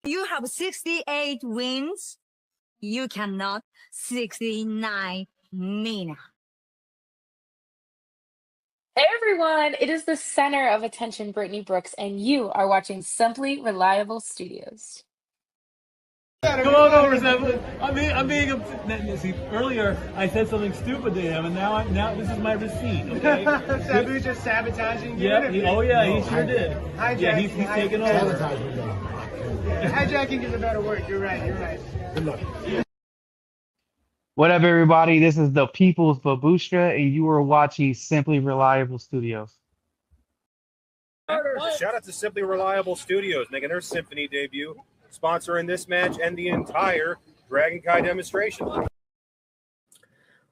You have 68 wins. You cannot 69 Mina. Hey everyone, it is the center of attention, Brittany Brooks, and you are watching Simply Reliable Studios. Come on over, Simply. I'm being see, earlier I said something stupid to him, and now this is my receipt. Okay. Sabu's just sabotaging you. Yeah. He sure did. Hijacking. Yeah, he's taking over. Hijacking is a better word. You're right. Good luck. What up, everybody? This is the People's Babushka, and you are watching Simply Reliable Studios. Shout out to Simply Reliable Studios making their Symphony debut, sponsoring this match and the entire Dragon Kai demonstration.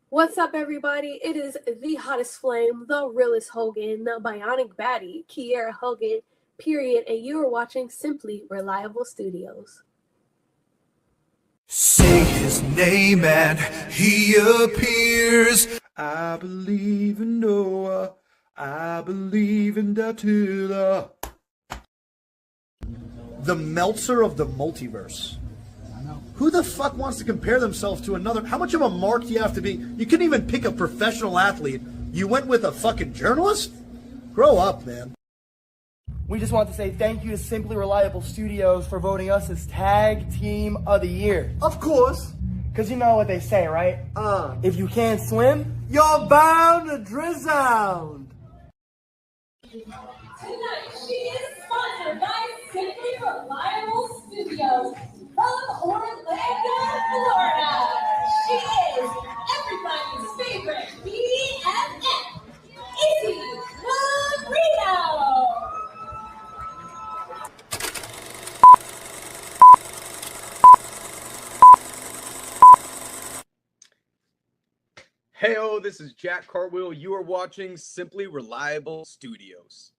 What's up, everybody? It is the hottest flame, the realest Hogan, the bionic baddie, Kiera Hogan, period, and you are watching Simply Reliable Studios. Say his name and he appears. I believe in Noah. I believe in Datula. The Meltzer of the multiverse. Who the fuck wants to compare themselves to another? How much of a mark do you have to be? You couldn't even pick a professional athlete. You went with a fucking journalist? Grow up, man. We just want to say thank you to Simply Reliable Studios for voting us as Tag Team of the Year. Of course. Because you know what they say, right? If you can't swim, You're bound to drown. Tonight, she is sponsored by Simply Reliable Studios from Orlando, Florida. She is everybody's favorite BFF, Izzy Brodido. Heyo, this is Jack Cartwheel. You are watching Simply Reliable Studios.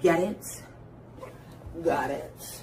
get it? Got it.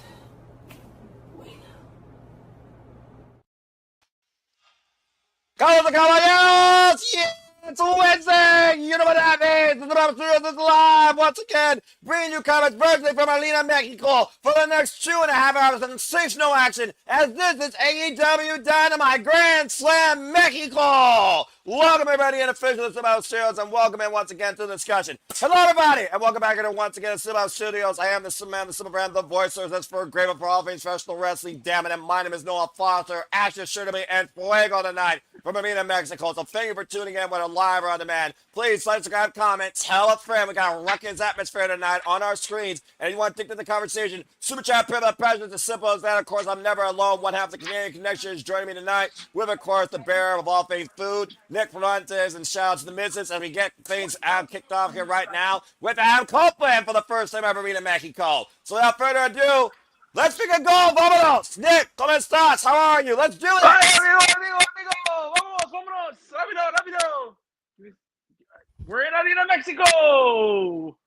Caballeros! Yeah! It's Wednesday! You know what that means! It's about Studios is live once again, bringing you coverage virtually from Arena, Mexico for the next 2.5 hours of sensational action as this is AEW Dynamite Grand Slam Mexico! Welcome everybody in official to Studios Studios and welcome in once again to the discussion. Hello everybody and welcome back here once again to Studios Studios. I am the Simple Man, the Simple Brand, the voicer that's for grateful for all things professional wrestling. Damn it, and my name is Noah Foster, Ashes sure to be and Fuego tonight from Arena, Mexico. So thank you for tuning in whether live or on demand. Please like, subscribe, comment, tell a friend. We got a ruckus atmosphere tonight on our screens. And if you want to take to the conversation, super chat, privilege, pleasure. It's as simple as that. Of course, I'm never alone. One half of the Canadian Connection is joining me tonight with, of course, the bearer of all things food, Nick Ferrante, and shout out to the missus as we get things kicked off here right now with Adam Copeland for the first time ever Arena, Mexico. So without further ado, let's pick a goal. Vámonos. Nick, ¿cómo estás? How are you? Let's do it. Amigo. Vámonos. Rápido. We're in Arena, Mexico.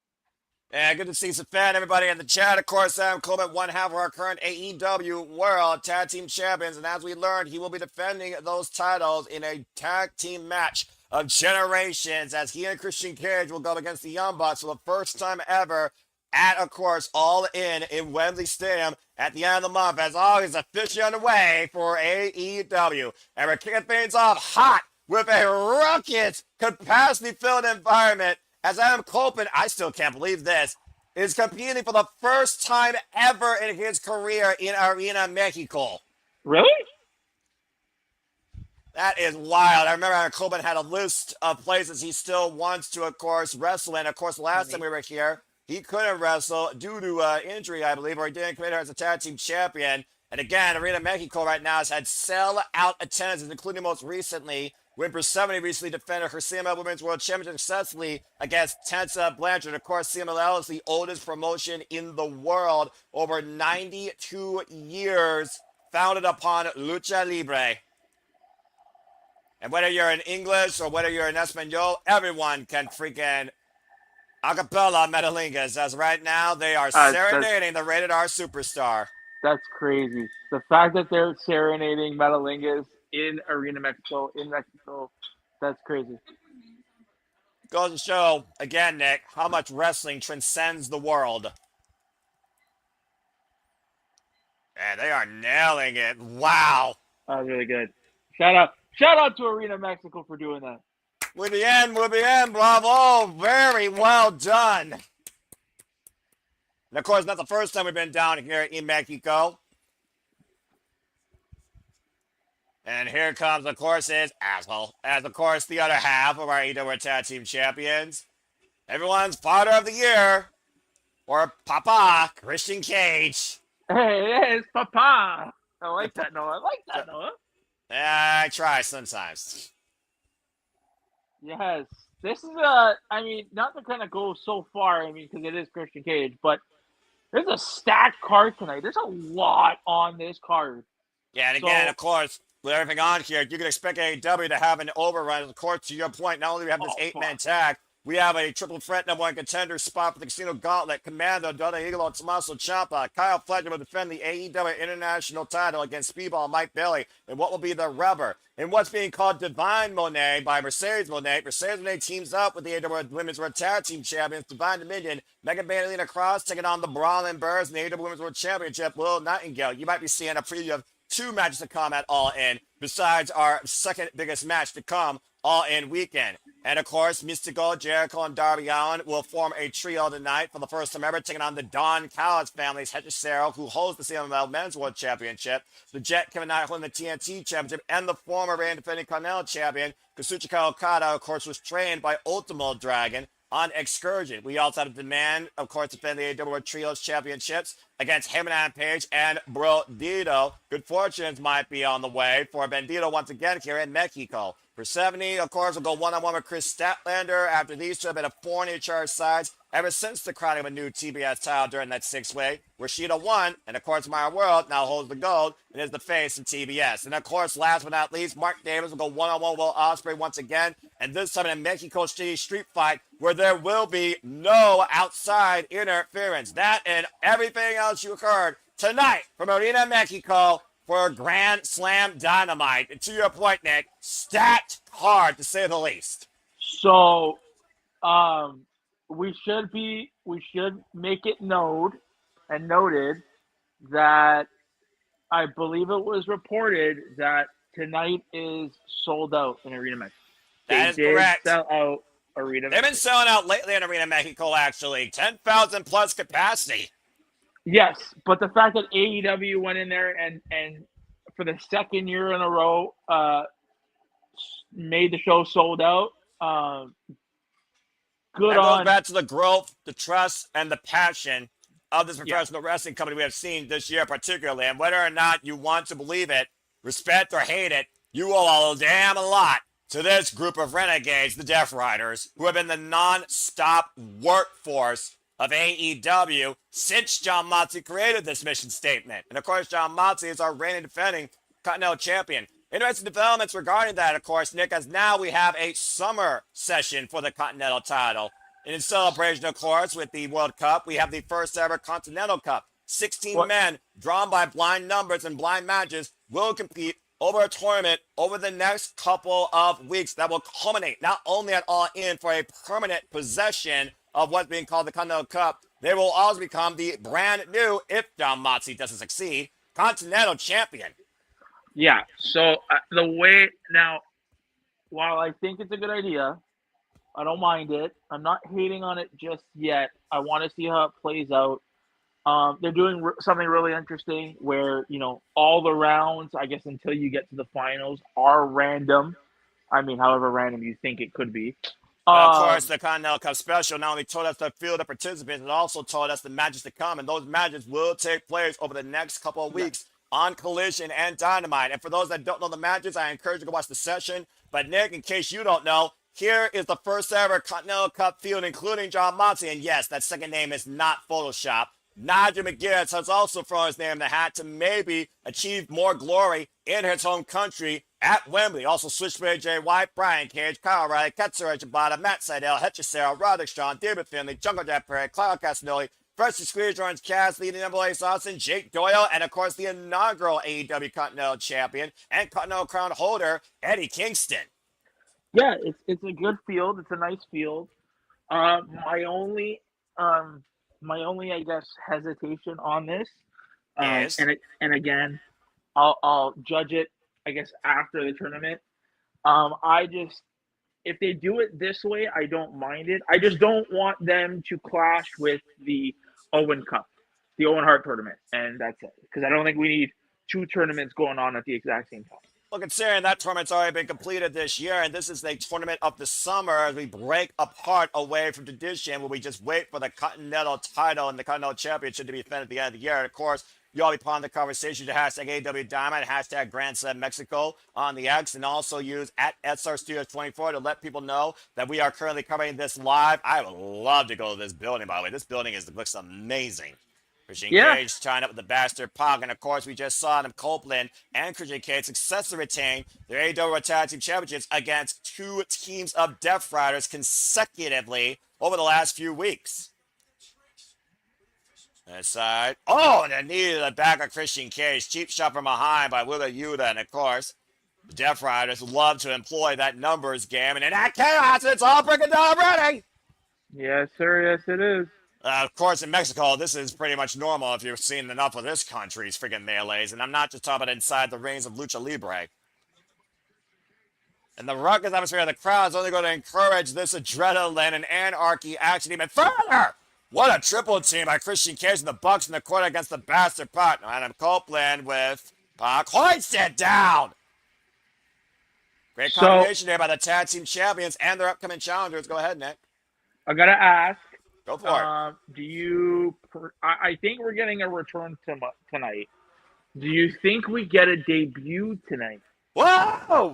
And good to see some fan, everybody in the chat. Of course, Adam Coleman, one half of our current AEW World Tag Team Champions. And as we learned, he will be defending those titles in a tag team match of generations as he and Christian Cage will go against the Young Bucks for the first time ever at, of course, All In Wembley Stadium at the end of the month as August is officially underway for AEW. And we're kicking things off hot with a ruckus, capacity-filled environment as Adam Copeland, I still can't believe this, is competing for the first time ever in his career in Arena, Mexico. Really? That is wild. I remember Adam Copeland had a list of places he still wants to, of course, wrestle in. Of course, last time we were here, he couldn't wrestle due to injury, I believe, or he didn't come in here as a tag team champion. And again, Arena Mexico right now has had sell-out attendances, including most recently when Persephone recently defended her CML Women's World Championship successfully against Tessa Blanchard. Of course, CMLL is the oldest promotion in the world, over 92 years, founded upon Lucha Libre. And whether you're in English or whether you're in Espanol, everyone can freaking acapella Metalingas, as right now they are serenading the Rated R superstar. That's crazy. The fact that they're serenading Metalingas in Arena Mexico, that's crazy. Goes to show, again, Nick, how much wrestling transcends the world. man. They are nailing it. Wow. That was really good. Shout out to Arena Mexico for doing that. Muy bien, bravo. Very well done. And of course, not the first time we've been down here in Mexico. And here comes, of course, his asshole. As, of course, the other half of our AEW Tag Team Champions. Everyone's Father of the Year. Or Papa, Christian Cage. Hey, it's Papa. I like that, Noah. Yeah, I try sometimes. Yes. This is I mean, not to kind of go so far, I mean, because it is Christian Cage, but there's a stacked card tonight. There's a lot on this card. Yeah, and again, of course, with everything on here, you can expect AEW to have an overrun. Of course, to your point, not only do we have this 8-man tag, we have a triple threat number 1 contender spot for the Casino Gauntlet. Commando, Donna Eagle, and Tommaso Ciampa. Kyle Fletcher will defend the AEW International title against Speedball Mike Bailey in what will be the rubber. In what's being called Divine Monet by Mercedes Monet. Mercedes Monet teams up with the AEW Women's World Tag Team Champions, Divine Dominion. Megan Bailey and Cross taking on the Brawling Birds in the AEW Women's World Championship. Will Nightingale. You might be seeing a preview of 2 matches to come at All In, besides our second biggest match to come, All In weekend. And of course, Mystical, Jericho, and Darby Allin will form a trio tonight for the first time ever, taking on the Don Callis family's Hechicero, who holds the CMLL Men's World Championship, the Jet Kevin Knight holding the TNT Championship, and the former reigning defending Continental Champion, Kazuchika Okada, of course, was trained by Ultimo Dragon on Excursion. We also have a demand, of course, to defend the AEW Trios Championships against Hangman Page and Brodido. Good fortunes might be on the way for Bandito once again here in Mexico. Persephone, of course, will go one-on-one with Kris Statlander after these two have been a thorn in each other's sides ever since the crowning of a new TBS title during that 6-way, where Shida won, and of course, Maya World now holds the gold and is the face of TBS. And of course, last but not least, Mark Davis will go one-on-one with Will Ospreay once again, and this time in a Mexico City street fight where there will be no outside interference. That and everything else you heard tonight from Arena Mexico for Grand Slam Dynamite. And to your point, Nick, stacked hard to say the least. So, we should make it noted that I believe it was reported that tonight is sold out in Arena Mexico. That is correct. Sell out Arena They've Mexico. been selling out lately in Arena Mexico, actually. 10,000 plus capacity. Yes, but the fact that AEW went in there and for the second year in a row made the show sold out, good that on. goes back to the growth, the trust, and the passion of this professional wrestling company we have seen this year particularly. And whether or not you want to believe it, respect or hate it, you owe a damn lot to this group of renegades, the Death Riders, who have been the non-stop workforce of AEW since John Moxley created this mission statement. And of course, John Moxley is our reigning defending Continental Champion. Interesting developments regarding that, of course, Nick, as now we have a summer session for the Continental title. And in celebration, of course, with the World Cup, we have the first ever Continental Cup. 16 men drawn by blind numbers and blind matches will compete over a tournament over the next couple of weeks that will culminate not only at All In for a permanent possession of what's being called the Continental Cup, they will also become the brand new, if John Moxley doesn't succeed, Continental Champion. Yeah, so the way, now, while I think it's a good idea, I don't mind it. I'm not hating on it just yet. I want to see how it plays out. They're doing something really interesting where, all the rounds, I guess until you get to the finals, are random. I mean, however random you think it could be. Of course, the Continental Cup Special not only told us the field of participants, it also told us the matches to come, and those matches will take place over the next couple of weeks on Collision and Dynamite. And for those that don't know the matches, I encourage you to watch the session. But Nick, in case you don't know, here is the first ever Continental Cup field, including John Moxley. And yes, that second name is not Photoshop. Nigel McGuinness has also thrown his name in the hat to maybe achieve more glory in his home country at Wembley. Also, Switchblade Jay White, Brian Cage, Kyle O'Reilly, Katsura Shibata, Matt Seidel, Hechicero, Roderick Strong, David Finley, Jungle Jack Perry, Claudio Castagnoli, Freshly Squeezed Orange Cassidy, the Number Ace Austin, Jake Doyle, and of course the inaugural AEW Continental Champion and Continental Crown holder, Eddie Kingston. Yeah, it's a good field. It's a nice field. My only, I guess, hesitation on this Yes. And again, I'll judge it, I guess, after the tournament. If they do it this way, I don't mind it. I just don't want them to clash with the Owen Cup, the Owen Hart tournament, and that's it. Because I don't think we need two tournaments going on at the exact same time. Well, considering that tournament's already been completed this year, and this is the tournament of the summer as we break apart away from tradition, where we just wait for the Continental title and the Continental Championship to be defended at the end of the year. And of course, you all be part of the conversation to hashtag AEW Dynamite, hashtag Grand Slam Mexico on the X, and also use at SR Studios 24 to let people know that we are currently covering this live. I would love to go to this building, by the way. This building looks amazing. Christian Cage tying up with the Bastard Pac, and of course, we just saw Adam Copeland and Christian Cage successfully retain their AEW Tag Team Championships against two teams of Death Riders consecutively over the last few weeks. Inside. Oh, and a knee to the back of Christian Cage. Cheap shot from behind by Willa Yuta, and of course, the Death Riders love to employ that numbers game, and in that chaos, it's all breaking down already. Yes, sir. Yes, it is. Of course, in Mexico, this is pretty much normal if you've seen enough of this country's freaking melees. And I'm not just talking about inside the rings of Lucha Libre. And the ruckus atmosphere of the crowd is only going to encourage this adrenaline and anarchy action even further. What a triple team by Christian Cage and the Bucks in the corner against the Bastard Pac. Adam Copeland with Pac hoisted down. Great combination there by the tag team champions and their upcoming challengers. Go ahead, Nick. I got to ask. Go for it. I think we're getting a return tonight. Do you think we get a debut tonight? Whoa!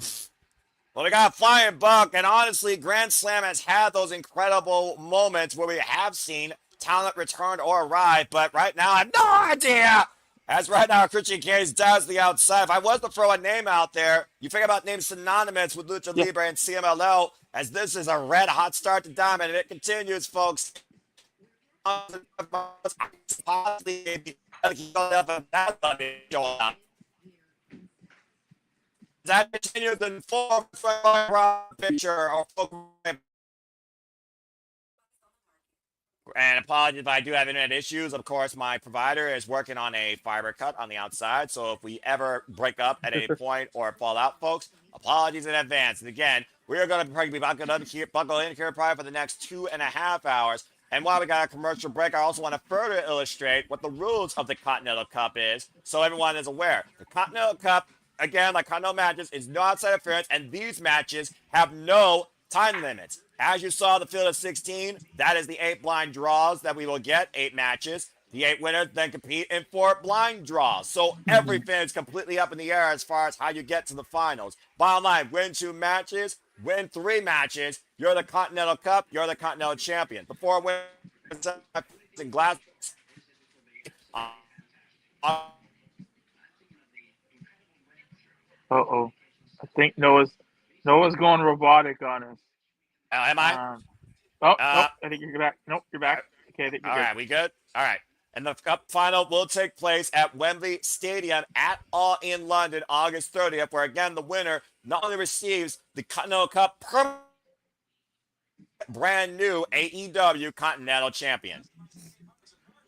Well, we got Flying Buck, and honestly, Grand Slam has had those incredible moments where we have seen talent return or arrive, but right now I have no idea. As right now, Christian Cage does the outside. If I was to throw a name out there, you think about names synonymous with Lucha Libre and CMLL, as this is a red-hot start to Diamond, and it continues, folks. That continues in full picture or and apologies if I do have internet issues. Of course, my provider is working on a fiber cut on the outside, so if we ever break up at any point or fall out, folks, apologies in advance. And again, we are going to probably be buckled in here probably for the next 2.5 hours. And while we got a commercial break, I also want to further illustrate what the rules of the Continental Cup is, so everyone is aware. The Continental Cup, again, like Continental matches, is no outside interference, and these matches have no time limits. As you saw, the field of 16, that is the 8 blind draws that we will get, 8 matches. The 8 winners then compete in 4 blind draws. So everything is completely up in the air as far as how you get to the finals. Bottom line, win 2 matches, win 3 matches, you're the Continental Cup, you're the Continental Champion. Before winning in glass. Uh-oh. I think Noah's going robotic on us. Am I? I think you're back. Nope, you're back. Okay, I think you're all good. Right, we good? All right. And the Cup final will take place at Wembley Stadium at All in London, August 30th, where, again, the winner not only receives the Continental Cup brand new AEW Continental Champion.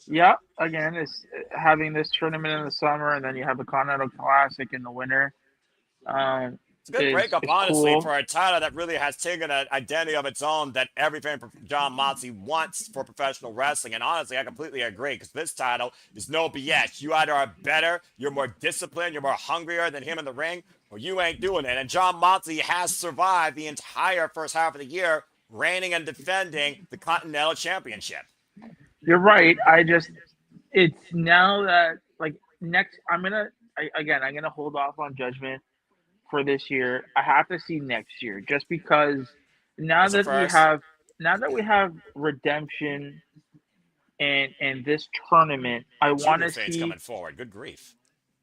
Yeah, again, it's having this tournament in the summer, and then you have the Continental Classic in the winter. It's a good breakup, honestly, cool. for a title that really has taken an identity of its own that every fan John Moxley wants for professional wrestling. And honestly, I completely agree, because this title is no BS. You either are better, you're more disciplined, you're more hungrier than him in the ring, or you ain't doing it. And John Moxley has survived the entire first half of the year, reigning and defending the Continental Championship. You're right. It's now that, like, next, I'm going to hold off on judgment for this year. I have to see next year, just because now that we have redemption and this tournament, I want to see coming forward. Good grief.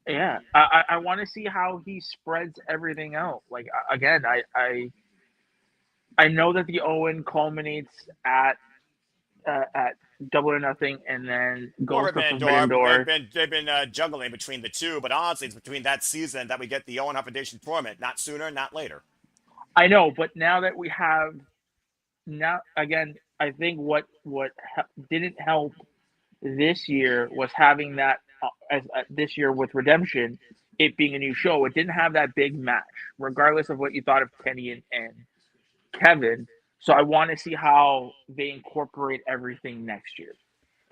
Yeah, I want to see how he spreads everything out. Like, again, I know that the Owen culminates at Double or Nothing, and then goes to Forbidden Door. They've been juggling between the two, but honestly, it's between that season that we get the Owen Foundation tournament. Not sooner, not later. I know, but now that we have, again, I think what didn't help this year was having that this year with Redemption, it being a new show, it didn't have that big match, regardless of what you thought of Kenny and Kevin. So I want to see how they incorporate everything next year.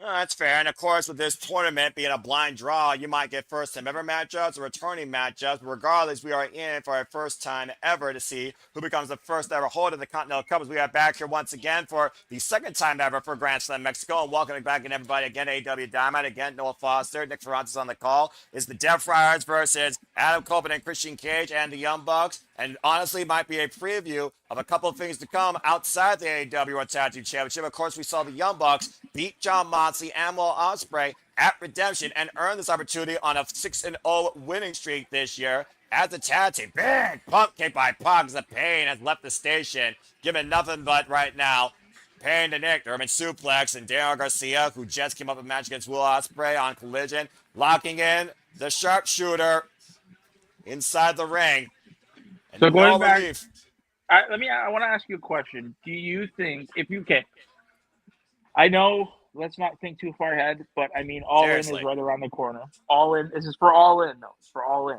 Oh, that's fair. And of course, with this tournament being a blind draw, you might get first time ever matchups or returning matchups. Regardless, we are in for our first time ever to see who becomes the first ever holder of the Continental Cup. As we are back here once again for the second time ever for Grand Slam Mexico. And welcoming back in everybody again, AEW Dynamite. Again, Noah Foster, Nick Ferrante on the call. It's the Death Friars versus Adam Copeland and Christian Cage and the Young Bucks. And honestly, might be a preview of a couple of things to come outside the AEW World Tag Team Championship. Of course, we saw the Young Bucks beat John Moxley and Will Ospreay at Redemption and earn this opportunity on a 6-0 winning streak this year as a tag team. Big pump kick by Pugs. The Pain has left the station, giving nothing but right now Pain to Nick, German suplex, and Daniel Garcia, who just came up with a match against Will Ospreay on Collision, locking in the sharpshooter inside the ring. And so going back, relief. I want to ask you a question. Do you think, if you can, I know, let's not think too far ahead, but I mean, All In is right around the corner. All In, this is for All In, though. It's for All In.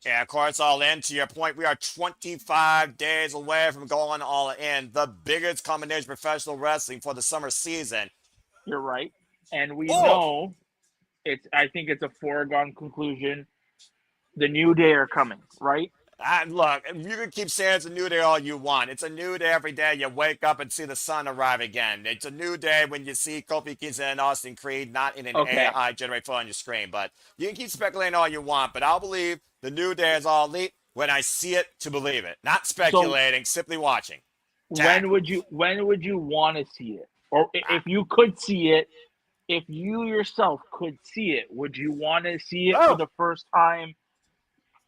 Yeah, of course, All In. To your point, we are 25 days away from going All In, the biggest combination of professional wrestling for the summer season. You're right. And we know, I think it's a foregone conclusion, the New Day are coming, right? Look, you can keep saying it's a new day all you want. It's a new day every day you wake up and see the sun arrive again. It's a new day when you see Kofi Kingston and Austin Creed, not in an AI generated photo on your screen. But you can keep speculating all you want, but I'll believe the new day is all elite when I see it to believe it. Not speculating, simply watching. When would you want to see it? Or if you could see it, if you yourself could see it, would you want to see it for the first time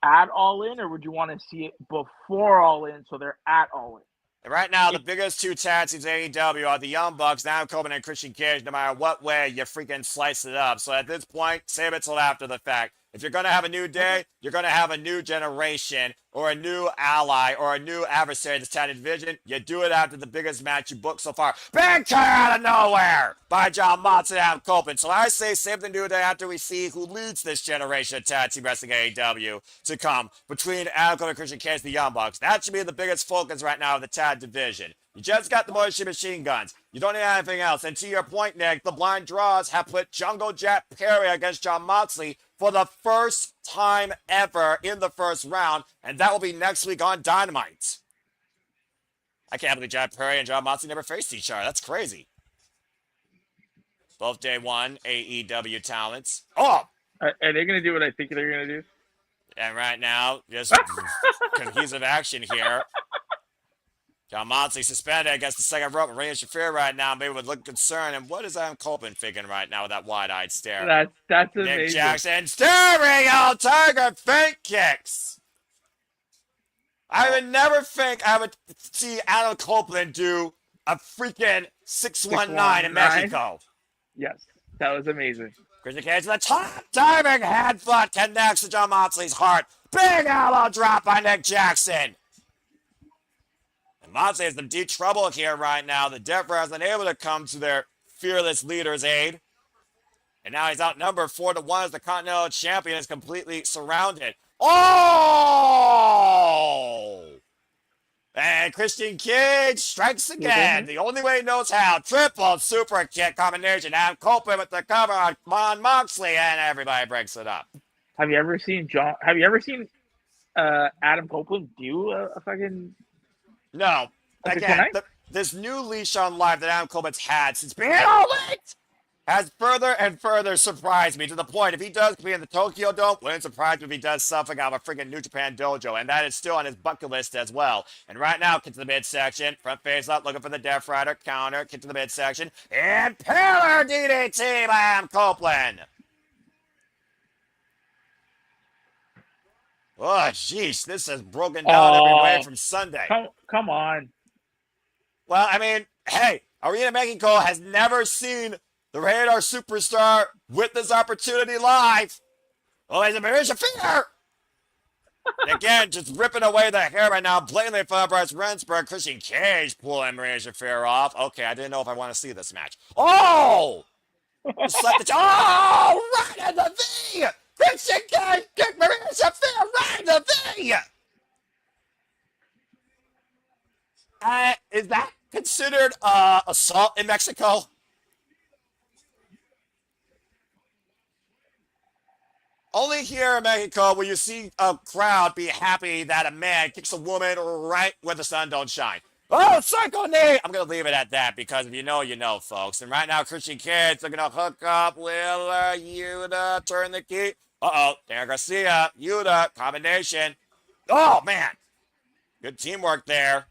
at All In, or would you want to see it before All In so they're at All In? Right now, the biggest two tag teams in AEW are the Young Bucks, Adam Copeland and Christian Cage, no matter what way you freaking slice it up. So at this point, save it till after the fact. If you're going to have a new day, you're going to have a new generation or a new ally or a new adversary in the tag division. You do it after the biggest match you booked so far. Big cut out of nowhere by John Moxley and Adam Copeland. So I say save the new day after we see who leads this generation of tag team wrestling AEW to come between Adam Copeland and Christian Cage and the Young Bucks. That should be the biggest focus right now of the tag division. You just got the Motion Machine Guns. You don't need anything else. And to your point, Nick, the blind draws have put Jungle Jack Perry against John Moxley for the first time ever in the first round, and that will be next week on Dynamite. I can't believe Jack Perry and John Moxley never faced each other. That's crazy. Both day one AEW talents. Oh! Are they going to do what I think they're going to do? And right now, just cohesive action here. John Moxley suspended against the second rope. Rhea Shafir right now maybe would look concerned. And what is Adam Copeland thinking right now with that wide-eyed stare? That's Nick amazing. Jackson staring out Tiger feint kicks. I would never think I would see Adam Copeland do a freaking 619 in Mexico. Yes, that was amazing. Christian Cage to the top, diving head foot connects to John Moxley's heart. Big elbow drop by Nick Jackson. Moxley is in deep trouble here right now. The Death Friars unable to come to their fearless leader's aid. And now he's outnumbered 4-1 as the Continental Champion is completely surrounded. Oh! And Christian Cage strikes again. The only way he knows how. Triple super kick combination. Adam Copeland with the cover on Moxley, and everybody breaks it up. Have you ever seen Adam Copeland do a fucking... No. Again, this new leash on life that Adam Copeland's had since being all late has further and further surprised me to the point if he does be in the Tokyo Dome, wouldn't surprise me if he does something out of a freaking New Japan dojo, and that is still on his bucket list as well. And right now, get to the midsection, front face up, looking for the Death Rider, counter, get to the midsection, Impaler DDT by Adam Copeland. Oh, jeez, this has broken down every way from Sunday. Come on. Well, I mean, hey, Arena Mexico has never seen the Radar Superstar with this opportunity live. Oh, there's a Marisha Fear. Again, just ripping away the hair right now, blatantly for Bryce Rensburg. Christian Cage pulling Marisha Fear off. Okay, I didn't know if I want to see this match. Oh! Slap the oh, right in the V! Christian Cage kick Maria Shafir right in the V! Is that considered assault in Mexico? Only here in Mexico will you see a crowd be happy that a man kicks a woman right where the sun don't shine. Oh, Psycho Knee! I'm going to leave it at that because if you know, you know, folks. And right now, Christian Cage's looking to hook up Willer, Yuta, turn the key. Uh-oh, Darren Garcia, Yuta, combination. Oh, man. Good teamwork there.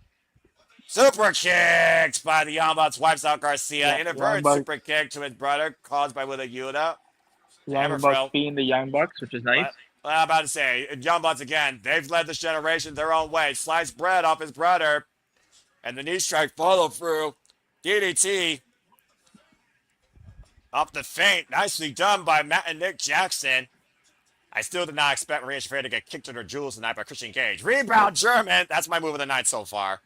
Super kicks by the Young Bucks, wipes out Garcia. Yeah, Inadvertent super kick to his brother, caused by Willer Yuta. Young Bucks being the Young Bucks, which is nice. Well, I'm about to say, Young Bucks again, they've led this generation their own way. Sliced bread off his brother. And the knee strike follow through. DDT. Up the feint. Nicely done by Matt and Nick Jackson. I still did not expect Maria Shafir to get kicked in her jewels tonight by Christian Cage. Rebound German. That's my move of the night so far.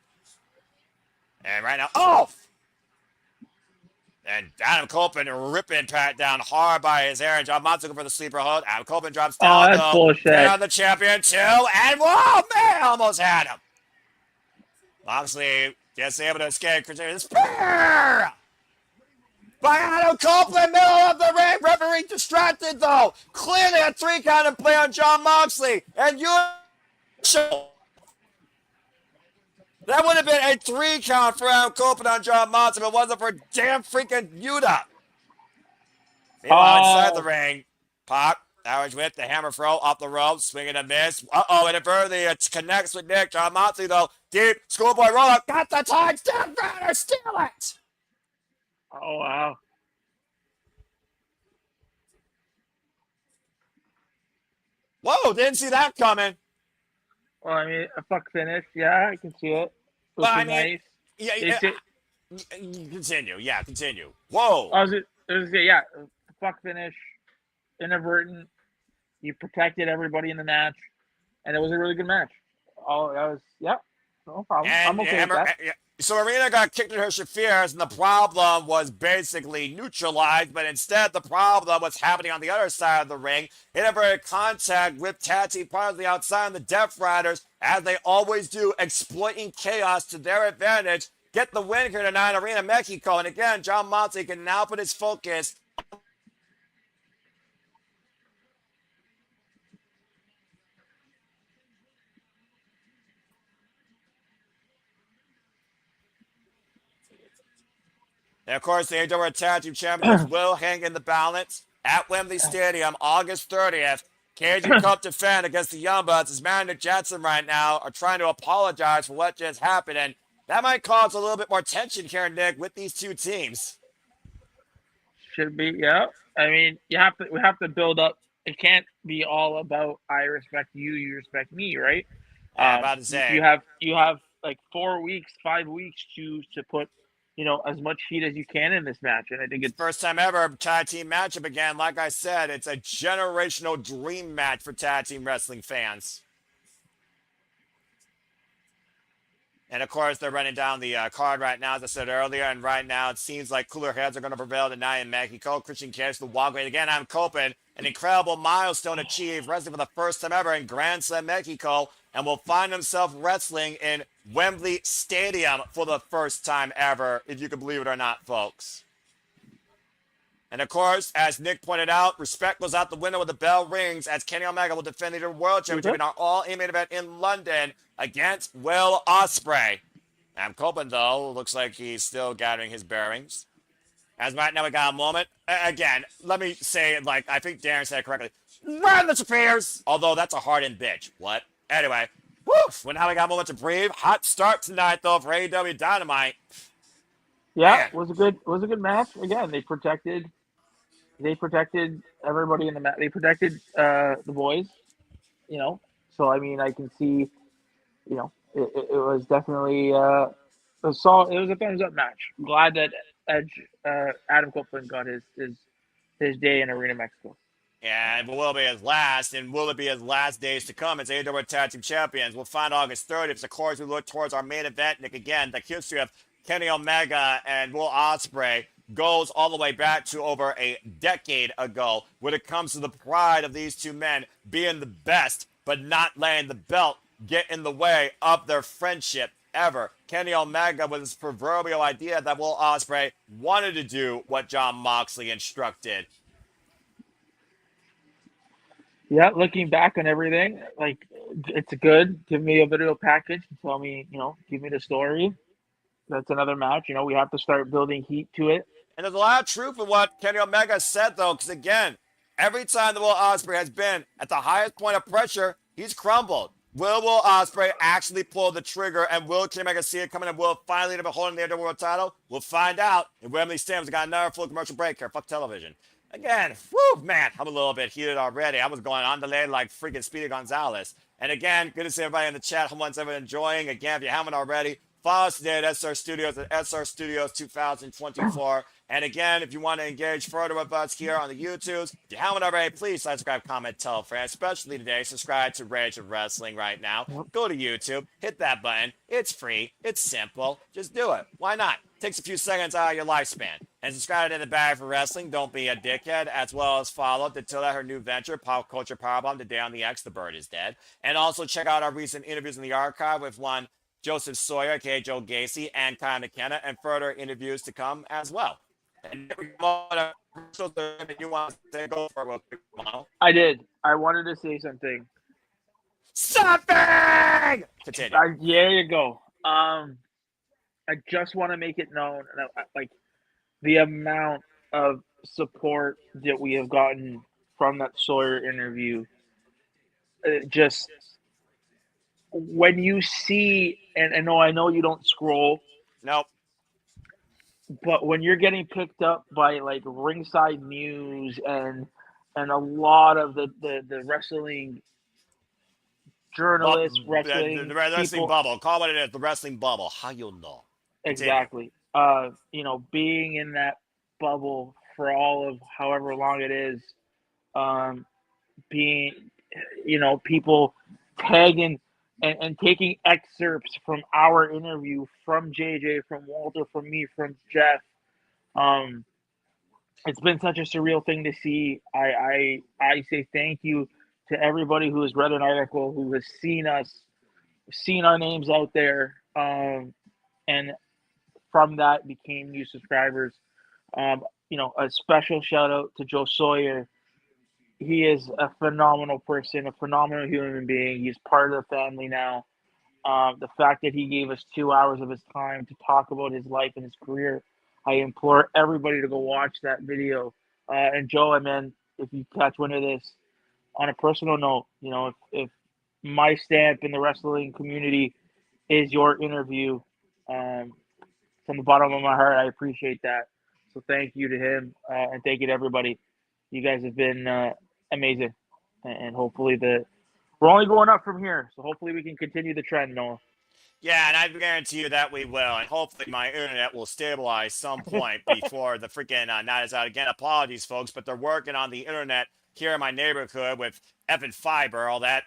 And right now, oh! And Adam Copeland ripping Pat down hard by his hair. And John Mott's looking for the sleeper hold. Adam Copeland drops down. Oh, that's bullshit. Down the champion too. And whoa, man, almost had him. Moxley gets able to escape. Spear! By Adam Copeland, middle of the ring. Referee distracted though. Clearly a 3-count in play on John Moxley. And you that would have been a 3-count for Adam Copeland on John Moxley if it wasn't for damn freaking Yuta. Meanwhile, inside the ring, Pac, Irish whip, the hammer throw, off the rope, swinging a miss. Uh-oh, and inadvertently it connects with Nick. John Moxley, though, deep, schoolboy roll-up, got the touchdown, Runner, steal it! Oh, wow. Whoa, didn't see that coming. Well, I mean, a fuck finish. Yeah, I can see it. Well, I mean, nice. Continue. Yeah, continue. Whoa. I was yeah, fuck finish, inadvertent. You protected everybody in the match, and it was a really good match. Oh, that was, yeah, no problem. I'm okay with that. So Arena got kicked in her Shafirs, and the problem was basically neutralized, but instead the problem was happening on the other side of the ring. Inadvertent contact with Tati part of the outside and the Death Riders, as they always do, exploiting chaos to their advantage. Get the win here tonight in Arena Mexico. And again, John Moxley can now put his focus. And of course, the AEW Tag Team Champions will hang in the balance at Wembley Stadium, August 30th. Cage and Cup defend against the Young Bucks as Matt and Nick Jackson right now are trying to apologize for what just happened. And that might cause a little bit more tension here, Nick, with these two teams. Should be, yeah. I mean, we have to build up. It can't be all about I respect you, you respect me, right? I'm about to say. You have like 4 weeks, 5 weeks to put, as much heat as you can in this match. And I think it's first time ever tag team matchup again. Like I said, it's a generational dream match for tag team wrestling fans. And of course, they're running down the card right now, as I said earlier. And right now, it seems like cooler heads are going to prevail tonight in Mexico. Christian Cage, the walk away again. I'm Copen, an incredible milestone achieved, wrestling for the first time ever in Grand Slam Mexico, and will find himself wrestling in Wembley Stadium for the first time ever, if you can believe it or not, folks. And of course, as Nick pointed out, respect goes out the window when the bell rings, as Kenny Omega will defend the World Championship in our all-in-main event in London against Will Ospreay. Adam Copeland, though, looks like he's still gathering his bearings. As right now we got a moment. Again, let me say, I think Darren said it correctly. Run the Spears! Although that's a hard-in bitch. What? Anyway, woof! Well, now we got a moment to breathe. Hot start tonight, though, for AEW Dynamite. Yeah, Man. it was a good match. Again, they protected everybody in the match. They protected the boys, So I mean, I can see, it was definitely it was a thumbs up match. Glad that Adam Copeland got his day in Arena Mexico. Yeah, and will it be his last? And will it be his last days to come as AEW Tag Team Champions? We'll find August 30th. Of course, we look towards our main event, Nick, again, the history of Kenny Omega and Will Ospreay goes all the way back to over a decade ago when it comes to the pride of these two men being the best, but not letting the belt get in the way of their friendship ever. Kenny Omega with his proverbial idea that Will Ospreay wanted to do what Jon Moxley instructed. Yeah, looking back on everything, like, it's good. Give me a video package and tell me, give me the story. That's another match. We have to start building heat to it. And there's a lot of truth in what Kenny Omega said, though, because, again, every time that Will Ospreay has been at the highest point of pressure, he's crumbled. Will Ospreay actually pull the trigger, and will Kenny Omega see it coming, and will finally end up holding the World title? We'll find out. And Wembley Stadium's got another full commercial break here. Fuck television. Again, whew, man, I'm a little bit heated already. I was going on delay like freaking Speedy Gonzalez. And again, good to see everybody in the chat. Hope everyone enjoying. Again, if you haven't already, follow us today at SR Studios at SR Studios 2024. And again, if you want to engage further with us here on the YouTubes, if you haven't already, please subscribe, comment, tell a friend. Especially today, subscribe to Rage of Wrestling right now. Go to YouTube, hit that button. It's free. It's simple. Just do it. Why not? Takes a few seconds out of your lifespan. And subscribe to The Bag for Wrestling. Don't be a dickhead. As well as follow Datilla, her new venture, Pop Culture Powerbomb, Today on the X, The Bird is Dead. And also check out our recent interviews in the archive with one Joseph Sawyer, aka Joe Gacy, and Kyle McKenna, and further interviews to come as well. And you want to say, go for it real quick, Mono. I did. I wanted to say something. Something! Continue. There you go. I just want to make it known, like, the amount of support that we have gotten from that Sawyer interview. Just when you see, and I know you don't scroll. Nope. But when you're getting picked up by like Ringside News and a lot of the wrestling journalists, wrestling the wrestling people, bubble. Call what it is, the wrestling bubble. How you'll know. Exactly. Being in that bubble for all of however long it is, being, people tagging and taking excerpts from our interview, from JJ, from Walter, from me, from Jeff. It's been such a surreal thing to see. I say thank you to everybody who has read an article, who has seen us, seen our names out there, and from that became new subscribers. A special shout out to Joe Sawyer. He is a phenomenal person, a phenomenal human being. He's part of the family now. The fact that he gave us 2 hours of his time to talk about his life and his career, I implore everybody to go watch that video. And Joe, man, if you catch wind of this, on a personal note, if my stamp in the wrestling community is your interview, from the bottom of my heart, I appreciate that. So thank you to him, and thank you to everybody. You guys have been amazing, and hopefully we're only going up from here. So hopefully we can continue the trend, Noah. Yeah, and I guarantee you that we will, and hopefully my internet will stabilize some point before the freaking night is out. Again, apologies, folks, but they're working on the internet here in my neighborhood with effing fiber, all that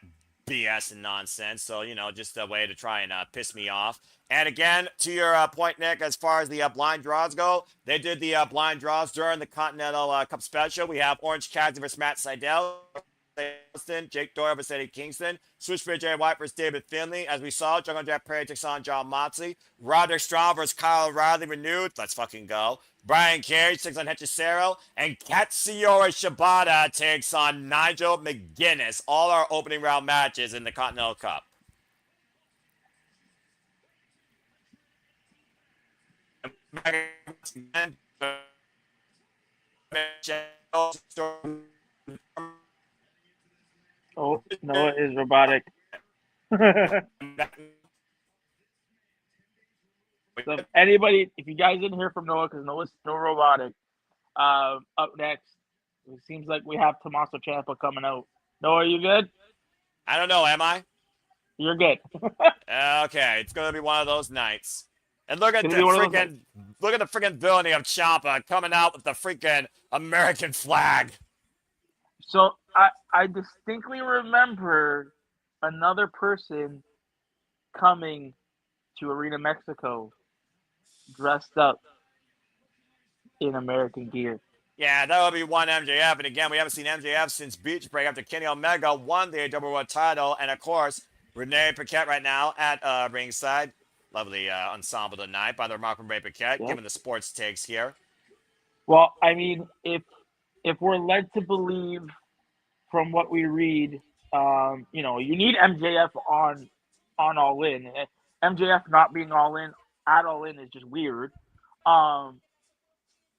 BS and nonsense. So, just a way to try and piss me off. And again, to your point, Nick, as far as the blind draws go, they did the blind draws during the Continental Cup Special. We have Orange Cassidy versus Matt Sydal, Jake Doyle versus Eddie Kingston, Switchblade Jay White versus David Finlay. As we saw, Jungle Jack Perry takes on Jon Moxley. Roderick Strong versus Kyle O'Reilly renewed. Let's fucking go. Brian Cage takes on Hechicero, and Katsuyori Shibata takes on Nigel McGuinness. All our opening round matches in the Continental Cup. Oh, Noah is robotic. So if you guys didn't hear from Noah, because Noah's still robotic, up next, it seems like we have Tommaso Ciampa coming out. Noah, are you good? I don't know, am I? You're good. Okay, it's gonna be one of those nights. And look at the freaking villainy of Ciampa coming out with the freaking American flag. So I distinctly remember another person coming to Arena Mexico dressed up in American gear. Yeah, that would be one MJF. And again, we haven't seen MJF since Beach Break after Kenny Omega won the AEW World title. And of course, Renee Paquette right now at ringside. Lovely ensemble tonight by the remarkable Renee Paquette, Yep. giving the sports takes here. Well, I mean, if we're led to believe from what we read, you need MJF on All In. MJF not being All In at All In is just weird.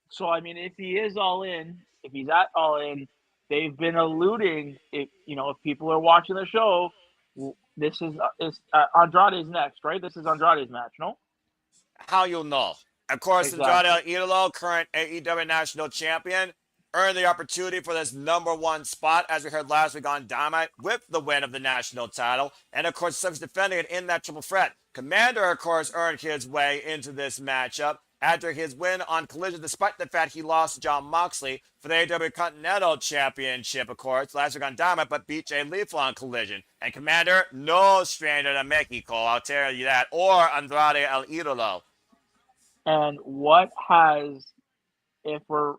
So I mean, if he is All In, if he's at All In, they've been alluding. If people are watching the show, this is Andrade's next, right? This is Andrade's match, no? How you'll know? Of course, Exactly. Andrade El Idolo, current AEW National Champion, earned the opportunity for this #1 spot, as we heard last week on Dynamite, with the win of the national title. And of course, Seth defending it in that triple threat. Commander, of course, earned his way into this matchup after his win on Collision, despite the fact he lost to John Moxley for the AEW Continental Championship, of course, last week on Dynamite, but beat Jay Lethal on Collision. And Commander, no stranger to Mexico, I'll tell you that, or Andrade El Idolo. And what has, if we're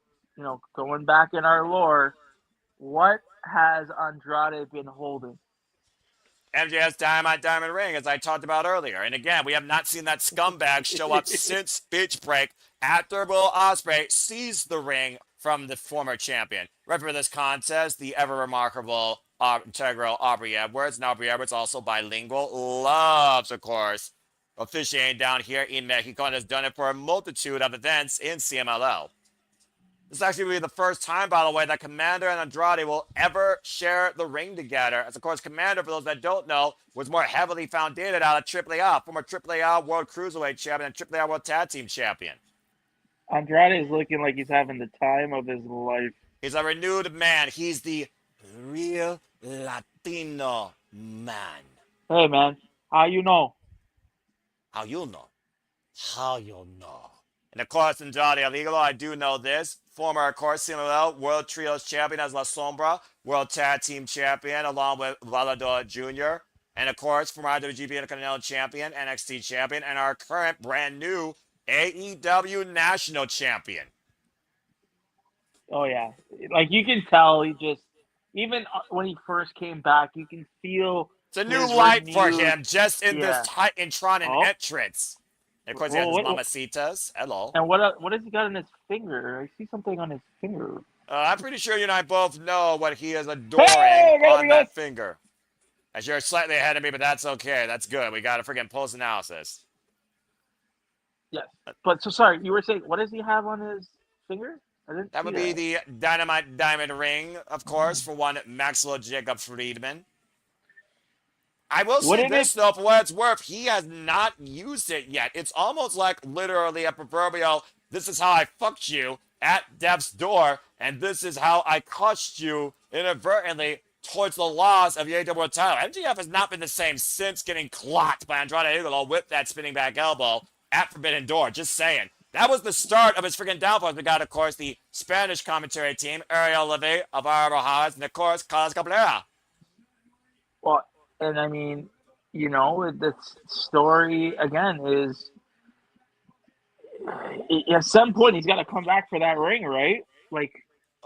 going back in our lore, what has Andrade been holding? MJF's Diamond Ring, as I talked about earlier. And again, we have not seen that scumbag show up since Beach Break after Will Ospreay seized the ring from the former champion. Referee for this contest, the ever-remarkable integral Aubrey Edwards. And Aubrey Edwards, also bilingual, loves, of course, officiating down here in Mexico and has done it for a multitude of events in CMLL. This actually will be the first time, by the way, that Commander and Andrade will ever share the ring together. As, of course, Commander, for those that don't know, was more heavily founded out of AAA, former AAA World Cruiserweight Champion and AAA World Tag Team Champion. Andrade is looking like he's having the time of his life. He's a renewed man. He's the real Latino man. Hey, man, how you know? How you know? How you know? And of course, Andrade El Idolo, I do know this. Former, of course, CMLL World Trios Champion as La Sombra, World Tag Team Champion, along with Valador Jr. And of course, former IWGP Intercontinental Champion, NXT Champion, and our current brand new AEW National Champion. Oh, yeah. Like, you can tell he just, even when he first came back, you can feel it's a new light for him just in this Titantron entrance. And of course, he has his Mamacitas. Hello. And what has he got on his finger? I see something on his finger. I'm pretty sure you and I both know what he is adoring on that finger. As you're slightly ahead of me, but that's okay. That's good. We got a freaking post-analysis. Yes. But, so sorry, you were saying, what does he have on his finger? That would be the Dynamite Diamond Ring, of course, for one Maxwell Jacob Friedman. I will say this, though, for what it's worth, he has not used it yet. It's almost like literally a proverbial, this is how I fucked you at death's door, and this is how I cussed you inadvertently towards the loss of the AEW title. MJF has not been the same since getting clocked by Andrade El Idolo with that spinning back elbow at Forbidden Door. Just saying. That was the start of his freaking downfall. We got, of course, the Spanish commentary team, Ariel Levy, Alvaro Rojas, and, of course, Carlos Cabrera. Well, and I mean, the story, again, is at some point he's got to come back for that ring, right? Like,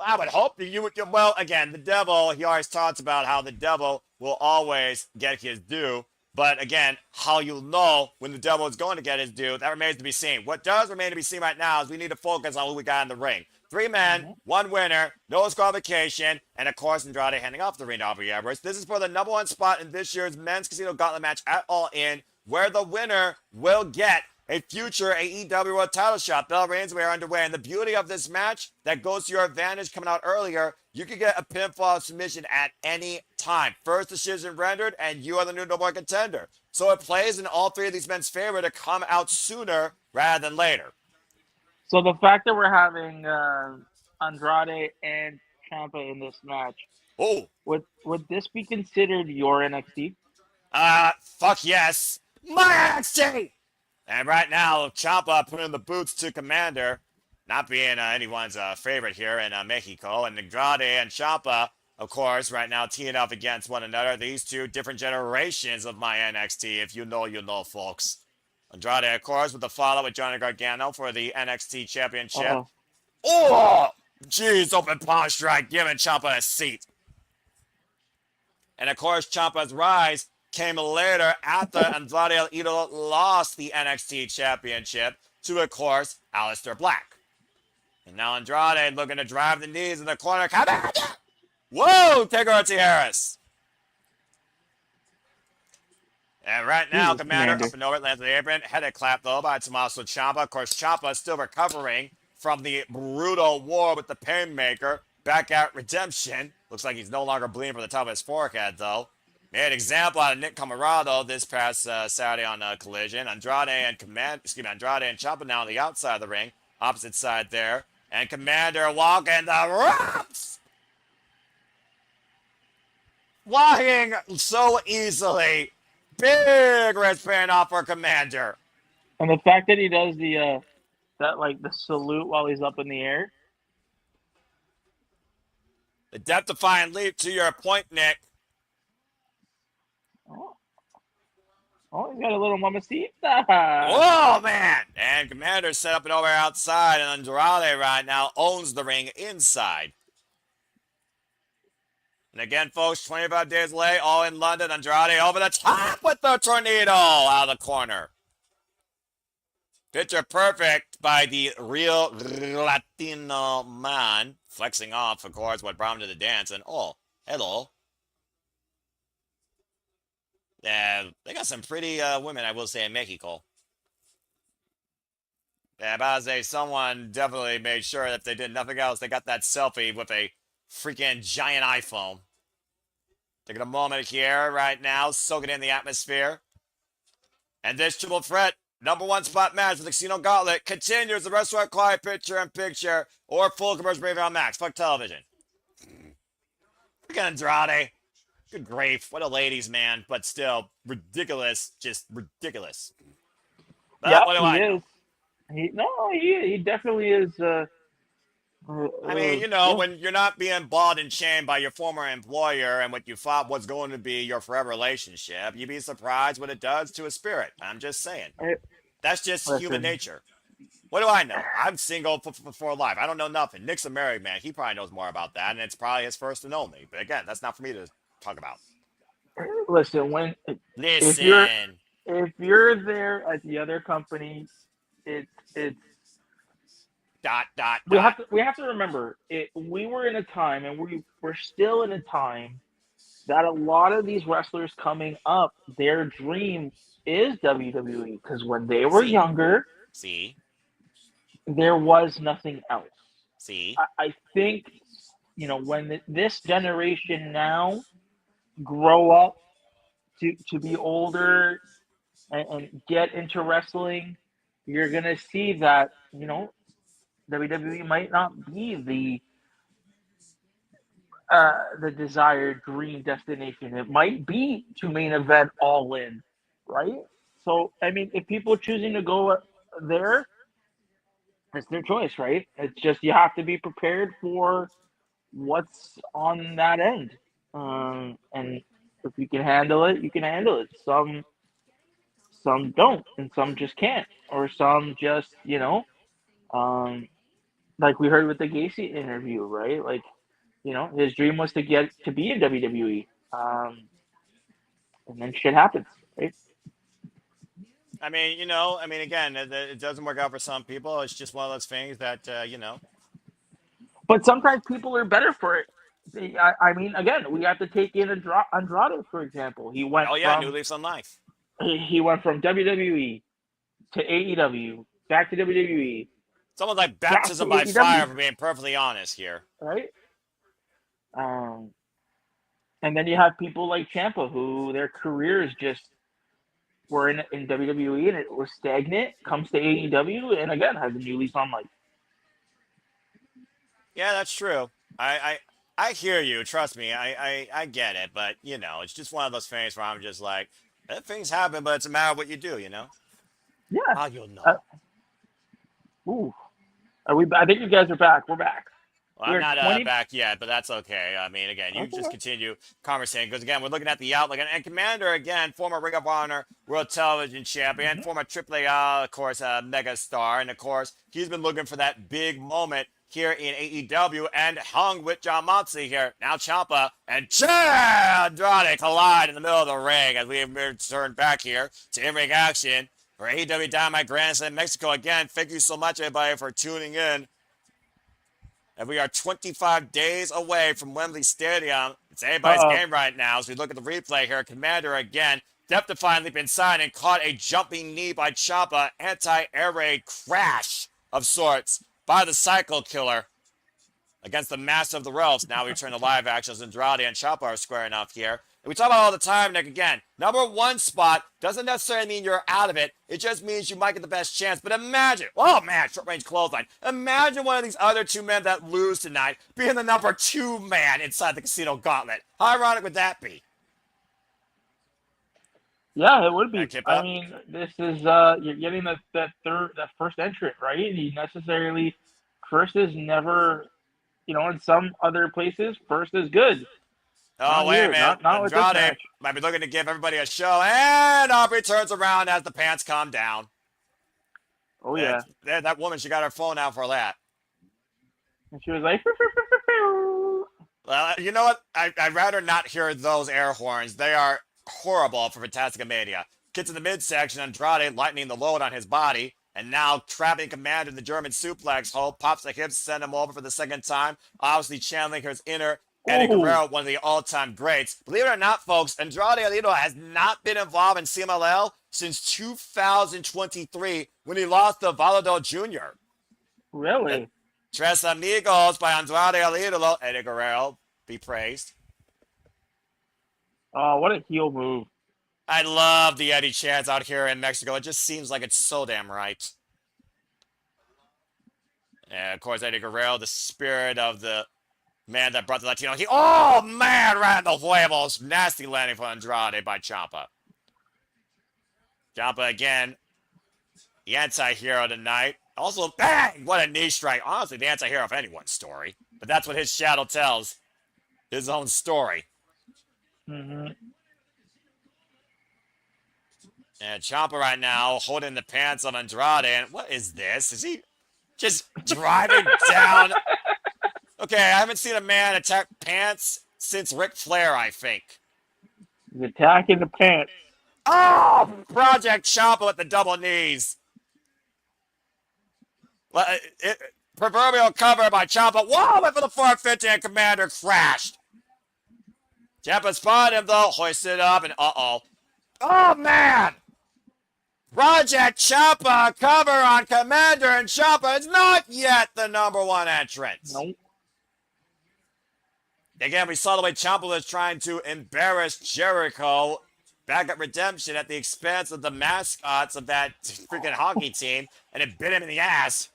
I would hope that you would. Well, again, the devil, he always talks about how the devil will always get his due. But again, how you'll know when the devil is going to get his due, that remains to be seen. What does remain to be seen right now is we need to focus on who we got in the ring. 3 men, 1 winner, no disqualification, and of course Andrade handing off the ring to Aubrey Edwards. This is for the #1 spot in this year's Men's Casino Gauntlet match at All In, where the winner will get a future AEW World title shot. Bell Reigns, we are underway. And the beauty of this match that goes to your advantage coming out earlier, you can get a pinfall submission at any time. First decision rendered, and you are the new #1 contender. So it plays in all 3 of these men's favor to come out sooner rather than later. So the fact that we're having Andrade and Ciampa in this match, would this be considered your NXT? Fuck yes. My NXT! And right now, Ciampa putting the boots to Commander, not being anyone's favorite here in Mexico. And Andrade and Ciampa, of course, right now teeing up against one another. These 2 different generations of my NXT. If you know, you know, folks. Andrade, of course, with the follow with Johnny Gargano for the NXT Championship. Oh, jeez, open palm strike, giving Ciampa a seat. And of course, Ciampa's rise came later after Andrade El Idolo lost the NXT Championship to, of course, Aleister Black. And now Andrade looking to drive the knees in the corner. Whoa, Taker Harris. And right now, Commander up and over, lands the apron. Headed clap, though, by Tommaso Ciampa. Of course, Ciampa is still recovering from the brutal war with the Painmaker. Back at Redemption. Looks like he's no longer bleeding from the top of his forehead, though. Made an example out of Nick Camarado this past Saturday on Collision. Andrade and Ciampa now on the outside of the ring. Opposite side there. And Commander walking the ropes! Walking so easily. Big wristband off for Commander. And the fact that he does the salute while he's up in the air. The death-defying leap to your point, Nick. Oh, he's got a little mamacita. Oh, man. And Commander set up and over outside, and Andrade right now owns the ring inside. And again, folks, 25 days late, all in London. Andrade over the top with the tornado out of the corner. Picture perfect by the real Latino man. Flexing off, of course, what brought him to the dance. And, oh, hello. They got some pretty women, I will say, in Mexico. Yeah, but I say someone definitely made sure that if they did nothing else, they got that selfie with a freaking giant iPhone. Taking a moment here right now, soaking in the atmosphere. And this triple threat, #1 spot match with the Casino Gauntlet continues. The rest of quiet picture-in-picture or full commercial break on Max. Fuck television. Freaking Andrade. Good grief. What a ladies' man, but still ridiculous. Just ridiculous. But Yeah, what do I know? He definitely is. I mean, you know, when you're not being bought and chained by your former employer and what you thought was going to be your forever relationship, you'd be surprised what it does to a spirit. I'm just saying. That's just human nature. What do I know? I'm single for life. I don't know nothing. Nick's a married man. He probably knows more about that, and it's probably his first and only. But again, that's not for me to talk about. Listen, if you're there at the other company, it's we have to remember we were in a time, and we're still in a time that a lot of these wrestlers coming up, their dream is WWE, because when they were younger, there was nothing else. I think, you know, when this generation now grow up to be older and get into wrestling, you're gonna see that, you know, WWE might not be the desired dream destination. It might be to main event All In, right? So, I mean, if people are choosing to go there, it's their choice, right? It's just you have to be prepared for what's on that end. And if you can handle it, you can handle it. Some don't, and some just can't, or some just, you know, like we heard with the Gacy interview, right? Like, you know, his dream was to get to be in WWE, and then shit happens, right? I mean, you know, again, it doesn't work out for some people. It's just one of those things that, you know. But sometimes people are better for it. I mean, again, we have to take in Andrade, for example. He went New leaves on life. He went from WWE to AEW, back to WWE. It's almost like baptism by fire, for being perfectly honest here. Right? And then you have people like Ciampa, who their careers just were in WWE and it was stagnant, comes to AEW, and again, has a new lease on life. Yeah, that's true. I hear you. Trust me. I get it. But, you know, it's just one of those things where I'm just like, things happen, but it's a matter of what you do, you know? Yeah. How you'll know. Ooh. I think you guys are back. We're back. Well, I'm not back yet, but that's okay. I mean, again, you just continue conversating. Because, again, we're looking at the outlook. And Commander, again, former Ring of Honor World Television Champion, former AAA, of course, mega star. And, of course, he's been looking for that big moment here in AEW and hung with John Moxley here. Now Ciampa and Andrade collide in the middle of the ring as we return back here to in-ring action for AEW Dynamite Grand Slam Mexico. Again, thank you so much, everybody, for tuning in. And we are 25 days away from Wembley Stadium. It's anybody's game right now. As we look at the replay here, Commander again, death-defying leap inside and caught a jumping knee by Ciampa. Anti-air raid crash of sorts by the Cycle Killer against the Master of the Ropes. Now we turn to live action as Andrade and Ciampa are squaring off here. And we talk about all the time, Nick, again, number one spot doesn't necessarily mean you're out of it. It just means you might get the best chance. But imagine, oh man, short-range clothesline. Imagine one of these other two men that lose tonight being the number 2 man inside the Casino Gauntlet. How ironic would that be? Yeah, it would be. I mean, this is you're getting that first entrant, right? He necessarily first is never, in some other places, first is good. Oh, wait a minute. Andrade might be looking to give everybody a show, and Aubrey turns around as the pants calm down. Oh, yeah. That woman, she got her phone out for that. And she was like, well, you know what? I'd rather not hear those air horns. They are horrible for Fantastica Mania. Gets in the midsection, Andrade lightening the load on his body, and now trapping Commander in the German suplex hold, pops the hips, send him over for the second time, obviously channeling his inner Eddie Guerrero, one of the all-time greats. Believe it or not, folks, Andrade Alito has not been involved in CMLL since 2023 when he lost to Valado Jr. Really? Tres Amigos by Andrade Alito. Eddie Guerrero, be praised. Oh, what a heel move. I love the Eddie chants out here in Mexico. It just seems like it's so damn right. And, of course, Eddie Guerrero, the spirit of the man that brought the Latino. Oh, man, right in the huevos. Nasty landing for Andrade by Ciampa. Ciampa again, the anti-hero tonight. Also, bang, what a knee strike. Honestly, the anti-hero of anyone's story. But that's what his shadow tells. His own story. Mm-hmm. And Ciampa right now holding the pants of Andrade. And what is this? Is he just driving down? Okay, I haven't seen a man attack pants since Ric Flair, I think. He's attacking the pants. Oh! Project Ciampa with the double knees. Proverbial cover by Ciampa. Whoa! Went for the 450 and Commander crashed. Ciampa spotted him, though. Hoisted up and uh-oh. Oh, man! Project Ciampa cover on Commander, and Ciampa is not yet the number 1 entrant. Nope. Again, we saw the way Ciampa was trying to embarrass Jericho back at Redemption at the expense of the mascots of that freaking hockey team, and it bit him in the ass.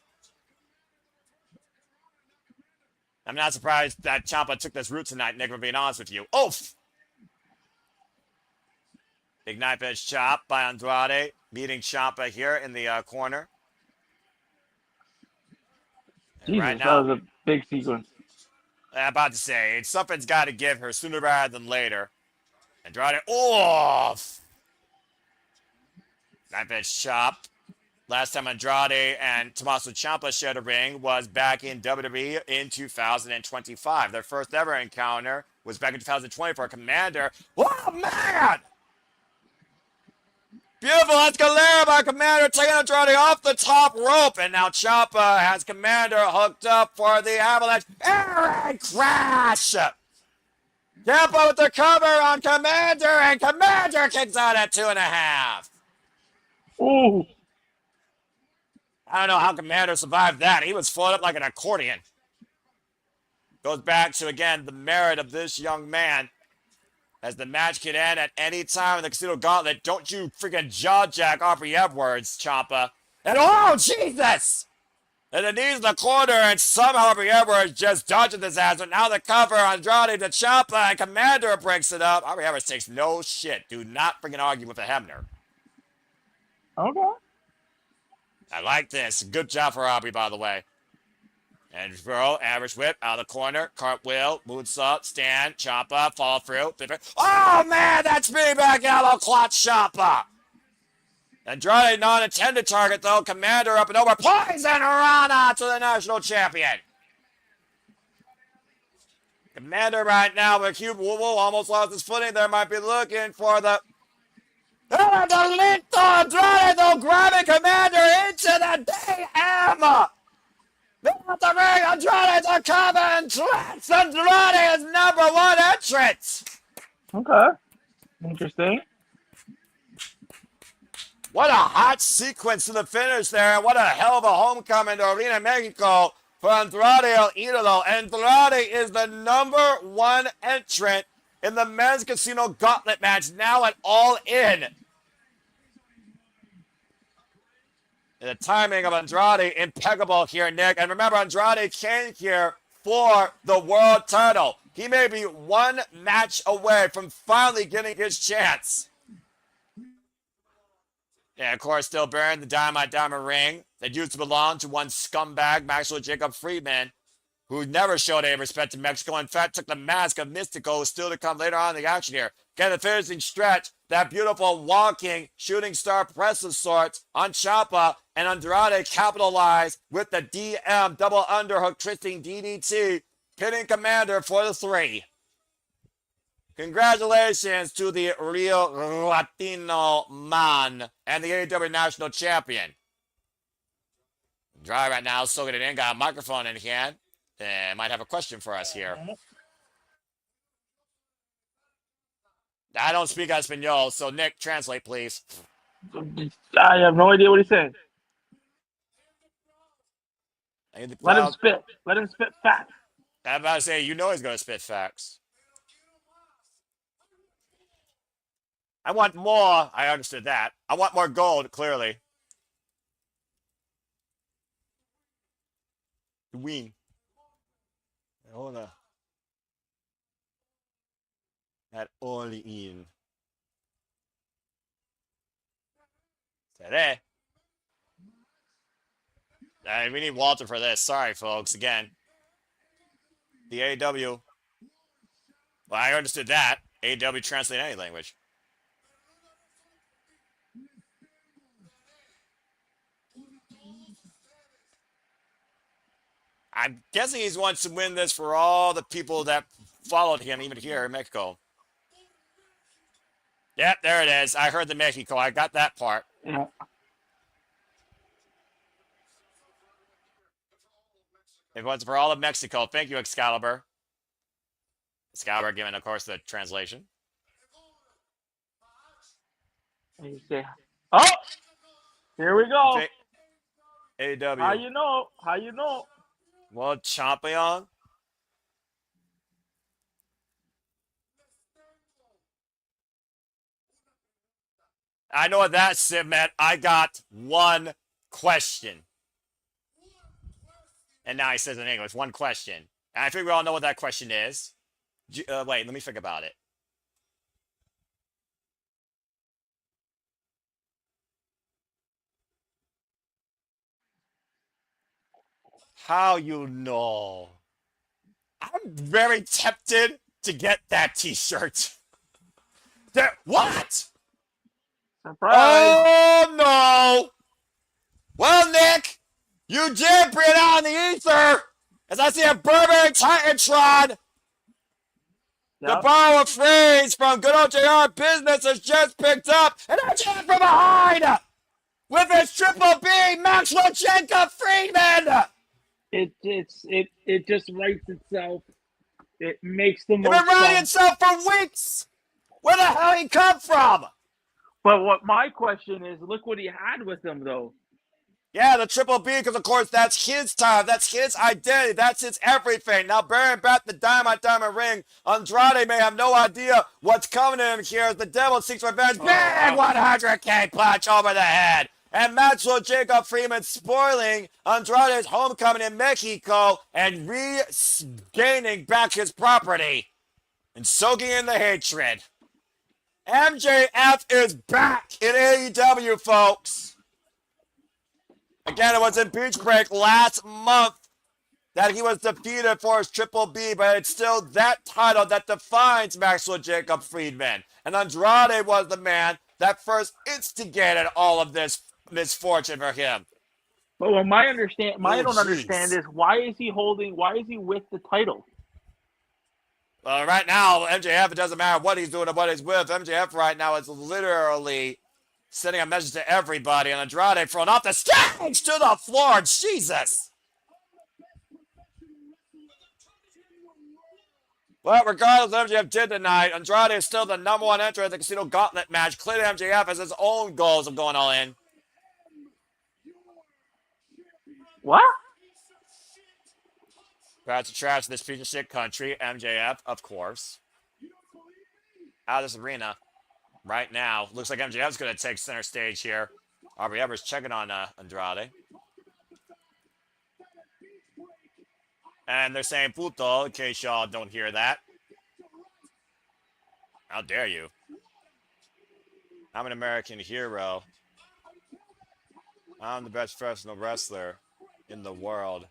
I'm not surprised that Ciampa took this route tonight, Nick, for being honest with you. Oof! Big knife edge chop by Andrade, meeting Ciampa here in the corner. Jesus, right now, that was a big sequence. I'm about to say, something's got to give her sooner rather than later. Andrade, off! Knife edge chop. Last time Andrade and Tommaso Ciampa shared a ring was back in WWE in 2025. Their first ever encounter was back in 2020 for Commander. Oh, man! Beautiful Escalera by Commander, taking Andrade off the top rope. And now Ciampa has Commander hooked up for the avalanche. Air crash! Ciampa with the cover on Commander, and Commander kicks out at 2.5. Ooh. I don't know how Commander survived that. He was floated up like an accordion. Goes back to, again, the merit of this young man. As the match can end at any time in the Casino Gauntlet. Don't you freaking jaw-jack Aubrey Edwards, Ciampa. And oh, Jesus! And the knees in the corner, and somehow Aubrey Edwards just dodges his ass. But now the cover, Andrade to Ciampa, and Commander breaks it up. Aubrey Edwards takes no shit. Do not freaking argue with a Hebner. Okay. I like this. Good job for Aubrey, by the way. And throw, average whip, out of the corner, cartwheel, moonsault, stand, Ciampa, fall through. Oh, man, that's me back, yellow clot Ciampa. Andrade, non-intended target, though. Commander up and over. Poison Rana to the national champion. Commander right now, but Cube Woo almost lost his footing there. Might be looking for the... And the Lito Andrade, though, grabbing Commander into the DM. At the ring, Andrade's a common threats. Andrade is number one entrance. Okay. Interesting. What a hot sequence to the finish there. What a hell of a homecoming to Arena Mexico for Andrade El Idolo. Andrade is the number one entrant in the men's casino gauntlet match, now at All In. And the timing of Andrade, impeccable here, Nick. And remember, Andrade came here for the world title. He may be one match away from finally getting his chance. Yeah, of course, still bearing the Dynamite Diamond ring that used to belong to one scumbag, Maxwell Jacob Friedman, who never showed any respect to Mexico. In fact, took the mask of Mystico, who's still to come later on in the action here. Get the finishing stretch, that beautiful walking shooting star press of sorts on Ciampa, and Andrade capitalized with the DM double underhook twisting DDT, pinning Commander for the 3. Congratulations to the Rio Latino man and the AEW National Champion. Dry right now, still getting in, got a microphone in hand. Might have a question for us here. I don't speak Espanol, so Nick, translate, please. I have no idea what he's saying. Let him spit. Let him spit facts. I'm about to say, you know he's going to spit facts. I want more. I understood that. I want more gold, clearly. Win. Hold on. At All In. Today. We need Walter for this. Sorry, folks. Again. The AEW. Well, I understood that. AEW translate any language. I'm guessing he wants to win this for all the people that followed him, even here in Mexico. Yep, there it is. I heard the Mexico. I got that part. Yeah. It was for all of Mexico. Thank you, Excalibur. Excalibur giving, of course, the translation. And you say, oh, here we go. AEW. How you know? How you know? World champion. I know what that meant. I got one question. And now he says in English, one question. And I think we all know what that question is. Wait, let me think about it. How you know? I'm very tempted to get that t-shirt. What? Surprise! Oh, no! Well, Nick, you did bring it out in the ether, as I see a Burberry Titantron. Yep. The borrow a phrase from good old JR Business has just picked up, and I jump from behind with his Triple B, Maxwell Jacob Friedman. It just writes itself. It makes the most. It's been writing itself for weeks. Where the hell he come from? But what my question is, look what he had with him, though. Yeah, the Triple B, because, of course, that's his time. That's his identity. That's his everything. Now, bearing back the Diamond ring, Andrade may have no idea what's coming to him here as the Devil seeks revenge. Big 100K punch over the head. And Maxwell Jacob Friedman spoiling Andrade's homecoming in Mexico and regaining back his property and soaking in the hatred. MJF is back in AEW, folks. Again, it was in Beach Break last month that he was defeated for his Triple B, but it's still that title that defines Maxwell Jacob Friedman. And Andrade was the man that first instigated all of this misfortune for him. But what I don't understand is why is he with the title? Right now, MJF, it doesn't matter what he's doing or what he's with. MJF right now is literally sending a message to everybody. And Andrade thrown off the stage to the floor. Jesus. Well, regardless of what MJF did tonight, Andrade is still the number one entrant in the Casino Gauntlet match. Clearly, MJF has his own goals of going all in. What? Perhaps to trash this piece of shit country. MJF, of course. Out of this arena right now. Looks like MJF's going to take center stage here. Aubrey Evers checking on Andrade. And they're saying puto, in case y'all don't hear that. How dare you? I'm an American hero. I'm the best professional wrestler in the world.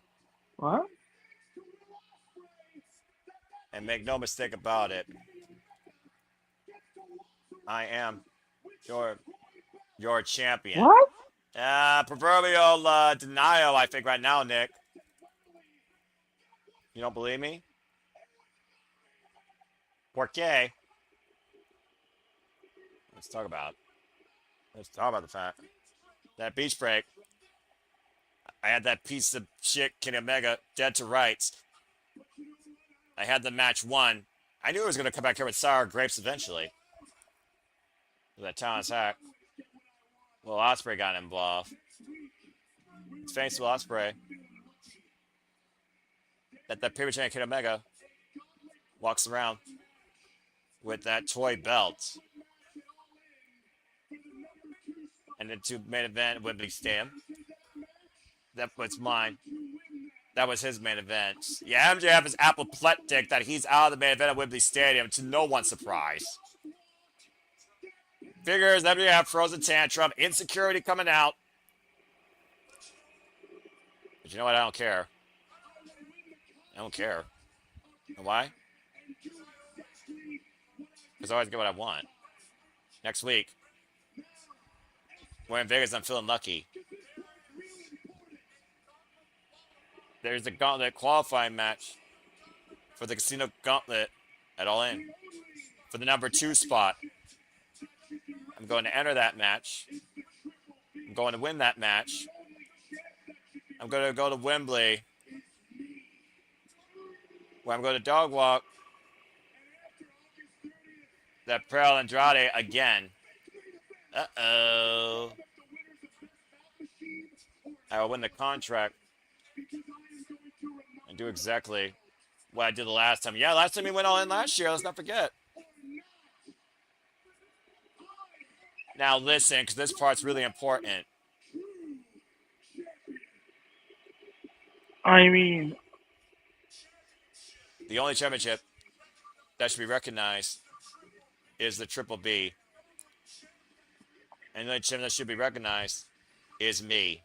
What? And make no mistake about it. I am your champion. What? Proverbial denial, I think, right now, Nick. You don't believe me? Por qué? Let's talk about the fact that beach break. I had that piece of shit, Kenny Omega, dead to rights. I had the match won. I knew it was going to come back here with sour grapes eventually. With that Thomas hack. Well, Ospreay got involved. It's thanks to Ospreay that paper chain Kenny Omega walks around with that toy belt. And the two main event Wembley Stadium. That was mine. That was his main event. Yeah, MJF is apoplectic that he's out of the main event at Wembley Stadium, to no one's surprise. Figures MJF throws a tantrum, insecurity coming out. But you know what? I don't care. I don't care. And why? Because I always get what I want. Next week, we're in Vegas. I'm feeling lucky. There's the Gauntlet qualifying match for the Casino Gauntlet at All In for the number 2 spot. I'm going to enter that match. I'm going to win that match. I'm going to go to Wembley, where I'm going to dog walk that Pearl Andrade again. Uh-oh. I will win the contract and do exactly what I did the last time. Yeah, last time we went all in last year. Let's not forget. Now listen, because this part's really important. I mean, the only championship that should be recognized is the Triple B. And the only championship that should be recognized is me.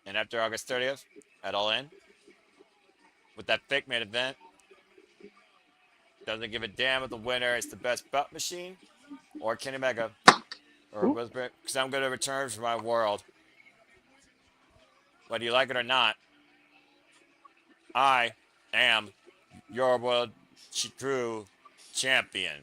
And after August 30th, at All In, with that fake main event, doesn't give a damn if the winner is the best belt machine or Kenny Omega or Westbrook, because I'm going to return for my world. Whether you like it or not, I am your world true champion.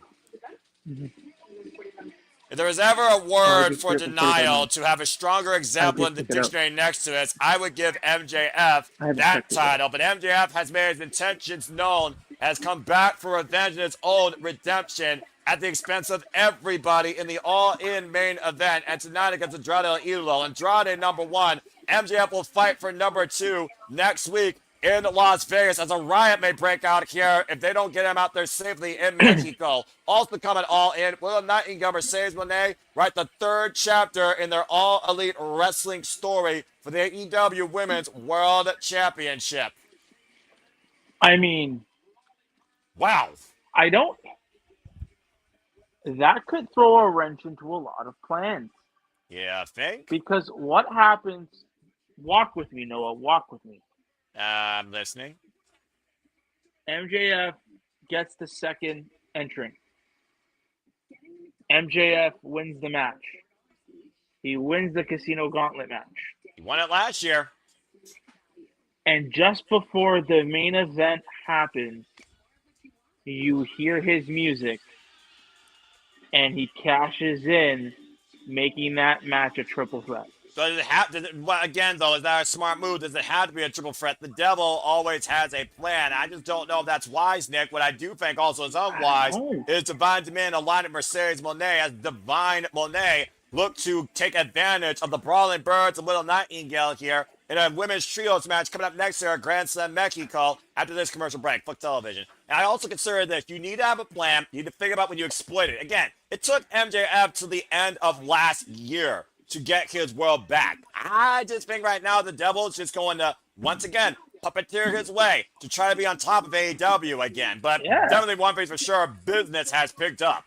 If there was ever a word for denial to have a stronger example in the dictionary next to it, I would give MJF that title. But MJF has made his intentions known, has come back for revenge and his own redemption at the expense of everybody in the All-In main event. And tonight against Andrade El Idolo. Andrade number 1. MJF will fight for number 2 next week in Las Vegas, as a riot may break out here if they don't get him out there safely in Mexico. Also coming All In, Will Nightingale Mercedes Moné write the 3rd chapter in their All Elite Wrestling story for the AEW Women's World Championship. I mean, wow. That could throw a wrench into a lot of plans. Yeah, I think. Because what happens, walk with me, Noah, walk with me. I'm listening. MJF gets the 2nd entrant. MJF wins the match. He wins the Casino Gauntlet match. He won it last year. And just before the main event happens, you hear his music, and he cashes in, making that match a triple threat. Does it have to, well, again, though, is that a smart move? Does it have to be a triple threat? The devil always has a plan. I just don't know if that's wise, Nick. What I do think also is unwise is Divine Dominion aligned with Mercedes Monet as Divine Monet look to take advantage of the Brawling Birds and Little Nightingale here in a women's trios match coming up next year at Grand Slam Mexico after this commercial break. Fuck television. And I also consider this. You need to have a plan. You need to figure out when you exploit it. Again, it took MJF to the end of last year to get his world back. I just think right now the devil's just going to, once again, puppeteer his way to try to be on top of AEW again. But definitely one thing for sure, business has picked up.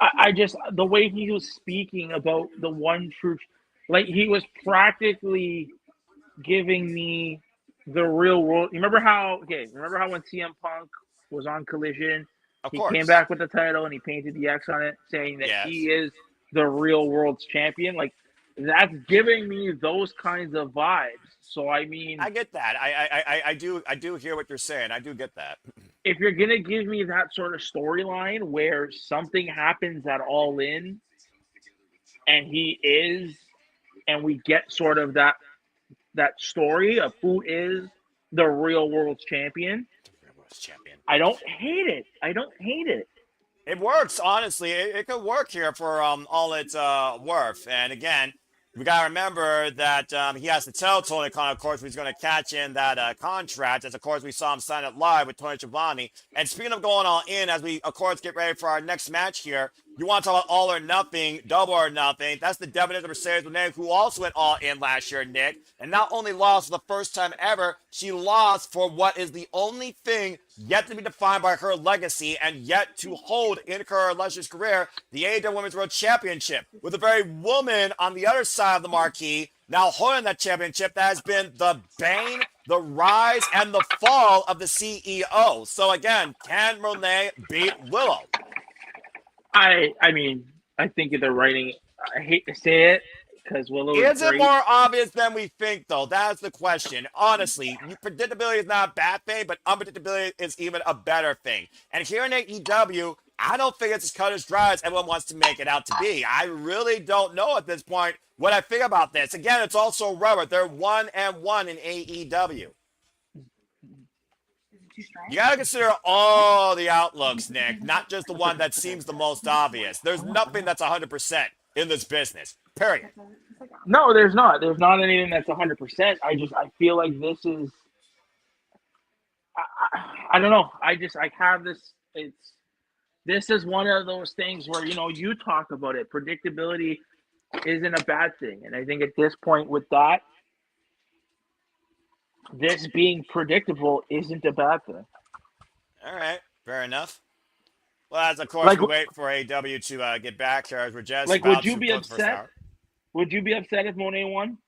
I just, the way he was speaking about the one true, like he was practically giving me the real world. Remember how when CM Punk was on Collision, he came back with the title and he painted the X on it saying that he is the real world's champion? Like, that's giving me those kinds of vibes. So I mean, I get that. I do hear what you're saying. I do get that. If you're gonna give me that sort of storyline where something happens at All In, and we get sort of that story of who is the real world's champion. I don't hate it. It works, honestly. It could work here for all it's worth. And again, we got to remember that he has to tell Tony Khan, of course, he's going to catch in that contract, as, of course, we saw him sign it live with Tony Schiavone. And speaking of going all in, as we, of course, get ready for our next match here, you want to talk about all or nothing, double or nothing. That's the definition of Mercedes Moné, who also went all in last year, Nick. And not only lost for the first time ever, she lost for what is the only thing yet to be defined by her legacy and yet to hold in her illustrious career, the AEW Women's World Championship, with a very woman on the other side of the marquee now holding that championship that has been the bane, the rise, and the fall of the CEO. So again, can Moné beat Willow? I mean, I think they're writing. I hate to say it because Willow is it more obvious than we think, though? That's the question. Honestly, predictability is not a bad thing, but unpredictability is even a better thing. And here in AEW, I don't think it's as cut as dry as everyone wants to make it out to be. I really don't know at this point what I think about this. Again, it's also rubber. They're 1-1 in AEW. You gotta consider all the outlooks, Nick, not just the one that seems the most obvious. There's nothing that's 100% in this business, period. No, there's not. There's not anything that's 100%. I feel like this is, I don't know. I have this, this is one of those things where, you talk about it. Predictability isn't a bad thing. And I think at this point with that, this being predictable isn't a bad thing. All right, fair enough. Well, as of course we wait for AEW to get back here, as we're just would you be upset? Would you be upset if Moné won?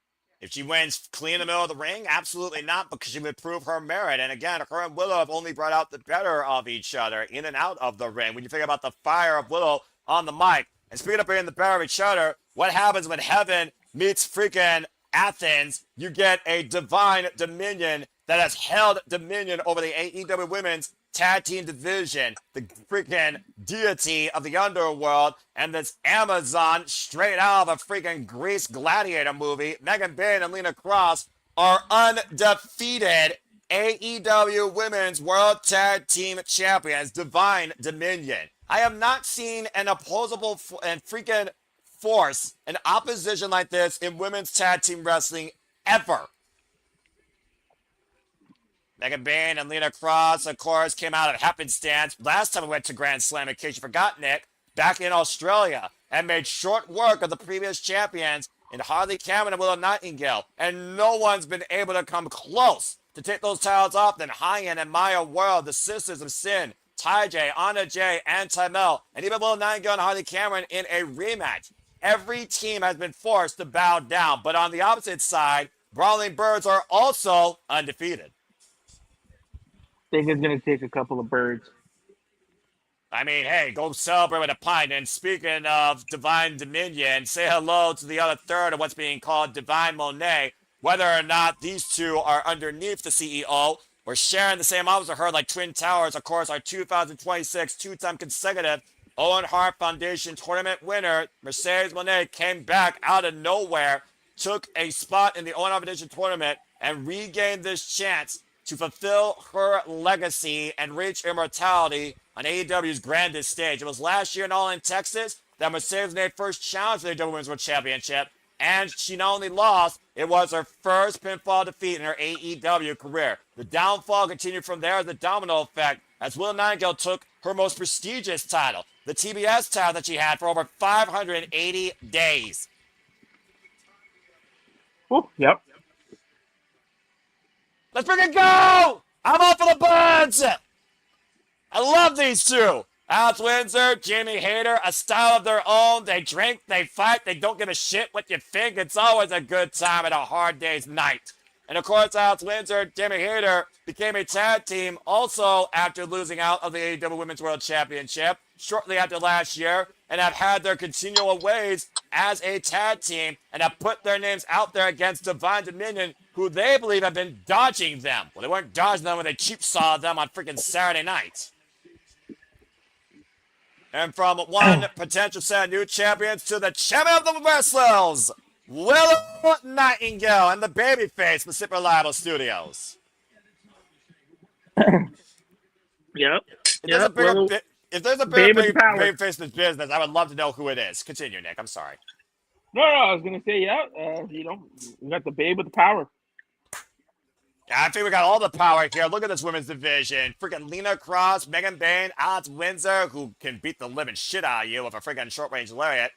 If she wins clean in the middle of the ring, absolutely not, because she would prove her merit. And again, her and Willow have only brought out the better of each other in and out of the ring. When you think about the fire of Willow on the mic, and speaking of bringing the better of each other, what happens when heaven meets freaking Athens? You get a divine dominion that has held dominion over the AEW Women's Tag Team Division, the freaking deity of the underworld, and this Amazon straight out of a freaking Greece gladiator movie. Megan Bayne and Lena Cross are undefeated AEW Women's World Tag Team Champions, Divine Dominion. I have not seen an opposable and freaking force, an opposition like this in women's tag team wrestling ever. Megan Bayne and Lena Cross, of course, came out of happenstance last time we went to Grand Slam, in case you forgot, Nick, back in Australia, and made short work of the previous champions in Harley Cameron and Willow Nightingale. And no one's been able to come close to take those titles off than Hyan and Maya World, the Sisters of Sin, Ty J, Anna J, and Tymel, and even Willow Nightingale and Harley Cameron in a rematch. Every team has been forced to bow down, but on the opposite side, Brawling Birds are also undefeated. I think it's going to take a couple of birds. I mean, hey, go celebrate with a pint. And speaking of Divine Dominion, say hello to the other third of what's being called Divine Moné. whether or not these two are underneath the CEO or sharing the same office with her like Twin Towers. Of course, our 2026 two-time consecutive Owen Hart Foundation tournament winner, Mercedes Moné, came back out of nowhere, took a spot in the Owen Hart Foundation tournament, and regained this chance to fulfill her legacy and reach immortality on AEW's grandest stage. It was last year in All In Texas that Mercedes Moné first challenged for the AEW Women's World Championship, and she not only lost, it was her first pinfall defeat in her AEW career. The downfall continued from there as the domino effect, as Willow Nightingale took her most prestigious title, the TBS title that she had for over 580 days. Oh, yep. Let's bring it go! I'm all for the birds! I love these two. Alex Windsor, Jamie Hayter, a style of their own. They drink, they fight, they don't give a shit what you think. It's always a good time at a hard day's night. And of course, Alex Windsor, Jamie Hayter became a tag team also after losing out of the AEW Women's World Championship shortly after last year, and have had their continual ways as a tag team and have put their names out there against Divine Dominion, who they believe have been dodging them. Well, they weren't dodging them when they cheap saw them on freaking Saturday night. And from one potential set of new champions to the champion of the wrestlers, Willow Nightingale and the babyface from Super Reliable Studios. Yep. If there's a bigger babyface in this business, I would love to know who it is. Continue, Nick. I'm sorry. No, I was gonna say, we got the babe with the power. Yeah, I think we got all the power here. Look at this women's division. Freaking Lena Cross, Megan Bayne, Alex Windsor, who can beat the living shit out of you with a freaking short-range lariat.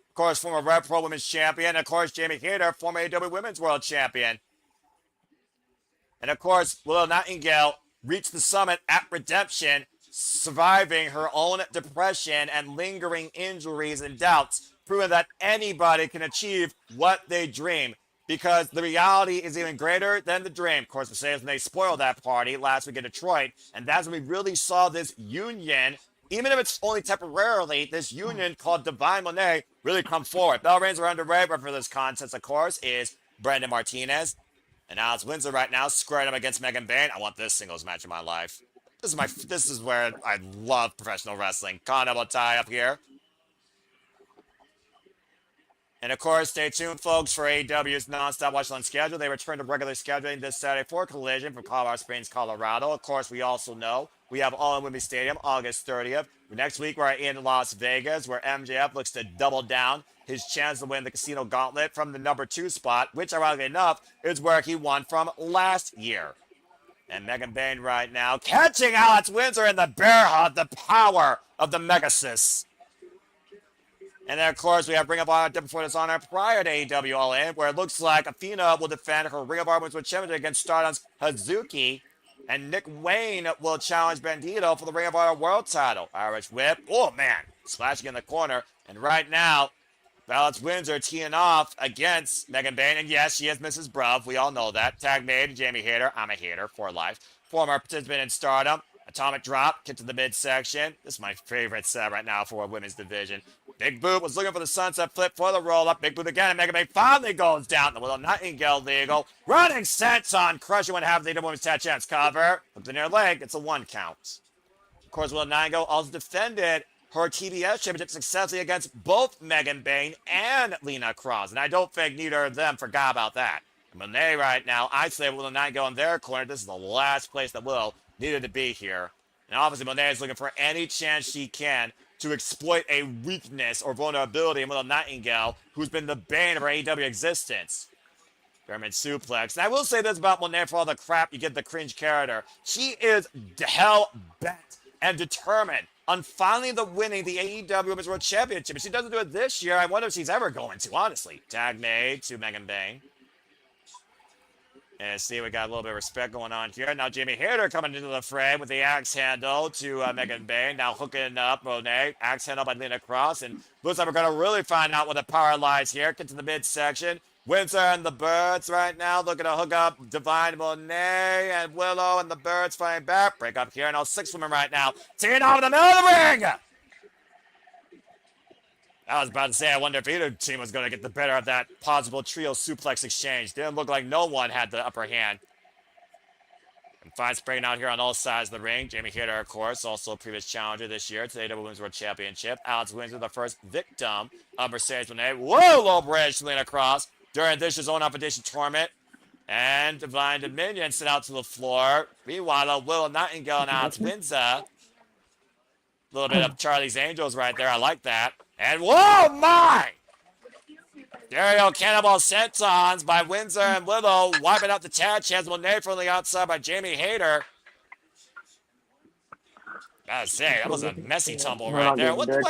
Of course, former Red Pro Women's Champion. Of course, Jamie Hayter, former AEW Women's World Champion. And of course, Willow Nightingale reached the summit at Redemption, surviving her own depression and lingering injuries and doubts, proving that anybody can achieve what they dream, because the reality is even greater than the dream. Of course, they spoiled that party last week in Detroit, and that's when we really saw this union, even if it's only temporarily, this union called Divine Moné really come forward. Bell Reigns are underway, but for this contest, of course, is Brandon Martinez. And Alex Windsor right now squaring up against Megan Bayne. I want this singles match in my life. This is where I love professional wrestling. Double tie up here. And of course, stay tuned, folks, for AEW's non-stop watch on schedule. They return to regular scheduling this Saturday for Collision from Colorado Springs, Colorado. Of course, we also know we have All in Wembley Stadium August 30th. Next week, we're in Las Vegas, where MJF looks to double down his chance to win the Casino Gauntlet from the number 2 spot, which, ironically enough, is where he won from last year. And Megan Bayne right now catching Alex Windsor in the bear hug, the power of the Megasis. And then, of course, we have Ring of Honor before this honor prior to AEW All In, where it looks like Athena will defend her Ring of Honor Women's Championship against Stardust's Hazuki. And Nick Wayne will challenge Brodido for the Ring of Honor World title. Irish Whip. Oh, man. Splashing in the corner. And right now, Alex Windsor teeing off against Megan Bayne. And yes, she is Mrs. Bruv. We all know that. Tag made Jamie Hayter. I'm a hater for life. Former participant in Stardom. Atomic drop. Kick to the midsection. This is my favorite set right now for a women's division. Big Boot was looking for the sunset flip for the roll-up. Big Boot again, and Megan Bayne finally goes down. The Willow Nightingale legal. Running senton. Crushing one half of the Women's Tag Champs cover. Up the near leg. It's a 1 count. Of course, Willow Nightingale also defended her TBS championship successfully against both Megan Bayne and Lena Cross. And I don't think neither of them forgot about that. And Moné right now, isolated Willow Nightingale in their corner. This is the last place that Willow needed to be here. And obviously, Moné is looking for any chance she can to exploit a weakness or vulnerability in Willow Nightingale, who's been the bane of her AEW existence. German suplex. And I will say this about Moné, for all the crap you get the cringe character. She is hell-bent and determined on finally winning the AEW Women's World Championship. If she doesn't do it this year, I wonder if she's ever going to, honestly. Tag made to Megan Bayne. And see, we got a little bit of respect going on here. Now Jamie Hayter coming into the frame with the axe handle to Megan Bayne. Now hooking up Moné. Axe handle by Lena Cross. And looks like we're going to really find out where the power lies here. Get to the midsection. Windsor and the Birds right now looking to hook up Divine Moné and Willow and the Birds fighting back. Break up here. Now 6 women right now. Teeing off in the middle of the ring. I was about to say, I wonder if either team was going to get the better of that possible trio suplex exchange. Didn't look like no one had the upper hand. And fights breaking out here on all sides of the ring. Jamie Hayter, of course, also a previous challenger this year to the AEW Women's World Championship. Alex Windsor, the first victim of Mercedes Moné. Whoa, low bridge lean across during this year's own competition tournament. And Divine Dominion sit out to the floor. Meanwhile, Willow Nightingale and Alex Windsor. A little bit of Charlie's Angels right there. I like that. And whoa, my! Dario Cannibal Sentons by Windsor and Willow, wiping out the tag chance. Monet from the outside by Jamie Hayter. Gotta say, that was a messy tumble right there. What the way?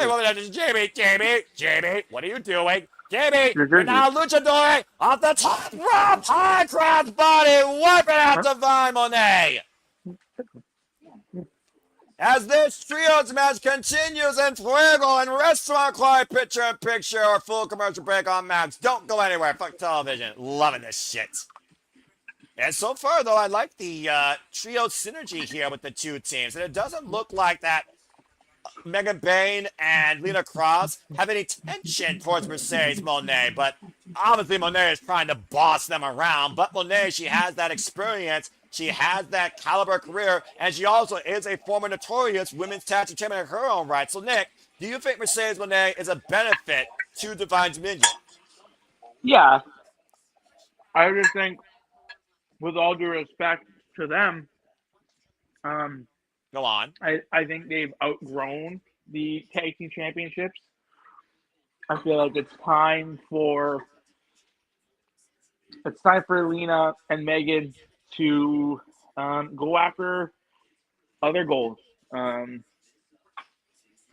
Jamie, what are you doing? Jamie, you're now luchador off the top rope, high cross body, wiping out Divine Monet. As this trios match continues in Fuego and Restaurant Clyde picture-in-picture or full commercial break on Max. Don't go anywhere. Fuck television. Loving this shit. And so far, though, I like the trio synergy here with the two teams. And it doesn't look like that Megan Bayne and Lena Cross have any tension towards Mercedes Moné. But obviously, Moné is trying to boss them around. But Moné, she has that experience. She has that caliber career, and she also is a former notorious women's tag team champion in her own right. So, Nick, do you think Mercedes Moné is a benefit to Divine Dominion? Yeah. I just think, with all due respect to them, go on. I think they've outgrown the tag team championships. I feel like it's time for Lena and Megan to go after other goals.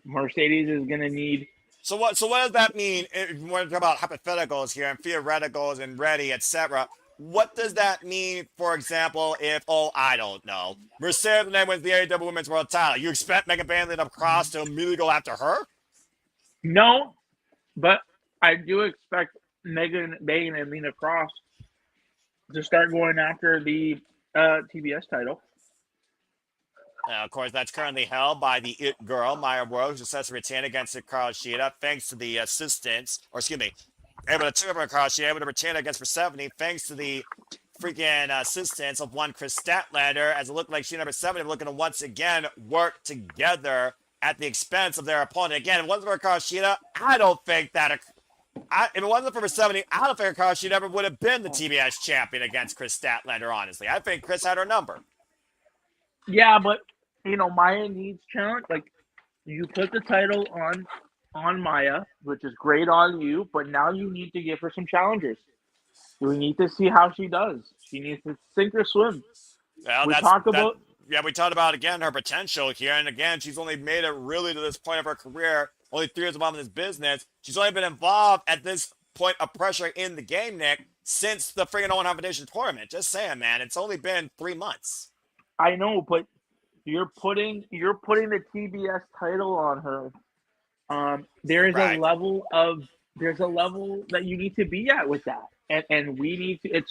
Mercedes is going to need. So what does that mean? We're talking about hypotheticals here and theoreticals and ready, etc. What does that mean, for example, if, I don't know, Mercedes wins the AEW Women's World title? You expect Megan Bayne to cross to immediately go after her? No, but I do expect Megan Bayne and Lena Cross to start going after the TBS title. Of course, that's currently held by the It Girl, Maya Rose, who sets to retain against Carl Shida, thanks to the assistance, able to retain against Persephone, thanks to the freaking assistance of one Kris Statlander, as it looked like she number 7 looking to once again work together at the expense of their opponent. Again, if it wasn't for Carl Shida, I don't think that if it wasn't for Persephone, I don't think Carl Shida ever would have been the TBS champion against Kris Statlander, honestly. I think Kris had her number. Yeah, but, Maya needs challenge. Like, you put the title on Maya, which is great on you, but now you need to give her some challengers. We need to see how she does. She needs to sink or swim. Well, we talked about, again, her potential here. And, again, she's only made it really to this point of her career. Only 3 years involved in this business. She's only been involved at this point of pressure in the game, Nick, since the freaking Owen Competition tournament. Just saying, man. It's only been 3 months. I know, but you're putting the TBS title on her. There's a level that you need to be at with that. And we need to,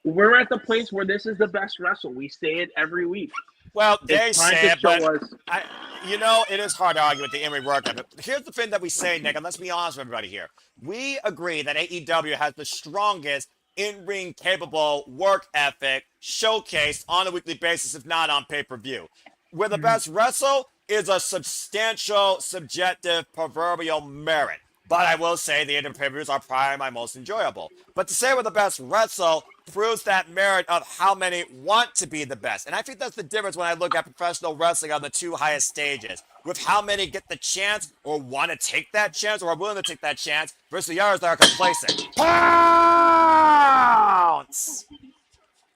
we're at the place where this is the best wrestle. We say it every week. Well, they say it, but it is hard to argue with the in-ring work. But here's the thing that we say, Nick, and let's be honest with everybody here. We agree that AEW has the strongest in-ring capable work ethic showcased on a weekly basis, if not on pay-per-view. Where the best wrestle is a substantial, subjective, proverbial merit. But I will say the AEW pay-per-views are probably my most enjoyable. But to say we're the best wrestle proves that merit of how many want to be the best. And I think that's the difference when I look at professional wrestling on the 2 highest stages. With how many get the chance or want to take that chance or are willing to take that chance versus the others that are complacent. Pounce!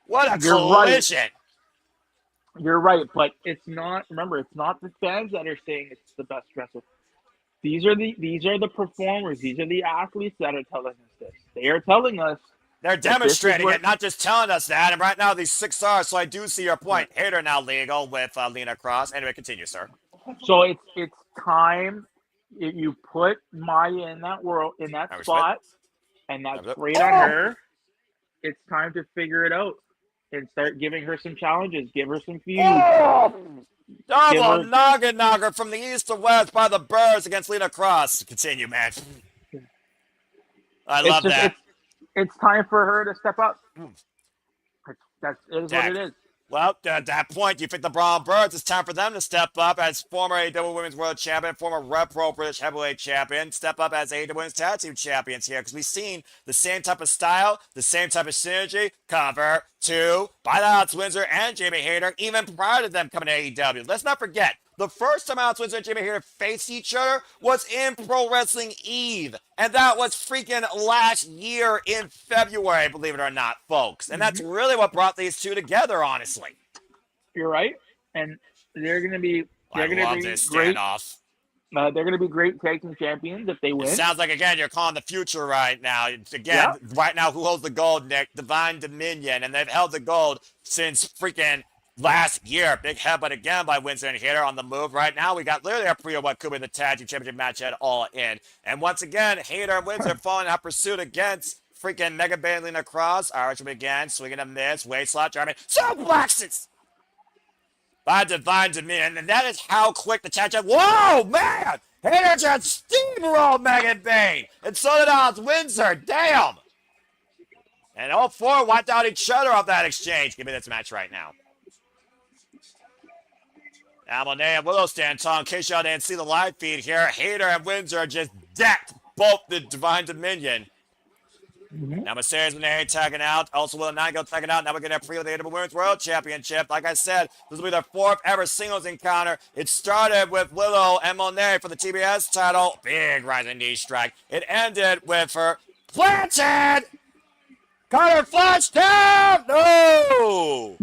What a collision! You're right, but it's not the fans that are saying it's the best wrestle. These are the performers. These are the athletes that are telling us this. They are telling us. They're demonstrating it, not just telling us that. And right now, these 6 are. So I do see your point. Hater now legal with Lena Cross. Anyway, continue, sir. So it's time. You put Maya in that spot, and that's great on her. It's time to figure it out and start giving her some challenges. Give her some feuds. Double noggin knocker from the east to west by the Birds against Lita Cross. Continue, man. I love that. It's time for her to step up. It is what it is. Well, at that point, you think the Braun Birds, it's time for them to step up as former AEW Women's World Champion, former Rep Pro British Heavyweight Champion, step up as AEW Women's Tag Team Champions here, because we've seen the same type of style, the same type of synergy, cover, two, by Alex Windsor and Jamie Hayter, even prior to them coming to AEW. Let's not forget, the first time Alex Windsor and Jamie Hayter faced each other was in Pro Wrestling Eve. And that was freaking last year in February, believe it or not, folks. And that's really what brought these two together, honestly. You're right. And they're going to be I love this standoff. They're going to be great tag team champions if they win. It sounds like, again, you're calling the future right now. Again, right now, who holds the gold, Nick? Divine Dominion. And they've held the gold since freaking last year. Big headbutt again by Windsor and Hayter on the move. Right now, we got literally a pre of what could be the tag team championship match at All In. And once again, Hayter and Windsor following up pursuit against freaking Mega Band Lina Cross. Irish again, swinging a miss, waist slot, German suplexes by Divine Dominion. And that is how quick the tag champ. Whoa, man! Hayter just steamrolled Megan Bane. And so did Alex Windsor. Damn! And all four wiped out each other off that exchange. Give me this match right now. Now Monet and Willow stand tall. In case y'all didn't see the live feed here, Hayter and Windsor just decked both the Divine Dominion. Now Mercedes Monet tagging out. Also Willow Nightingale tagging out. Now we're going to pre with the AEW Women's World Championship. Like I said, this will be their fourth ever singles encounter. It started with Willow and Monet for the TBS title. Big rising knee strike. It ended with her planted. Caught her flash down. No!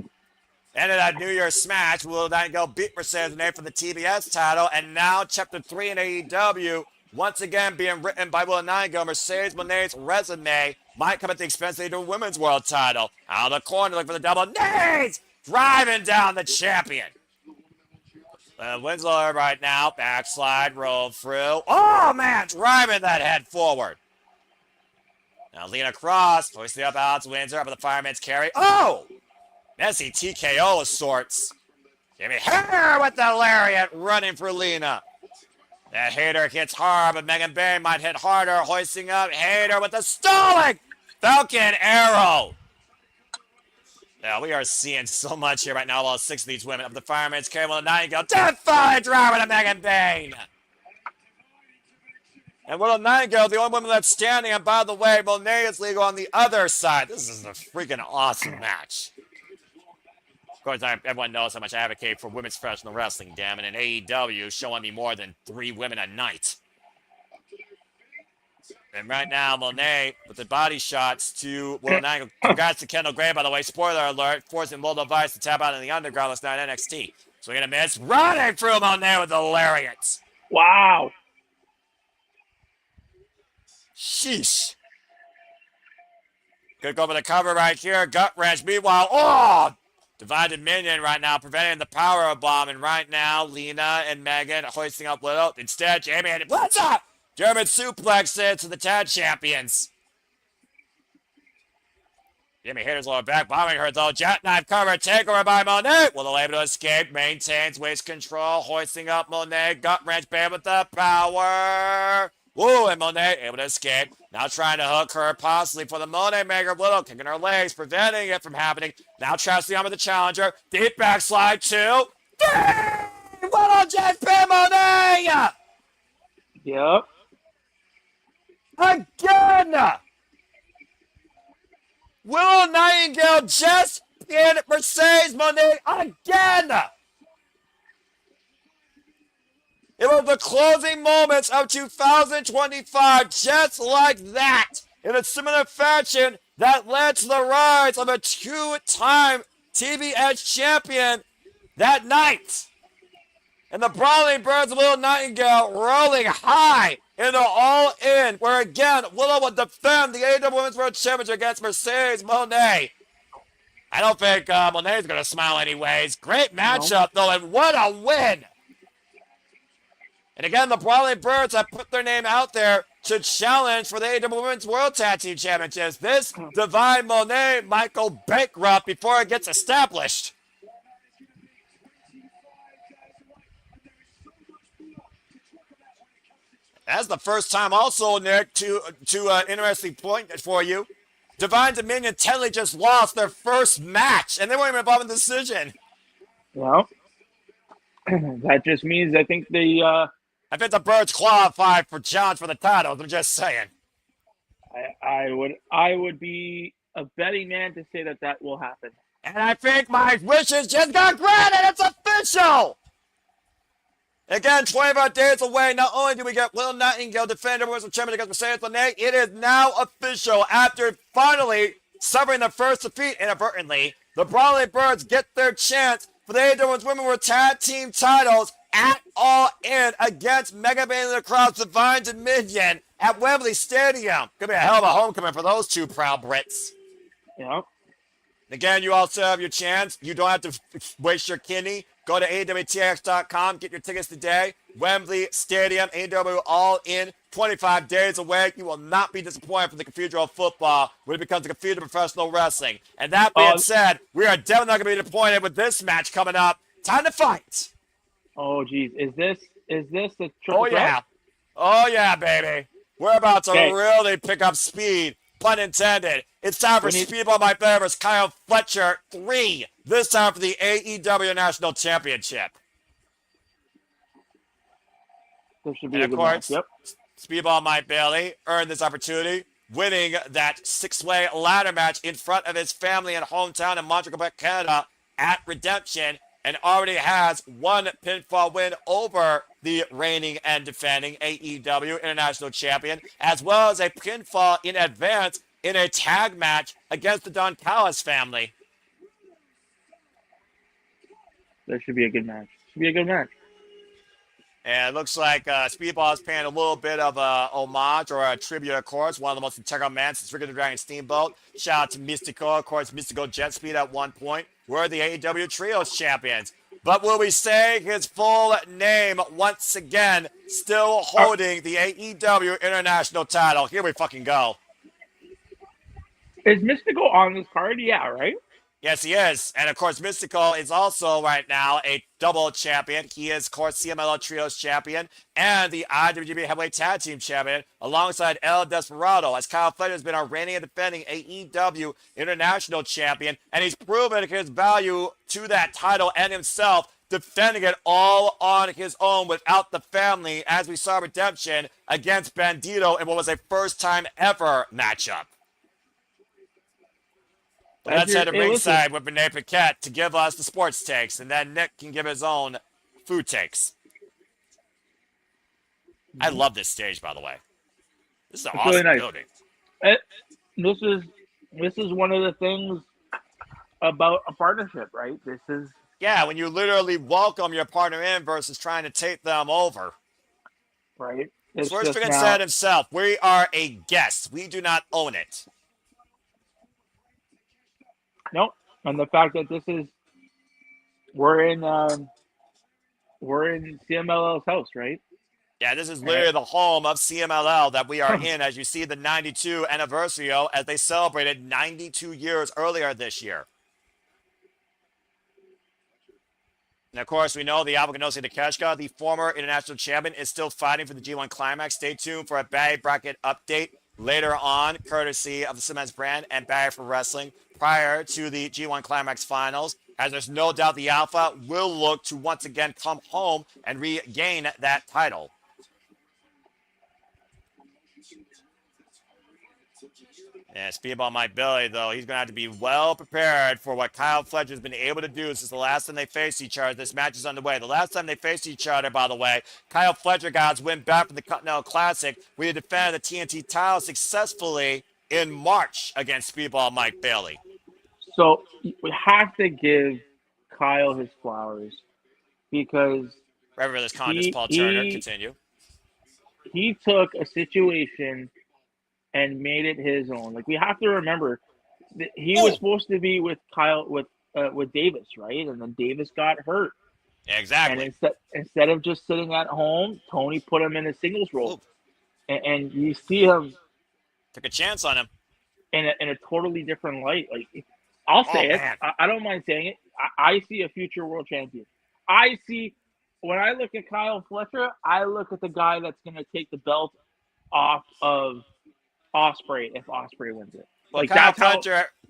Ended that New Year's smash. Willow Nightingale beat Mercedes Moné for the TBS title. And now Chapter 3 in AEW, once again being written by Willow Nightingale. Mercedes Moné's resume might come at the expense of the Women's World title. Out of the corner, looking for the double knees. Driving down the champion. Winslow right now. Backslide, roll through. Oh, man, driving that head forward. Now Lina Cross, hoisting up Alex Windsor up with the fireman's carry. Oh! Messy TKO of sorts. Jamie Hayter with the lariat running for Lina. That Hayter hits hard, but Megan Bane might hit harder. Hoisting up Hayter with the stalling Falcon Arrow. Now we are seeing so much here right now. All 6 of these women up the fireman's carry. Willow Nightingale. Defy driver to Megan Bane. And Willow Nightingale, the only woman that's standing. And by the way, Monet is legal on the other side. This is a freaking awesome match. Of course, everyone knows how much I advocate for women's professional wrestling, damn it, and AEW showing me more than 3 women a night. And right now, Monet with the body shots to Willow Nightingale. Congrats to Kendall Gray, by the way. Spoiler alert, forcing Little Device to tap out in the underground last night NXT. So we're going to miss. Running through Monet with the lariats. Wow. Sheesh. Could go for the cover right here. Gut wrench. Meanwhile, oh! Divine Dominion right now preventing the power bomb. And right now, Lina and Megan hoisting up Willow. Instead, Jamie and what's up? German suplexes to the tag champions. Jamie Hayter's lower back, bombing her though. Jackknife cover, takeover by Monet. Willow able to escape, maintains waist control, hoisting up Monet. Gut wrench, Bam with the power. Woo, and Monet able to escape. Now trying to hook her, possibly for the Monet Maker. Willow kicking her legs, preventing it from happening. Now traps the arm of the challenger. Deep backslide to Willow just pin Monet! Yep. Again! Willow Nightingale just pinned Mercedes Monet again! It was the closing moments of 2025, just like that, in a similar fashion that led to the rise of a 2-time TBS champion that night. And the Brawling Birds of Willow Nightingale rolling high into All In, where again, Willow would defend the AEW Women's World Championship against Mercedes Monet. I don't think Monet's going to smile anyways. Great matchup, though, and what a win! And again, the Brawling Birds have put their name out there to challenge for the AEW Women's World Tag Team Championships. This Divine Monet might go bankrupt before it gets established. That's the first time also, Nick, to interesting point for you. Divine Dominion technically just lost their first match, and they weren't even involved in the decision. Well, that just means I think I think the Birds qualified for challenge for the titles. I'm just saying. I would be a betting man to say that will happen. And I think my wishes just got granted. It's official. Again, 25 days away. Not only do we get Will Nightingale defend Universal Champion against Mercedes Moné, it is now official. After finally suffering their first defeat inadvertently, the Brawley Birds get their chance for the AEW Women's World Tag Team titles at All In against Mega Bailey across Divine Dominion at Wembley Stadium. Gonna be a hell of a homecoming for those two proud Brits. Yeah. Again, you also have your chance. You don't have to waste your kidney. Go to AEWTX.com. Get your tickets today. Wembley Stadium, AEW All In, 25 days away. You will not be disappointed from the Cathedral of Football when it becomes the Cathedral of Professional Wrestling. And that being said, we are definitely not going to be disappointed with this match coming up. Time to fight. Oh, geez. Is this the triple threat? Oh, yeah, baby. We're about to really pick up speed. Pun intended. It's time for Speedball My Favorites, Kyle Fletcher 3. This time for the AEW National Championship. There should be a good match. Yep. Speedball Mike Bailey earned this opportunity, winning that six-way ladder match in front of his family and hometown in Montreal, Quebec, Canada at Redemption, and already has one pinfall win over the reigning and defending AEW International Champion, as well as a pinfall in advance in a tag match against the Don Callis family. That should be a good match. And it looks like Speedball is paying a little bit of a homage or a tribute, of course. One of the most integral men since Ricky the Dragon Steamboat. Shout out to Mystico, of course, Mystico Jet Speed at one point. We're the AEW Trios champions. But will we say his full name once again, still holding the AEW International title? Here we fucking go. Is Mystico on this card? Yeah, right? Yes, he is. And, of course, Mystical is also right now a double champion. He is, of course, CMLL Trios champion and the IWGP Heavyweight Tag Team champion alongside El Desperado, as Kyle Fletcher has been our reigning and defending AEW International champion, and he's proven his value to that title and himself, defending it all on his own without the family, as we saw Redemption against Brodido in what was a first-time ever matchup. Let's head to ringside with Renee Paquette to give us the sports takes, and then Nick can give his own food takes. I love this stage, by the way. This is an awesome really nice building. This is one of the things about a partnership, right? This is when you literally welcome your partner in versus trying to take them over. Right. Swerve said himself, we are a guest. We do not own it. Nope. And the fact that we're in CMLL's house, right? Yeah, this is literally the home of CMLL that we are in, as you see the 92 anniversary as they celebrated 92 years earlier this year. And of course, we know the Alvaganosi Takeshka, the former international champion, is still fighting for the G1 Climax. Stay tuned for a Barry Bracket update later on, courtesy of the Simmons brand and Barry for Wrestling, prior to the G1 Climax finals, as there's no doubt the Alpha will look to once again come home and regain that title. Yeah, Speedball Mike Billy, though, he's going to have to be well prepared for what Kyle Fletcher's been able to do since the last time they faced each other. This match is underway. The last time they faced each other, by the way, Kyle Fletcher got his win back from the Continental Classic. We had defended the TNT title successfully in March against Speedball Mike Bailey. So we have to give Kyle his flowers because Reverend Condis, Paul Turner, continue. He took a situation and made it his own. Like, we have to remember that he was supposed to be with Kyle with Davis, right? And then Davis got hurt. Yeah, exactly. And instead of just sitting at home, Tony put him in a singles role. And you see him took a chance on him in a totally different light. Like, I'll say it. I don't mind saying it. I see a future world champion. I see when I look at Kyle Fletcher, I look at the guy that's going to take the belt off of Ospreay if Ospreay wins it. Well, Like,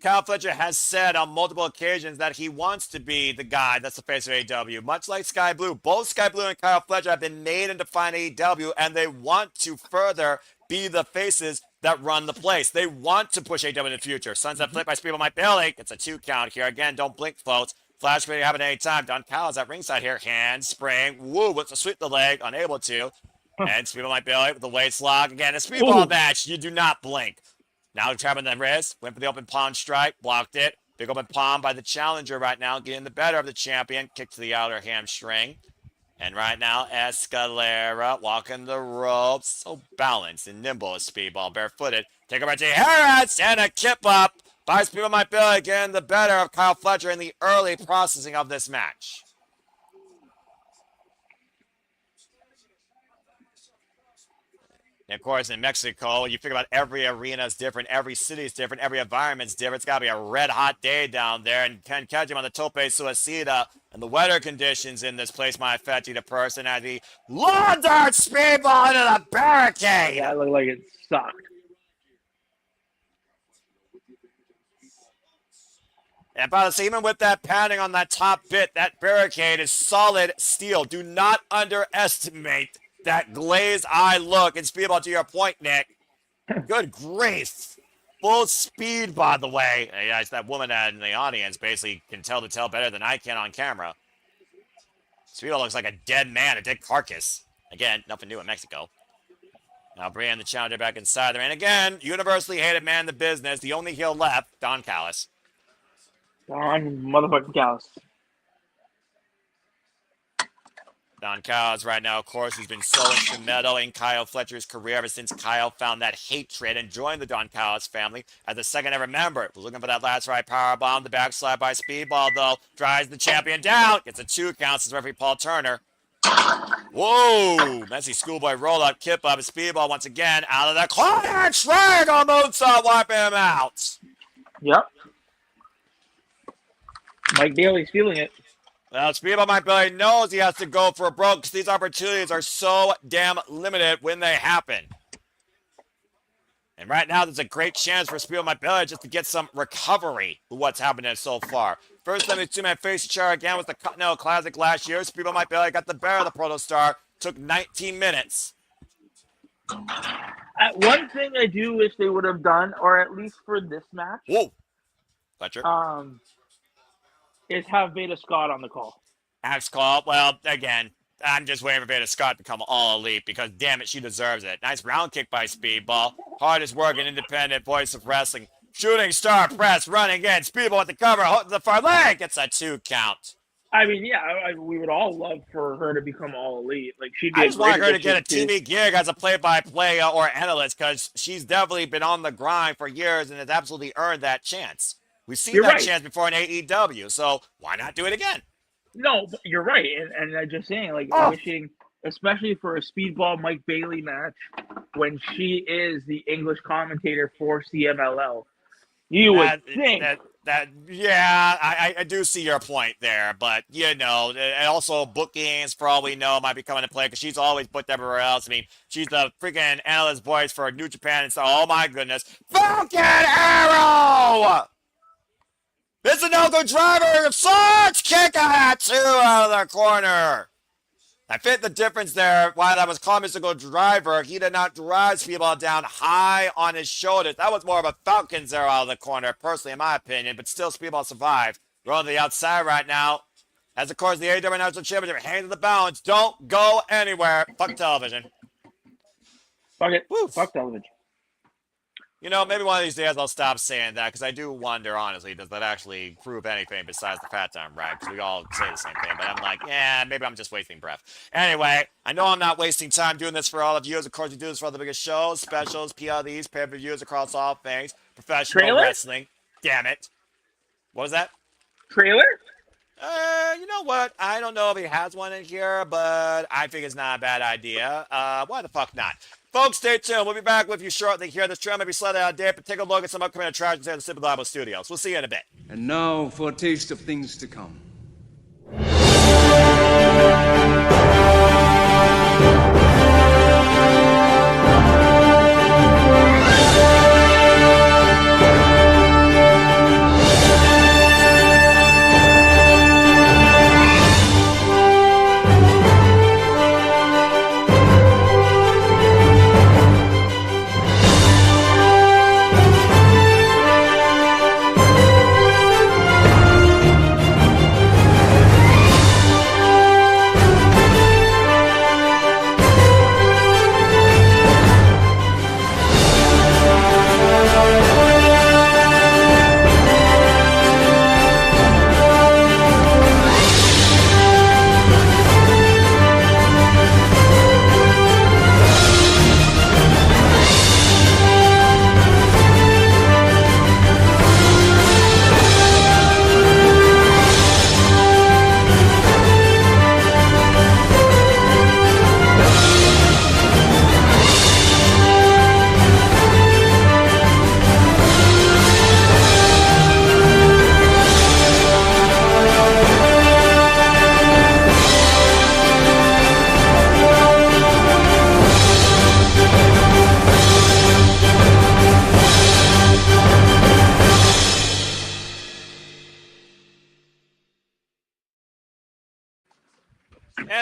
Kyle Fletcher has said on multiple occasions that he wants to be the guy that's the face of AEW. Much like Sky Blue, both Sky Blue and Kyle Fletcher have been made and defined AEW, and they want to further be the faces that run the place. They want to push AEW in the future. Sunset Flip by Speedball Mike Bailey. It's a 2 count here. Again, don't blink, folks. Flash may happen at any time. Don Callis at ringside here. Hand, spring. Woo, what's a sweep the leg. Unable to. And Speedball Mike Bailey with the waist lock. Again, a Speedball match. You do not blink. Now trapping the wrist. Went for the open palm strike. Blocked it. Big open palm by the challenger right now. Getting the better of the champion. Kick to the outer hamstring. And right now, Escalera walking the ropes. So balanced and nimble as Speedball. Barefooted. Take over to Harris. And a kip up by Speedball Mike Bailey. Getting the better of Kyle Fletcher in the early processing of this match. And of course, in Mexico, you figure about every arena is different, every city is different, every environment's different. It's got to be a red-hot day down there, and can catch him on the Tope Suicida. And the weather conditions in this place might affect the person as he laundered Speedball into the barricade. That looked like it sucked. And by the way, even with that padding on that top bit, that barricade is solid steel. Do not underestimate that glazed eye look. And Speedball, to your point, Nick. Good grief. Full speed, by the way. Yeah, it's that woman in the audience basically can tell the tale better than I can on camera. Speedball looks like a dead man, a dead carcass. Again, nothing new in Mexico. Now bringing the challenger back inside there. And again, universally hated man in the business. The only heel left, Don Callis. Don motherfucking Callis. Don Callis right now, of course, he's been so instrumental in Kyle Fletcher's career ever since Kyle found that hatred and joined the Don Callis family as the second ever member. Was looking for that last right powerbomb. The backslide by Speedball, though, drives the champion down. Gets a 2 count as referee Paul Turner. Whoa! Messy schoolboy roll-up, kip up, Speedball once again out of the corner. Drag on moonsault, wiping him out. Yep. Mike Bailey's feeling it. Well, Speedball Mike Bailey knows he has to go for a broke because these opportunities are so damn limited when they happen. And right now, there's a great chance for Speedball Mike Bailey just to get some recovery with what's happening so far. First time these two-man face each other again was the Continental Classic last year. Speedball Mike Bailey got the better of the Protostar. Took 19 minutes. One thing I do wish they would have done, or at least for this match. Whoa. Fletcher. Is have Veda Scott on the call. Axe call. Well, again, I'm just waiting for Veda Scott to become all elite because, damn it, she deserves it. Nice round kick by Speedball. Hardest working independent voice of wrestling. Shooting star press, running in. Speedball with the cover, holding the far leg. Gets a 2 count. I mean, yeah, we would all love for her to become all elite. Like I just want her to get a TV gig as a play-by-play or analyst because she's definitely been on the grind for years and has absolutely earned that chance. We've seen that chance before in AEW, so why not do it again? No, but you're right, and I'm just saying, like, wishing, especially for a Speedball Mike Bailey match, when she is the English commentator for CMLL, you would think yeah, I do see your point there, but you know, and also bookings for all we know might be coming to play because she's always booked everywhere else. I mean, she's the freaking analyst voice for New Japan and so. Oh my goodness, Falcon Arrow! It's a no-go driver. Sarge kick at 2 out of the corner. I fit the difference there. While that was called Mr. Go Driver, he did not drive Speedball down high on his shoulders. That was more of a Falcon's arrow out of the corner, personally, in my opinion. But still, Speedball survived. We're on the outside right now. As, of course, the AEW National Championship hangs in the balance. Don't go anywhere. Fuck television. Fuck it. Woo. Fuck television. You know, maybe one of these days I'll stop saying that because I do wonder, honestly, does that actually prove anything besides the fact I'm right? Because we all say the same thing, but I'm like, yeah, maybe I'm just wasting breath. Anyway, I know I'm not wasting time doing this for all of you. Of course, we do this for all the biggest shows, specials, PLDs, pay-per-views across all things, professional wrestling. Damn it. What was that? Trailer? You know what? I don't know if he has one in here, but I think it's not a bad idea. Why the fuck not? Folks, stay tuned. We'll be back with you shortly here. This trail may be slightly out of date, but take a look at some upcoming attractions here at the Simple Bible Studios. We'll see you in a bit. And now for a taste of things to come.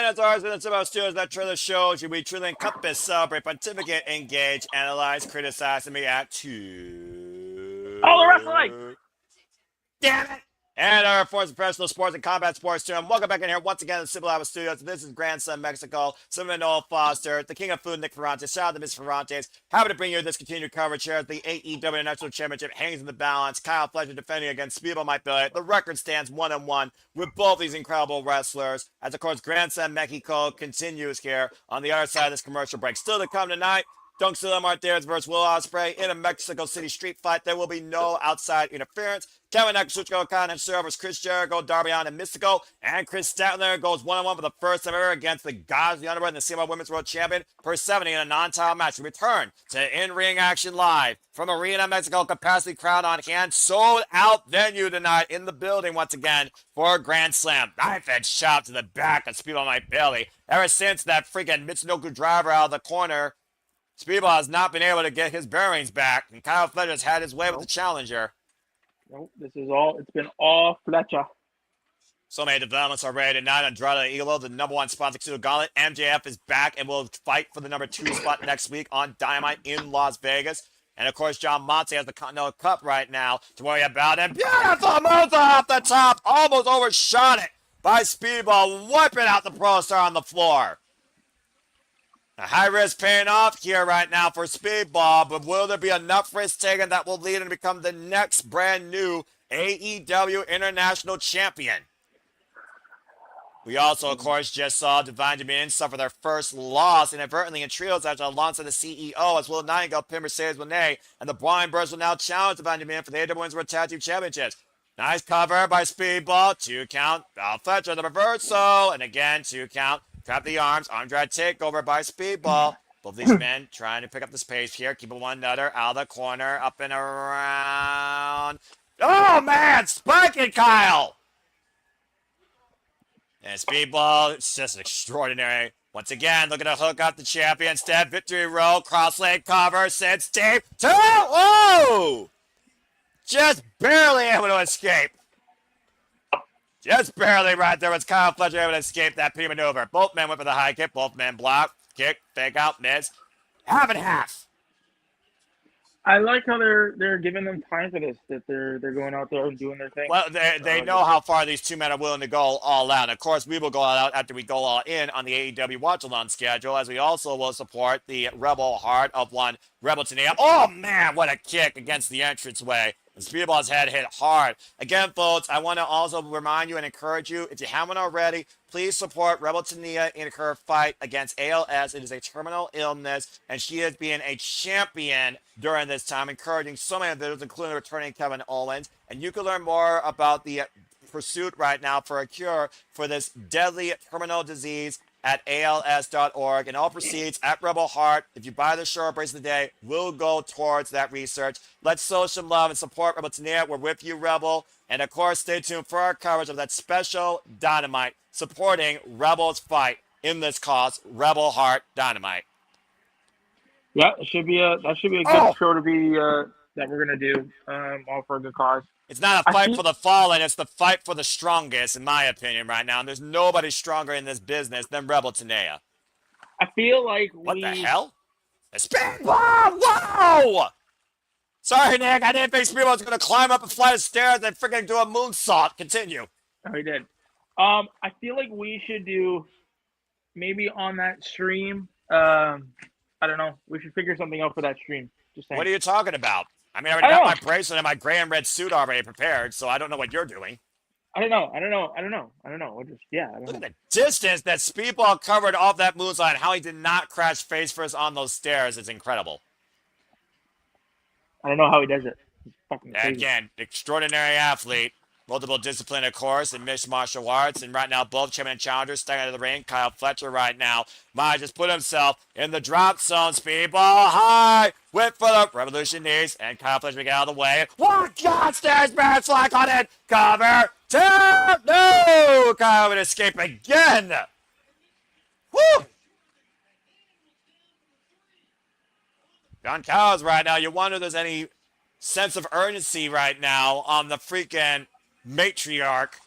And as always, it's about studios that trailer shows you we truly encompass, celebrate, pontificate, engage, analyze, criticize, and react to all the wrestling. Damn it! And our forms of professional sports and combat sports team. Welcome back in here once again to Simple Iowa Studios. This is Grandson Mexico, Simon Noel Foster, the King of Food, Nick Ferrante. Shout out to Miss Ferrantes. Happy to bring you this continued coverage here as the AEW National Championship hangs in the balance. Kyle Fletcher defending against Speedball Mike Billy. The record stands 1-1 with both these incredible wrestlers. As of course, Grandson Mexico continues here on the other side of this commercial break. Still to come tonight. Dunk Sula Martinez versus Will Ospreay in a Mexico City street fight. There will be no outside interference. Kevin Nakasuchiko Khan and versus Chris Jericho, Darby Allin and Mystico. And Kris Statlander goes 1-1 for the first time ever against the Gods of the Underworld and the CMO Women's World Champion Persephone in a non-title match. We return to in-ring action live from Arena Mexico. Capacity crowd on hand. Sold out venue tonight in the building once again for a Grand Slam. Knife edge shot to the back of Speedball Mike Bailey. Ever since that freaking Mitsunoku driver out of the corner, Speedball has not been able to get his bearings back, and Kyle Fletcher's had his way with the challenger. Nope, it's been all Fletcher. So many developments already tonight. Andrade Elo, the #1 spot, the Gauntlet. MJF is back and will fight for the #2 spot next week on Dynamite in Las Vegas. And of course, John Moxley has the Continental Cup right now to worry about. And beautiful move off the top, almost overshot it by Speedball, wiping out the Pro Star on the floor. A high risk paying off here right now for Speedball, but will there be enough risk taken that will lead him to become the next brand new AEW International Champion? We also, of course, just saw Divine Dominion suffer their first loss inadvertently in trios after Alonso, the CEO, as Will Nightingale, pin Mercedes Moné, and the Brawling Birds will now challenge Divine Dominion for the AEW Women's World Tag Team Championships. Nice cover by Speedball, 2 count, Fletcher, the reversal, and again, 2 count. Trap the arms, arm drag takeover by Speedball. Both these men trying to pick up the pace here, keeping one another out of the corner, up and around. Oh man, spike it, Kyle! And Speedball, it's just extraordinary. Once again, looking to hook up the champion. Step, victory roll, cross leg cover, sits deep, 2, oh! Just barely able to escape. Just barely right there was Kyle Fletcher able to escape that P maneuver. Both men went for the high kick. Both men block, kick, fake out, miss. Half and half. I like how they're giving them time for this, that they're going out there and doing their thing. Well, they know how far these two men are willing to go all out. Of course, we will go all out after we go all in on the AEW Watch-Along schedule, as we also will support the Rebel Heart of one Rebel Tania. Oh, man, what a kick against the entranceway. And Speedball's head hit hard. Again, folks, I want to also remind you and encourage you, if you haven't already, please support Rebel Tania in her fight against ALS. It is a terminal illness, and she is being a champion during this time, encouraging so many individuals, including returning Kevin Owens. And you can learn more about the pursuit right now for a cure for this deadly terminal disease at ALS.org, and all proceeds at Rebel Heart, if you buy the shirt brace of the day, will go towards that research. Let's show some love and support Rebel Tania. We're with you, Rebel. And of course, stay tuned for our coverage of that special Dynamite supporting Rebel's fight in this cause, Rebel Heart Dynamite. Yeah, that should be a good show to be that we're gonna do, all for a good cause. It's not a fight for the fallen, it's the fight for the strongest, in my opinion, right now. And there's nobody stronger in this business than Rebel Tania. I feel like What the hell? A Speedball! Whoa! Sorry, Nick, I didn't think Speedball was going to climb up a flight of stairs and freaking do a moonsault. Continue. Oh, he did. I feel like we should do, maybe on that stream, I don't know, we should figure something out for that stream. Just saying. What are you talking about? I mean, I already got my bracelet and my gray and red suit already prepared, so I don't know what you're doing. I don't know. Look at the distance that Speedball covered off that moonsault and how he did not crash face first on those stairs is incredible. I don't know how he does it. He's fucking crazy. Again, extraordinary athlete. Multiple discipline, of course, in mixed martial arts. And right now, both champion and challengers staying out of the ring. Kyle Fletcher right now might just put himself in the drop zone. Speedball high. Whip for the Revolution knees. And Kyle Fletcher get out of the way. One God stairs, man, slack on it. Cover. Two. No. Kyle would escape again. Woo. Don Callis right now. You wonder if there's any sense of urgency right now on the freaking patriarch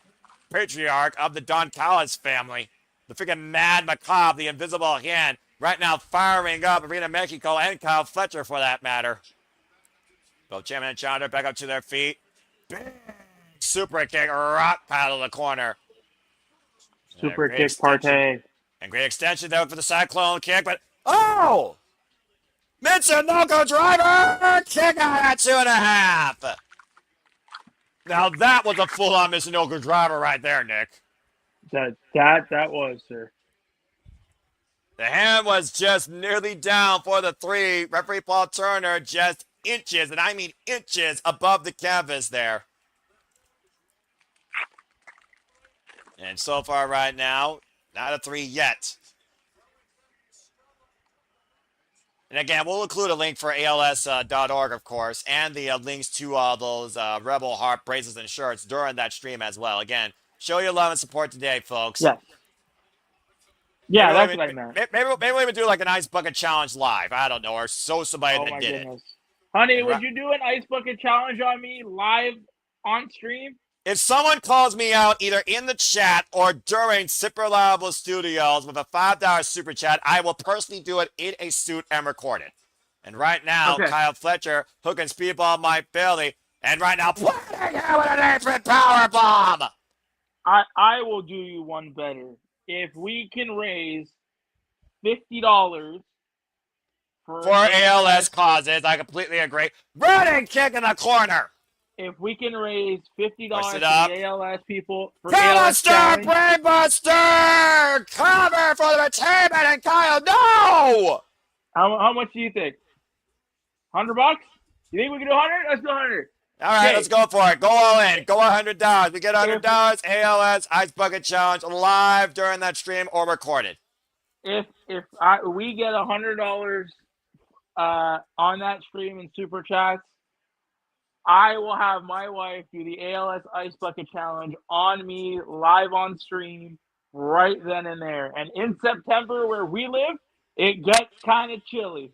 of the Don Callis family. the freaking Mad Macabre, the Invisible Hand, right now firing up Arena Mexico and Kyle Fletcher for that matter. Both champion and challenger back up to their feet. Big super kick, rock paddle to the corner. Super kick party. And great extension there for the Cyclone kick, but oh! Mitsunoka driver! Kick out at 2.5. Now that was a full-on Mitsunoka driver right there, Nick. That was, sir. The hand was just nearly down for the 3. Referee Paul Turner just inches, and I mean inches, above the canvas there. And so far right now, not a 3 yet. And again, we'll include a link for ALS.org, of course, and the links to those Rebel Heart bracelets and shirts during that stream as well. Again, show your love and support today, folks. Yeah. Yeah, that's what I meant. Maybe we'll even do like an ice bucket challenge live. I don't know, or so somebody that did it. Honey, would you do an ice bucket challenge on me live on stream? If someone calls me out either in the chat or during Super Reliable Studios with a $5 super chat, I will personally do it in a suit and record it. And right now, Kyle Fletcher hooking Speedball Mike Bailey, and right now, planting him with an apron power bomb. I will do you one better. If we can raise $50 for ALS causes, I completely agree. Running kick in the corner. If we can raise $50 for the ALS people for Brainbuster! Brainbuster! Cover for the retirement and Kyle, no! How much do you think? $100? You think we can do 100? Let's do 100. All right, let's go for it. Go all in. Go $100. We get $100. ALS Ice Bucket Challenge live during that stream or recorded. If we get $100 on that stream in super chats, I will have my wife do the ALS Ice Bucket Challenge on me live on stream right then and there. And in September, where we live, it gets kind of chilly.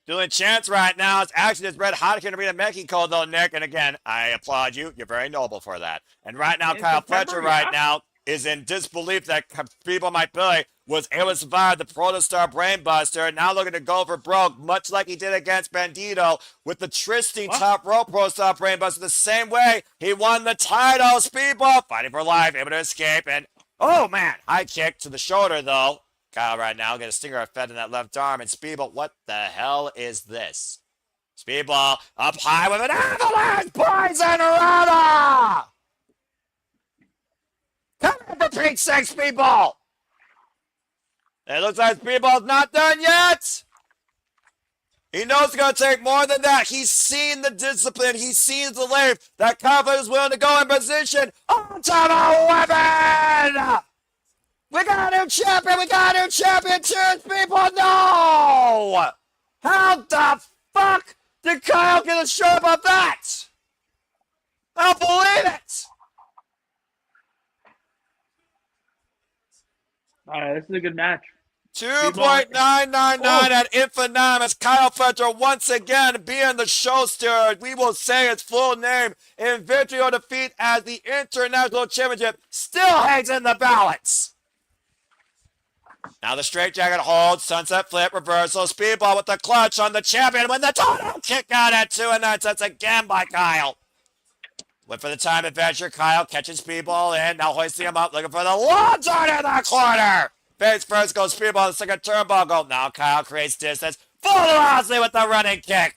Doing chants right now. It's actually this Red Hot in Arena Mexico, though, Nick. And again, I applaud you. You're very noble for that. And right now, Kyle Fletcher right now is in disbelief that people might Billy was able to survive the Protostar Brainbuster. Now looking to go for broke, much like he did against Brodido with the Tristing top rope Protostar Brainbuster. The same way he won the title. Speedball fighting for life, able to escape. And, oh, man, high kick to the shoulder, though. Kyle right now get a stinger fed in that left arm. And Speedball, what the hell is this? Speedball up high with an avalanche poison rana! Come on for Pete's sake, Speedball! It looks like Speedball's not done yet! He knows it's going to take more than that. He's seen the discipline. He's seen the life. That confidence is willing to go in position on top of a weapon! We got a new champion! We got a new champion! Cheers, people! No! How the fuck did Kyle get a show about that? I don't believe it! All right, this is a good match. 2.999 at Infinitum. Kyle Fletcher once again being the show steer. We will say his full name in victory or defeat as the International Championship still hangs in the balance. Now the straight jacket hold, sunset flip, reversal, Speedball with the clutch on the champion when the total kick out at 2 9 again by Kyle. Went for the time adventure. Kyle catching Speedball in, now hoisting him up, looking for the launch on in the corner. Face first goes Speedball, the second turnbuckle go. Now Kyle creates distance, full velocity with the running kick.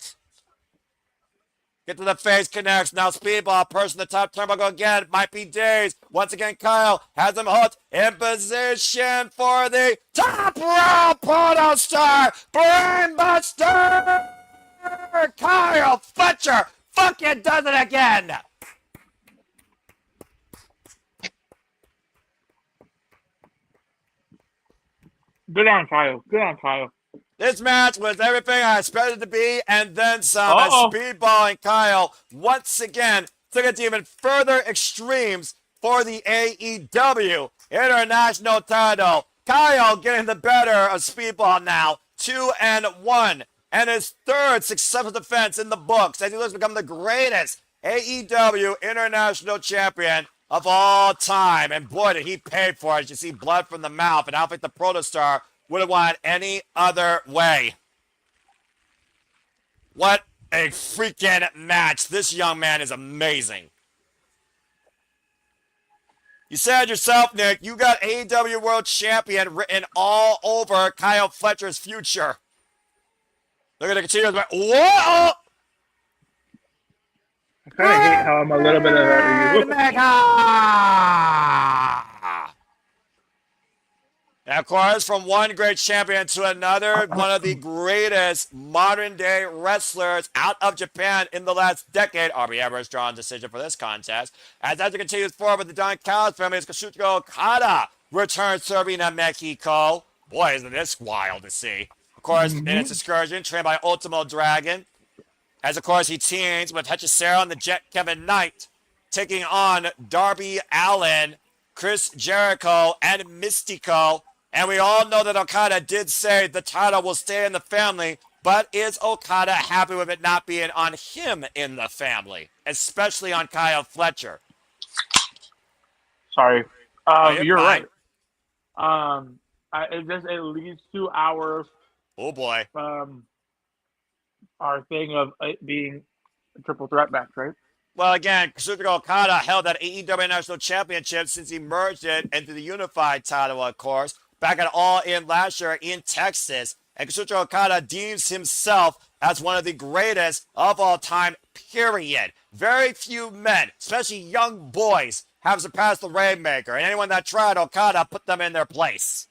Get to the face, connects. Now Speedball, person the top turnbuckle again. Might be dazed. Once again, Kyle has him hooked in position for the top rope Protostar Brainbuster. Kyle Fletcher fucking does it again. Good on Kyle. Good on Kyle. This match was everything I expected it to be, and then some. As Speedball and Kyle once again took it to even further extremes for the AEW International title. Kyle getting the better of Speedball now, 2-1, and his third successful defense in the books as he looks to become the greatest AEW International Champion of all time. And boy, did he pay for it. You see blood from the mouth, and I don't think the Protostar would have won any other way. What a freaking match. This young man is amazing. You said yourself, Nick, you got AEW World Champion written all over Kyle Fletcher's future. Look at the continuous. Whoa! I kind of hate how I'm a little bit of And of course, from one great champion to another, one of the greatest modern-day wrestlers out of Japan in the last decade. RB Everett's drawn decision for this contest. As it continues forward with the Don Callis family, as Kazuchika Okada returns to Arena Mexico. Boy, isn't this wild to see. Of course, in its excursion, trained by Ultimo Dragon. As, of course, he teams with Hechicero and the Jet Kevin Knight, taking on Darby Allin, Chris Jericho, and Mystico. And we all know that Okada did say the title will stay in the family, but is Okada happy with it not being on him in the family, especially on Kyle Fletcher? Sorry. You're fine. right. It just at least 2 hours. Oh, boy. Our thing of it being a triple threat match, right? Well, again, Kazuchika Okada held that AEW National Championship since he merged it into the unified title, of course, back at All In last year in Texas. And Kazuchika Okada deems himself as one of the greatest of all time, period. Very few men, especially young boys, have surpassed the Rainmaker. And anyone that tried, Okada put them in their place.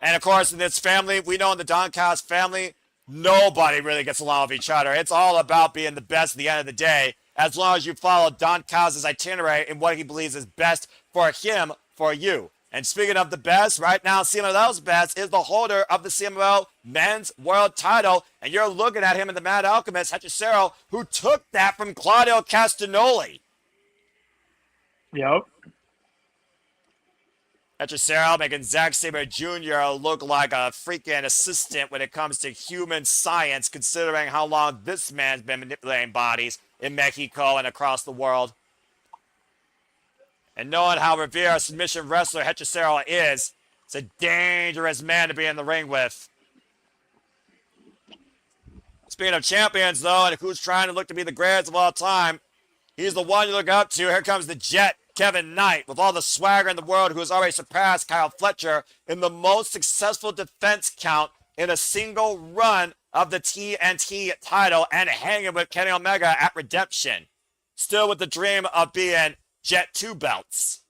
And, of course, in this family, we know in the Don Callis family, nobody really gets along with each other. It's all about being the best at the end of the day, as long as you follow Don Callis' itinerary and what he believes is best for him, for you. And speaking of the best, right now, CMLL's best is the holder of the CMLL Men's World Title. And you're looking at him in the Mad Alchemist, Hechicero, who took that from Claudio Castagnoli. Yep. Hechicero making Zack Sabre Jr. look like a freaking assistant when it comes to human science, considering how long this man's been manipulating bodies in Mexico and across the world. And knowing how revered a submission wrestler Hechicero is, it's a dangerous man to be in the ring with. Speaking of champions, though, and who's trying to look to be the greatest of all time, he's the one you look up to. Here comes the Jet, Kevin Knight, with all the swagger in the world, who has already surpassed Kyle Fletcher in the most successful defense count in a single run of the TNT title, and hanging with Kenny Omega at Redemption. Still with the dream of being Jet 2 belts.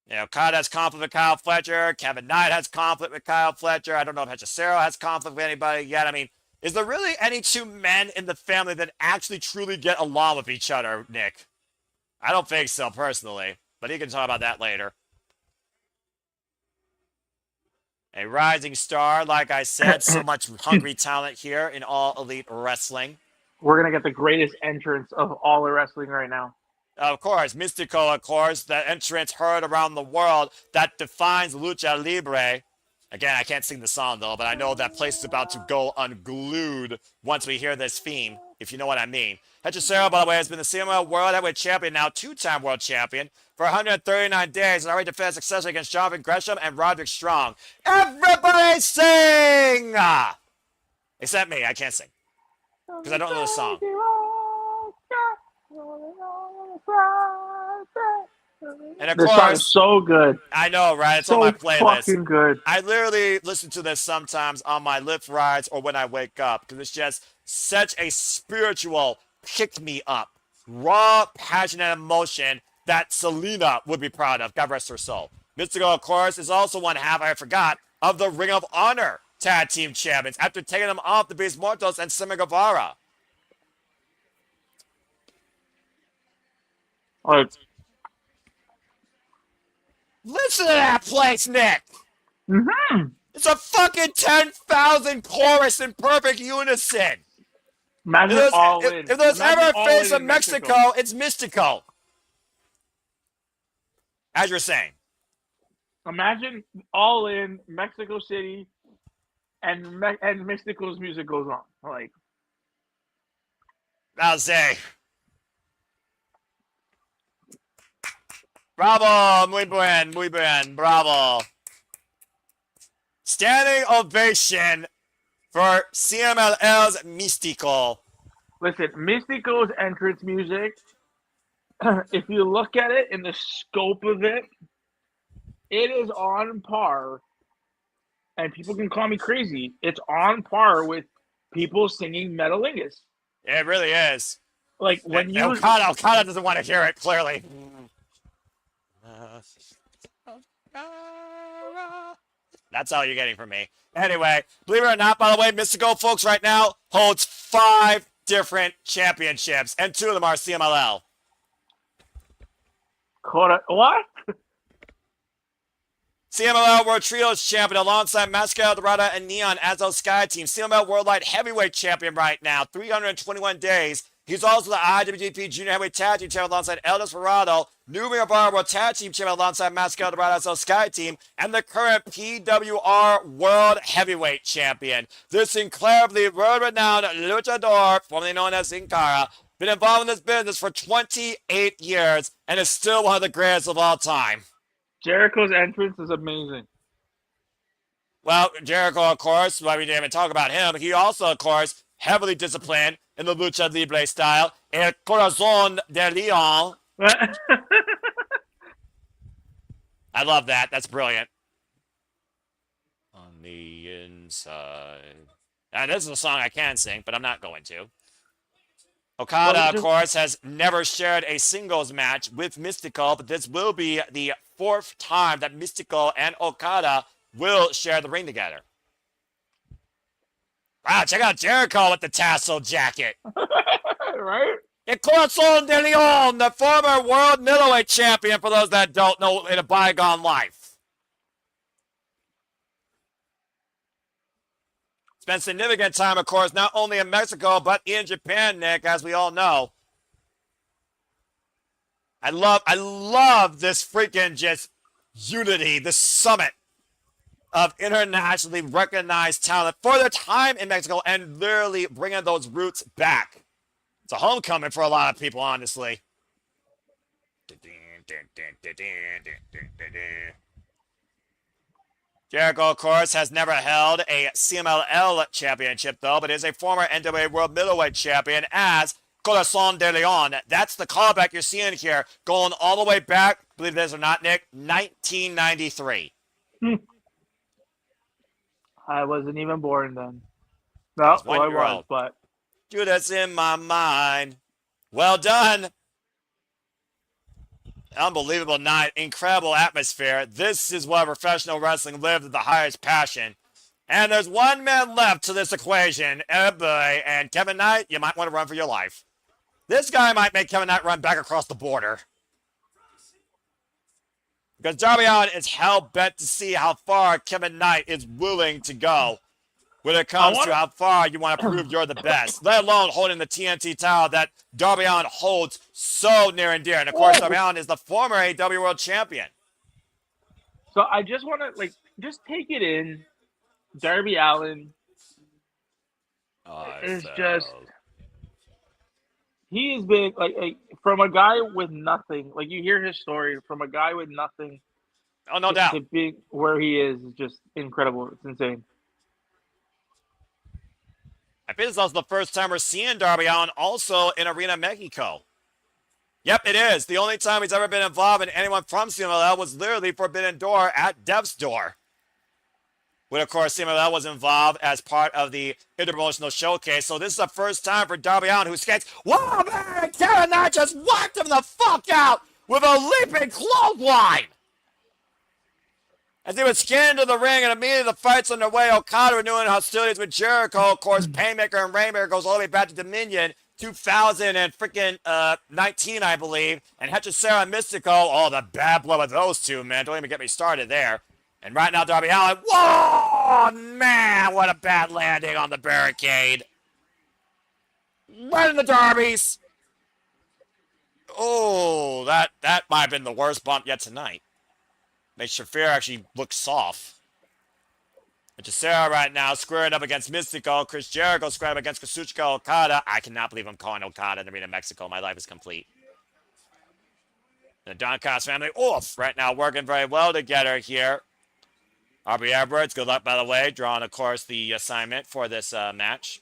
You know, Okada has conflict with Kyle Fletcher. Kevin Knight has conflict with Kyle Fletcher. I don't know if Hechicero has conflict with anybody yet. I mean, is there really any two men in the family that actually truly get along with each other, Nick? I don't think so, personally. But he can talk about that later. A rising star, like I said. So much hungry talent here in All Elite Wrestling. We're going to get the greatest entrance of all the wrestling right now. Of course, Mystico, of course, the entrance heard around the world that defines Lucha Libre. Again, I can't sing the song, though, but I know that place is about to go unglued once we hear this theme, if you know what I mean. Hechicero, by the way, has been the CMLL World Heavyweight Champion, now two-time World Champion, for 139 days, and already defended successfully against Jonathan Gresham and Roderick Strong. Everybody sing! Except me, I can't sing. Because I don't know the song. And of this course, song is so good. I know, right? It's so on my playlist. Fucking good. I literally listen to this sometimes on my lift rides or when I wake up because it's just such a spiritual pick-me-up, raw, passionate emotion that Selena would be proud of. God rest her soul. Mystico, of course, is also one half, I forgot, of the Ring of Honor Tag Team Champions after taking them off the Beast Mortos and Sammy Guevara. Listen to that place, Nick! Mm-hmm. It's a fucking 10,000 chorus in perfect unison! Imagine if there's ever a face of Mexico, it's Mystico. As you're saying. Imagine All In Mexico City and Mystico's music goes on. Like, I'll say. Bravo, muy bien, bravo. Standing ovation for CMLL's Místico. Listen, Mystico's entrance music, if you look at it in the scope of it, it is on par, and people can call me crazy, it's on par with people singing Metalingus. It really is. Like, when you... Okada doesn't want to hear it, clearly. That's all you're getting from me. Anyway, believe it or not, by the way, Mystico, folks, right now holds 5 different championships, and 2 of them are CMLL. What? CMLL World Trios Champion alongside Mascara Dorada and Neon as those Sky Team. CMLL World Light Heavyweight Champion right now, 321 days. He's also the IWGP Junior Heavyweight Tag Team Champion alongside El Desperado, New Ring of Honor World Tag Team Champion alongside Mascara Dorada as those Sky Team, and the current PWR World Heavyweight Champion. This incredibly world-renowned luchador, formerly known as Sin Cara, been involved in this business for 28 years and is still one of the greatest of all time. Jericho's entrance is amazing. Well, Jericho, of course, why we didn't even talk about him. He also, of course, heavily disciplined in the Lucha Libre style. El Corazón de León. I love that. That's brilliant. On the inside. Now, this is a song I can sing, but I'm not going to. Okada, of course, has never shared a singles match with Mystico, but this will be the 4th time that Mystico and Okada will share the ring together. Wow, check out Jericho with the tassel jacket. Right? El Corazón de León, the former world middleweight champion, for those that don't know, in a bygone life. Spent significant time, of course, not only in Mexico, but in Japan, Nick, as we all know. I love this freaking just unity, this summit of internationally recognized talent for their time in Mexico and literally bringing those roots back. It's a homecoming for a lot of people, honestly. Jericho, of course, has never held a CMLL championship, though, but is a former NWA World Middleweight Champion as Corazón de León. That's the callback you're seeing here, going all the way back, believe it is or not, Nick, 1993. I wasn't even born then. No, well, I was, but... Judas in my mind. Well done. Unbelievable night. Incredible atmosphere. This is what professional wrestling lived at the highest passion. And there's one man left to this equation. Boy, and Kevin Knight, you might want to run for your life. This guy might make Kevin Knight run back across the border. Because Darby Allin is hell-bent to see how far Kevin Knight is willing to go when it comes to how far you want to prove you're the best, let alone holding the TNT title that Darby Allin holds so near and dear. And, of course, Darby Allin is the former AEW World Champion. So I just want to, just take it in. Darby Allin is just... He has been, from a guy with nothing, you hear his story, from a guy with nothing. Oh, no doubt. To be where he is just incredible. It's insane. I think it's also the first time we're seeing Darby Allin also in Arena Mexico. Yep, it is. The only time he's ever been involved in anyone from CMLL was literally Forbidden Door at Death's Door. When, of course, CMLL was involved as part of the interpromotional showcase. So this is the first time for Darby Allin, who skates. Whoa, man! Kevin Knight just whacked him the fuck out with a leaping clothesline. As he was skinned into the ring, and immediately the fight's underway. Okada renewing hostilities with Jericho. Of course, Painmaker and Rainmaker goes all the way back to Dominion 2019, I believe. And Hechicera and Mystico. Oh, the bad blood with those two, man. Don't even get me started there. And right now, Darby Allin. Whoa, man, what a bad landing on the barricade. Right in the Darbies. Oh, that might have been the worst bump yet tonight. Makes Shafir actually look soft. Gisera right now squaring up against Mystico. Chris Jericho squaring up against Kazuchika Okada. I cannot believe I'm calling Okada in Arena Mexico. My life is complete. The Doncaster family, right now working very well together here. Aubrey Edwards, good luck, by the way, drawing, of course, the assignment for this match.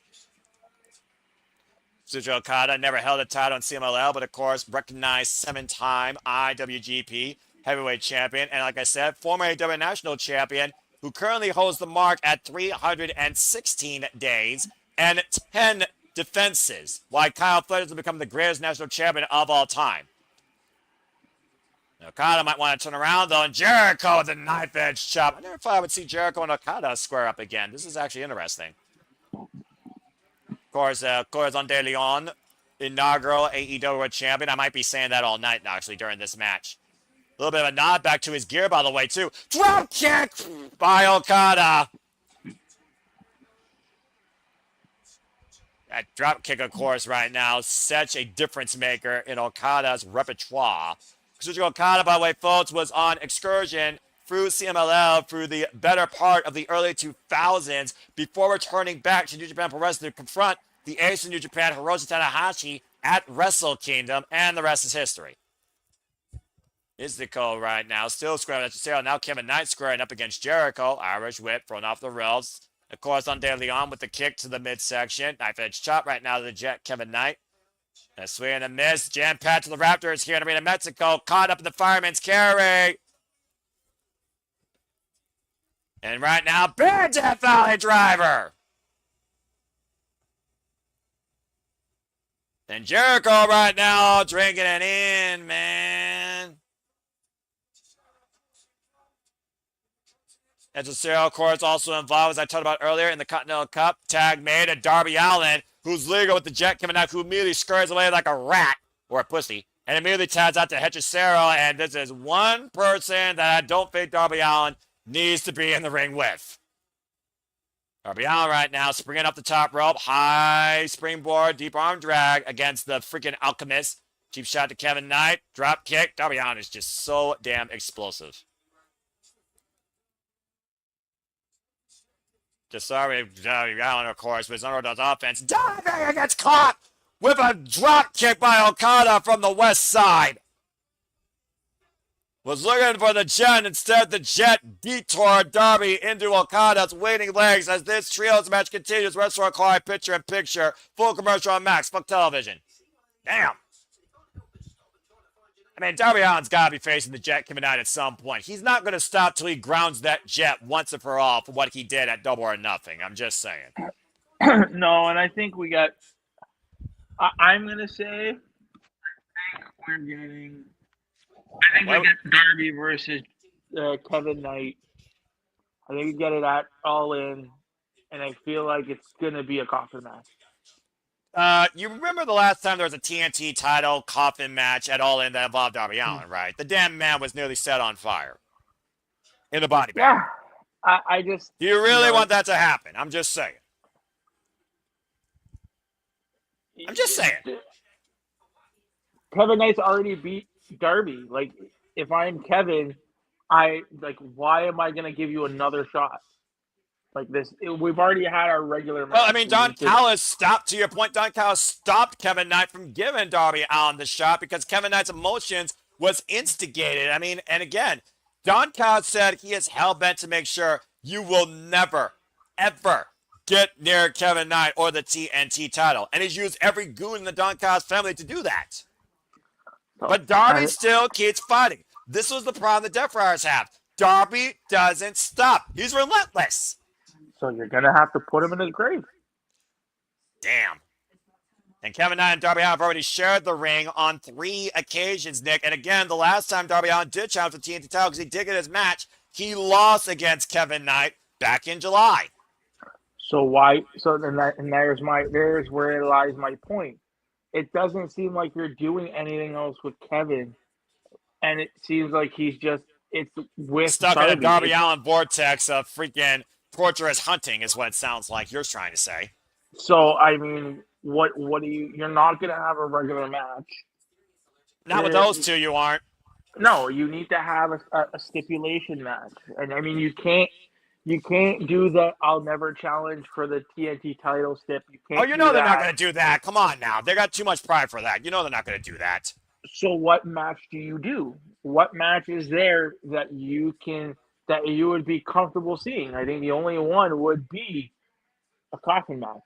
Kazuchika Okada never held a title in CMLL, but, of course, recognized 7-time IWGP heavyweight champion. And, like I said, former AEW national champion, who currently holds the mark at 316 days and 10 defenses, while Kyle Fletcher has become the greatest national champion of all time. Okada might want to turn around, though, and Jericho with a knife-edge chop. I never thought I would see Jericho and Okada square up again. This is actually interesting. Of course, Ande Leon, inaugural AEW World Champion. I might be saying that all night, actually, during this match. A little bit of a nod back to his gear, by the way, too. Drop kick by Okada. That drop kick, of course, right now, such a difference maker in Okada's repertoire. Kazuchika Okada, by the way, folks, was on excursion through CMLL through the better part of the early 2000s before returning back to New Japan Pro Wrestling to confront the ace of New Japan, Hiroshi Tanahashi, at Wrestle Kingdom, and the rest is history. Mystico right now, still squaring at Gisera. Now Kevin Knight squaring up against Jericho. Irish whip thrown off the rails. Of course, on De Leon with the kick to the midsection. Knife edge chop right now to the Jet Kevin Knight. A swing and a miss. Jam pat to the Raptors here in Arena Mexico. Caught up in the fireman's carry. And right now, big Death Valley driver. And Jericho right now drinking it in, man. And Gisera, of course, also involved, as I talked about earlier, in the Continental Cup. Tag made at Darby Allin, who's legal with the Jet coming out, who immediately scurries away like a rat, or a pussy, and immediately tags out to Gisera, and this is one person that I don't think Darby Allin needs to be in the ring with. Darby Allin right now springing up the top rope, high springboard, deep arm drag against the freaking Alchemist. Cheap shot to Kevin Knight, drop kick. Darby Allin is just so damn explosive. Just sorry, Darby Allin, of course, with his unorthodox offense. Diving gets caught with a drop kick by Okada from the west side. Was looking for the Jet. Instead, the Jet detoured Darby into Okada's waiting legs as this trios match continues. Wrestler Kawhi picture-in-picture. Full commercial on Max. Fuck television. Damn. I mean, Darby Allin's got to be facing the Jet coming out at some point. He's not going to stop till he grounds that Jet once and for all for what he did at Double or Nothing. I'm just saying. No, and I think we got... I'm going to say... I think we get Darby versus Kevin Knight. I think we get it at All In, and I feel like it's going to be a coffin match. You remember the last time there was a TNT title coffin match at All In that involved Darby Allin, right? The damn man was nearly set on fire in the body bag. Yeah, I just... Do you really want that to happen? I'm just saying. I'm just saying. Kevin Knight's already beat Darby. Like, if I'm Kevin, why am I gonna give you another shot like this? We've already had our regular match. Well, I mean, Don Callis stopped, to your point, Don Callis stopped Kevin Knight from giving Darby Allin the shot because Kevin Knight's emotions was instigated. I mean, and again, Don Callis said he is hell-bent to make sure you will never, ever get near Kevin Knight or the TNT title. And he's used every goon in the Don Callis family to do that. But Darby still keeps fighting. This was the problem the Death Riders have. Darby doesn't stop. He's relentless. So you're going to have to put him in his grave. Damn. And Kevin Knight and Darby Allin have already shared the ring on 3 occasions, Nick. And again, the last time Darby Allin did challenge the TNT title because he did get his match, he lost against Kevin Knight back in July. So why? So then there's where lies my point. It doesn't seem like you're doing anything else with Kevin, and it seems like it's with stuck Darby. in a Darby Allin vortex of freaking torturous hunting is what it sounds like you're trying to say. So I mean, what do you're not gonna have a regular match? Not with those two, you aren't. No, you need to have a stipulation match, and I mean you can't You can't do the I'll never challenge for the TNT title stip. You can't. Oh, you do know they're not that. going to do that. Come on now. They got too much pride for that. You know they're not going to do that. So what match do you do? What match is there that you would be comfortable seeing? I think the only one would be a coffin match.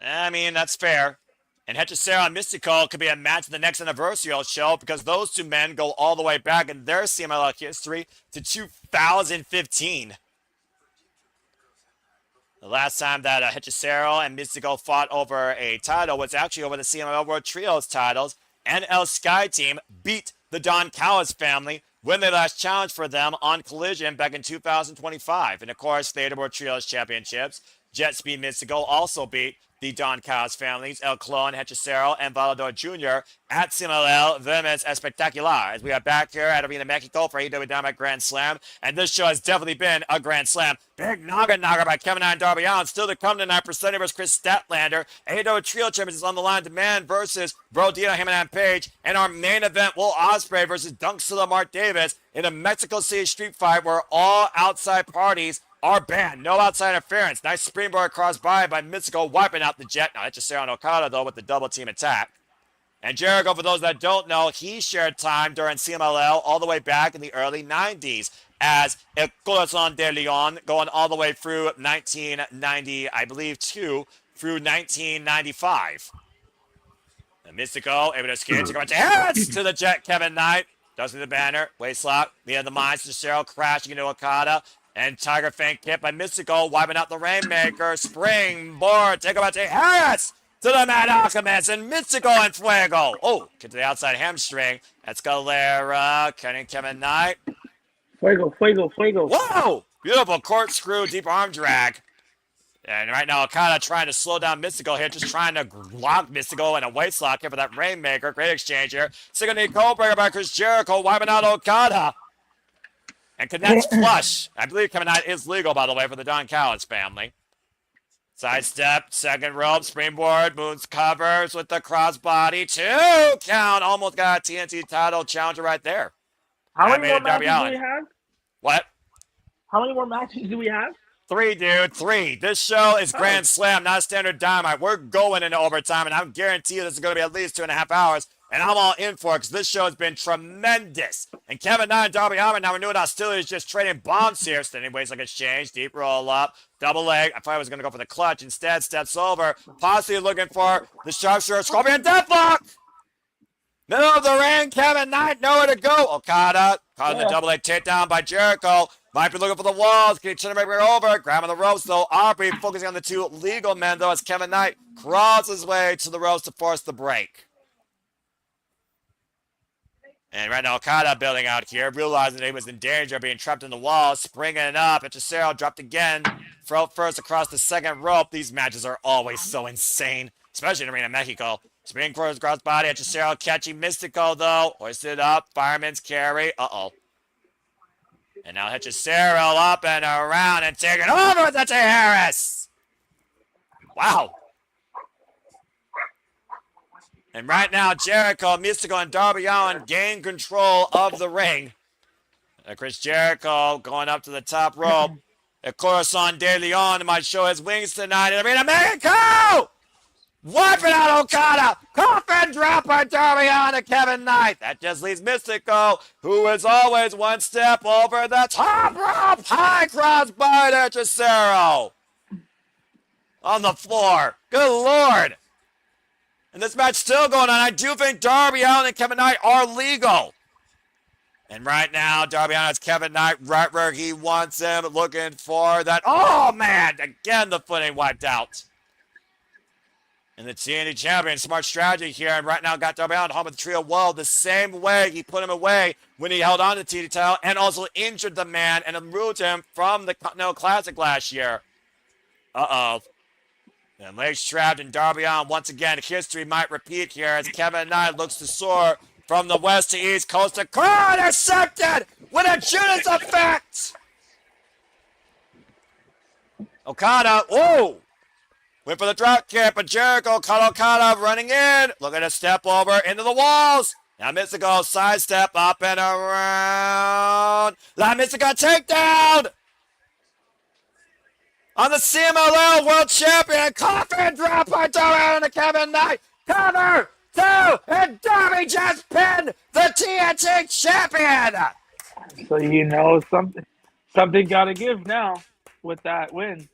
I mean, that's fair. And Hechicero and Mystico could be a match in the next anniversary show because those two men go all the way back in their CMLL history to 2015. The last time that Hechicero and Mystico fought over a title was actually over the CMLL World Trios titles. NL Sky Team beat the Don Callis family when they last challenged for them on Collision back in 2025. And of course, the AEW World Trios Championships, Jet Speed Mystico also beat the Don Callis families, El Clone, Hechicero, and Valador Jr. at CMLL Vermes Espectacular. As we are back here at Arena Mexico for AEW Dynamite Grand Slam, and this show has definitely been a Grand Slam. Big Naga by Kevin and Darby Allin. Still to come tonight, Persephone versus Kris Statlander. AEW Trio Champions is on the line. Demand versus Brodido, Hangman and Page. And our main event, Will Ospreay versus Dunkzilla Mark Davis in a Mexico City street fight where all outside parties are banned. No outside interference. Nice springboard across by Mystico, wiping out the Jet. Now, that's just Sarah Okada, though, with the double team attack. And Jericho, for those that don't know, he shared time during CMLL all the way back in the early 90s as El Corazon de Leon, going all the way through 1990, I believe, through 1995. And Mystico, able to escape, take a bunch of hits to the Jet, Kevin Knight. Does the banner, waistlock, via the minds to Cheryl, crashing into Okada. And Tiger Fang hit by Mystico, wiping out the Rainmaker. Springboard, take a bunch of hits to the Mad Alchemist, and Mystico and Fuego. Oh, get to the outside hamstring. Escalera, cutting Kevin Knight. Fuego. Whoa! Beautiful corkscrew, deep arm drag. And right now, Okada trying to slow down Mystico here, just trying to lock Mystico in a waistlock here for that Rainmaker. Great exchange here. Second knee Codebreaker by Chris Jericho, wiping out Okada. And connects flush. I believe Kevin Knight is legal, by the way, for the Don Callis family. Sidestep, second rope, springboard, Moons covers with the crossbody. 2 count. Almost got a TNT title challenger right there. How many more matches do we have? What? How many more matches do we have? 3, dude. 3. This show is Grand Slam, not standard Dynamite. We're going into overtime, and I'm guarantee you this is going to be at least 2.5 hours. And I'm all in for it because this show has been tremendous. And Kevin Knight and Darby Allin now renewing hostilities, just trading bombs here. Standing waistlock exchange, deep roll up, double leg. I thought I was going to go for the clutch. Instead, steps over, possibly looking for the sharpshooter, Scorpion Deathlock. Middle of the ring, Kevin Knight, nowhere to go. Okada, caught the double leg takedown by Jericho. Might be looking for the walls. Can he turn it over? Grabbing the ropes, though. Aubrey focusing on the 2 legal men, though, as Kevin Knight crawls his way to the ropes to force the break. And right now, Okada building out here, realizing that he was in danger of being trapped in the wall, springing it up. Hechicero dropped again. Throat first across the second rope. These matches are always so insane, especially in Arena Mexico. Spring cross body. Hechicero catching Mystico, though. Hoisted up. Fireman's carry. Uh-oh. And now Hechicero up and around and taking over with Hechicero Harris. Wow. And right now, Jericho, Mystico, and Darby Allin gain control of the ring. Chris Jericho going up to the top rope. El Corazon de Leon might show his wings tonight in Arena Mexico! Wiping out Okada! Coffin drop by Darby Allin and Kevin Knight. That just leaves Mystico, who is always one step over the top rope. High cross by Hechicero. On the floor. Good Lord. And this match still going on. I do think Darby Allin and Kevin Knight are legal. And right now, Darby Allin has Kevin Knight right where he wants him, looking for that. Oh, man. Again, the footing wiped out. And the TNT champion, smart strategy here. And right now, got Darby Allin home with the trio well the same way he put him away when he held on to the TNT title and also injured the man and removed him from the Continental Classic last year. Uh-oh. And legs trapped, and Darby Allin once again. History might repeat here as Kevin Knight looks to soar from the west to east, coast to coast. Intercepted with a Judas effect. Okada, whoa! Went for the drop kick, but Jericho caught Okada running in. Looking to step over into the walls. Now Mystico sidestep up and around. La Mystico takedown. on the CMLL World Champion. Coffin drop by Darby Allin to Kevin Knight. Cover 2, and Darby just pinned the TNT champion. So something got to give now with that win.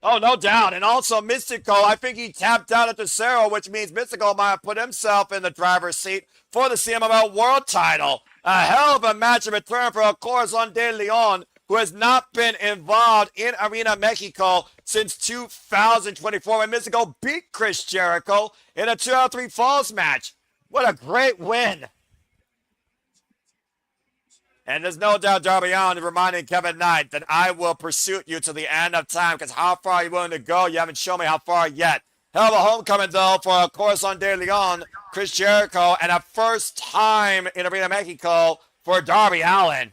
Oh, no doubt. And also Mystico, I think he tapped out at the Cero, which means Mystico might have put himself in the driver's seat for the CMLL World title. A hell of a match in return for El Corazon de Leon, who has not been involved in Arena Mexico since 2024 when Mystico beat Chris Jericho in a 2-out-3 falls match. What a great win. And there's no doubt Darby Allin reminding Kevin Knight that I will pursue you to the end of time, because how far are you willing to go? You haven't shown me how far yet. Hell of a homecoming, though, for Corazon de Leon, Chris Jericho, and a first time in Arena Mexico for Darby Allin.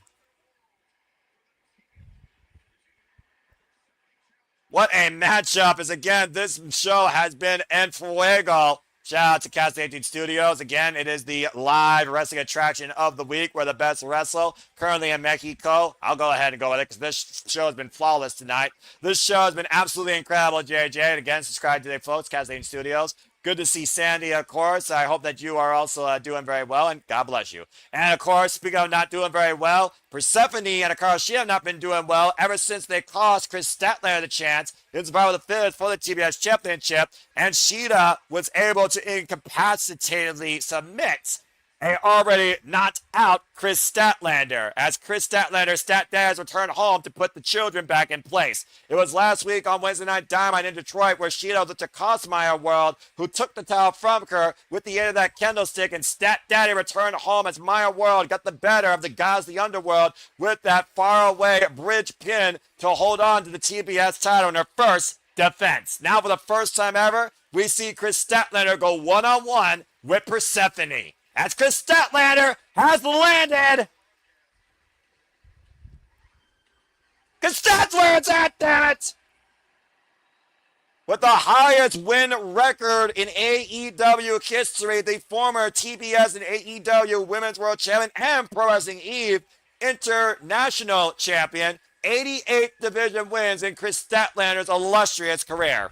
What a matchup, as again, this show has been en fuego. Shout out to Cast 18 Studios. Again, it is the live wrestling attraction of the week where the best wrestle currently in Mexico. I'll go ahead and go with it because this show has been flawless tonight. This show has been absolutely incredible, JJ. And again, subscribe today, folks. Cast 18 Studios. Good to see Sandy, of course. I hope that you are also doing very well, and God bless you. And, of course, speaking of not doing very well, Persephone and Akara, she have not been doing well ever since they cost Kris Statlander the chance in Survival of the Fittest for the TBS Championship, and Sheeta was able to incapacitatedly submit a already not out Kris Statlander, as Kris Statlander Stat Dads returned home to put the children back in place. It was last week on Wednesday Night Dynamite in Detroit where Sheeta looked to Cosmeyer World, who took the title from her with the aid of that candlestick, and Stat Daddy returned home as Maya World got the better of the guys of the underworld with that faraway bridge pin to hold on to the TBS title in her first defense. Now for the first time ever, we see Kris Statlander go one-on-one with Persephone, as Kris Statlander has landed. Because that's where it's at, damn it! With the highest win record in AEW history, the former TBS and AEW Women's World Champion and Pro Wrestling Eve International Champion, 88 division wins in Kris Statlander's illustrious career.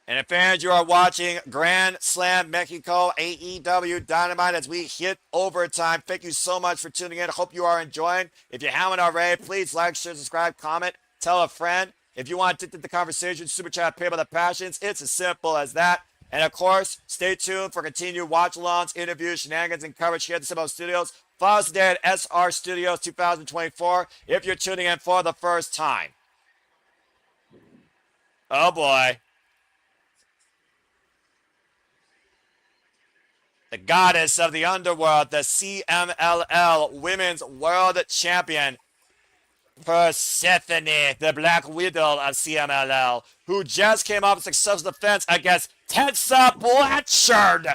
And if fans, you are watching Grand Slam Mexico AEW Dynamite as we hit overtime. Thank you so much for tuning in. I hope you are enjoying. If you haven't already, please like, share, subscribe, comment, tell a friend. If you want to get the conversation, super chat, pay by the passions. It's as simple as that. And of course, stay tuned for continued watch-alongs, interviews, shenanigans, and coverage here at the Speedball Studios. Follow us today at SR Studios 2024 if you're tuning in for the first time. Oh boy. The goddess of the underworld, the CMLL Women's World Champion, Persephone, the Black Widow of CMLL, who just came off a successful defense against Tessa Blanchard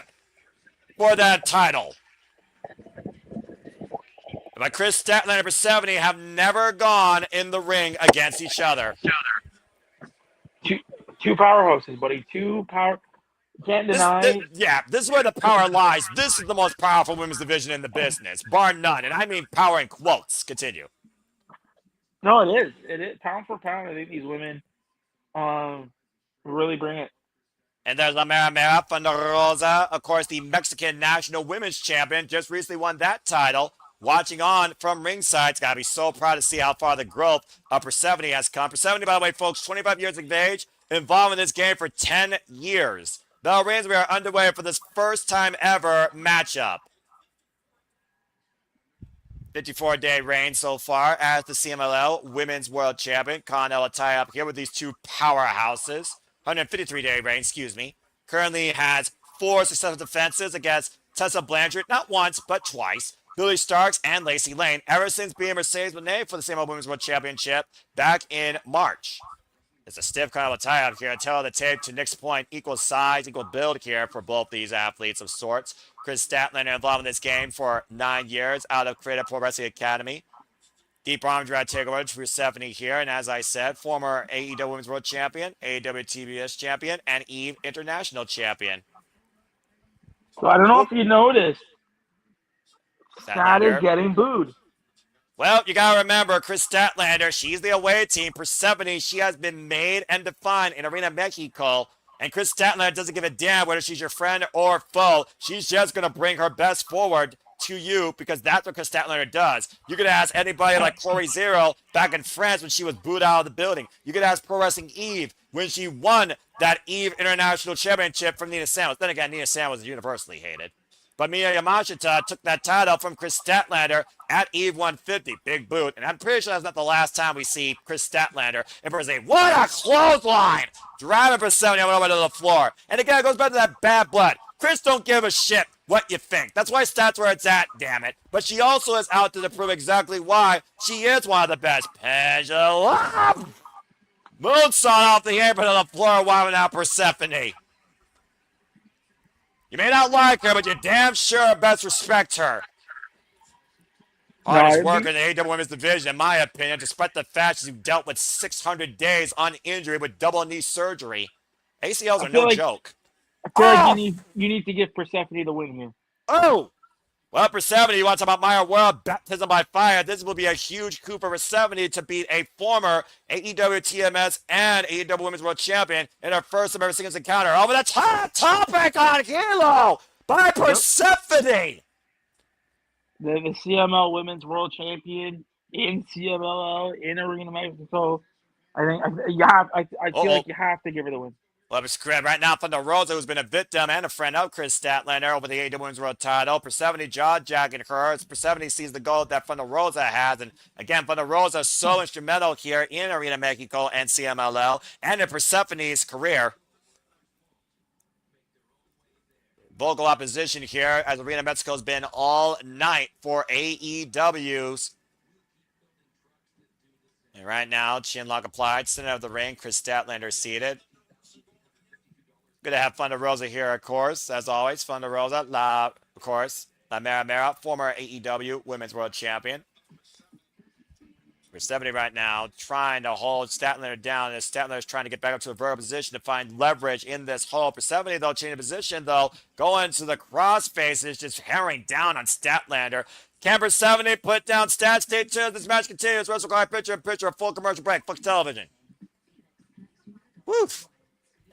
for that title. But Kris Statlander and Persephone have never gone in the ring against each other. Two powerhouses, buddy. Can't deny. This is where the power lies. This is the most powerful women's division in the business, bar none. And I mean power in quotes. Continue. No, it is. It is. Pound for pound, I think these women really bring it. And there's La Mera Mera Rosa, of course, the Mexican National Women's Champion, just recently won that title. Watching on from ringside, it's got to be so proud to see how far the growth of Persephone has come. Persephone, by the way, folks, 25 years of age, involved in this game for 10 years. Bell rings, we are underway for this first time ever matchup. 54-day reign so far as the CMLL Women's World Champion. Connell tie up here with these two powerhouses. 153-day reign, excuse me. Currently has 4 successful defenses against Tessa Blanchard, not once, but twice. Billy Starks and Lacey Lane, ever since being Mercedes Moné for the CMLL Women's World Championship back in March. It's a stiff kind of a tie-up here until the tape to Nick's point. Equal size, equal build here for both these athletes of sorts. Kris Statlander involved in this game for 9 years out of Creative Pro Wrestling Academy. Deep arm drag takeover for Persephone here. And as I said, former AEW Women's World Champion, AEW TBS Champion, and Eve International Champion. So I don't know if you noticed, Stat is getting booed. Well, you gotta remember, Kris Statlander, she's the away team. Persephone, she has been made and defined in Arena Mexico. And Kris Statlander doesn't give a damn whether she's your friend or foe. She's just gonna bring her best forward to you because that's what Kris Statlander does. You could ask anybody like Chloe Zero back in France when she was booed out of the building. You could ask Pro Wrestling Eve when she won that Eve International Championship from Nina Samuels. Then again, Nina Samuels is universally hated. But Miya Yamashita took that title from Kris Statlander at Eve 150. Big boot. And I'm pretty sure that's not the last time we see Kris Statlander. And Persephone, what a clothesline! Driving Persephone over to the floor. And again, it goes back to that bad blood. Kris don't give a shit what you think. That's why Stat's where it's at, damn it. But she also is out to prove exactly why she is one of the best. Pendulum! Moonsault off the apron to the floor, winding out Persephone. You may not like her, but you damn sure best respect her. Hardest worker in the AEW Women's Division, in my opinion, despite the fact she's dealt with 600 days on injury with double knee surgery. ACLs are no joke. I feel like you need to give Persephone the win here. Oh! Well, Persephone, you want to talk about Maya World, baptism by fire. This will be a huge coup for Persephone to beat a former AEW TMS and AEW Women's World Champion in her first of ever singles encounter. Over the top topic on Halo by Persephone. The CML Women's World Champion in CMLL in Arena Mexico. I feel like you have to give her the win. Well, right now, Thunder Rosa, who's been a victim and a friend of Kris Statlander over the AEW Women's World title. Persephone jaw-jacking her. Persephone sees the goal that Thunder Rosa has. And again, Thunder Rosa is so instrumental here in Arena Mexico and CMLL and in Persephone's career. Vocal opposition here as Arena Mexico has been all night for AEW's. And right now, chin lock applied, center of the ring, Kris Statlander seated. Good to have Thunder Rosa here, of course, as always. Thunder Rosa, of course, La Mera Mera, former AEW Women's World Champion. Persephone right now trying to hold Statlander down as Statlander is trying to get back up to a vertical position to find leverage in this hold. Persephone, though, changing position, though, going to the cross faces, just hammering down on Statlander. Can Persephone put down Stat? Stay tuned. This match continues. Wrestle Card picture, a full commercial break. Fox Television. Woof.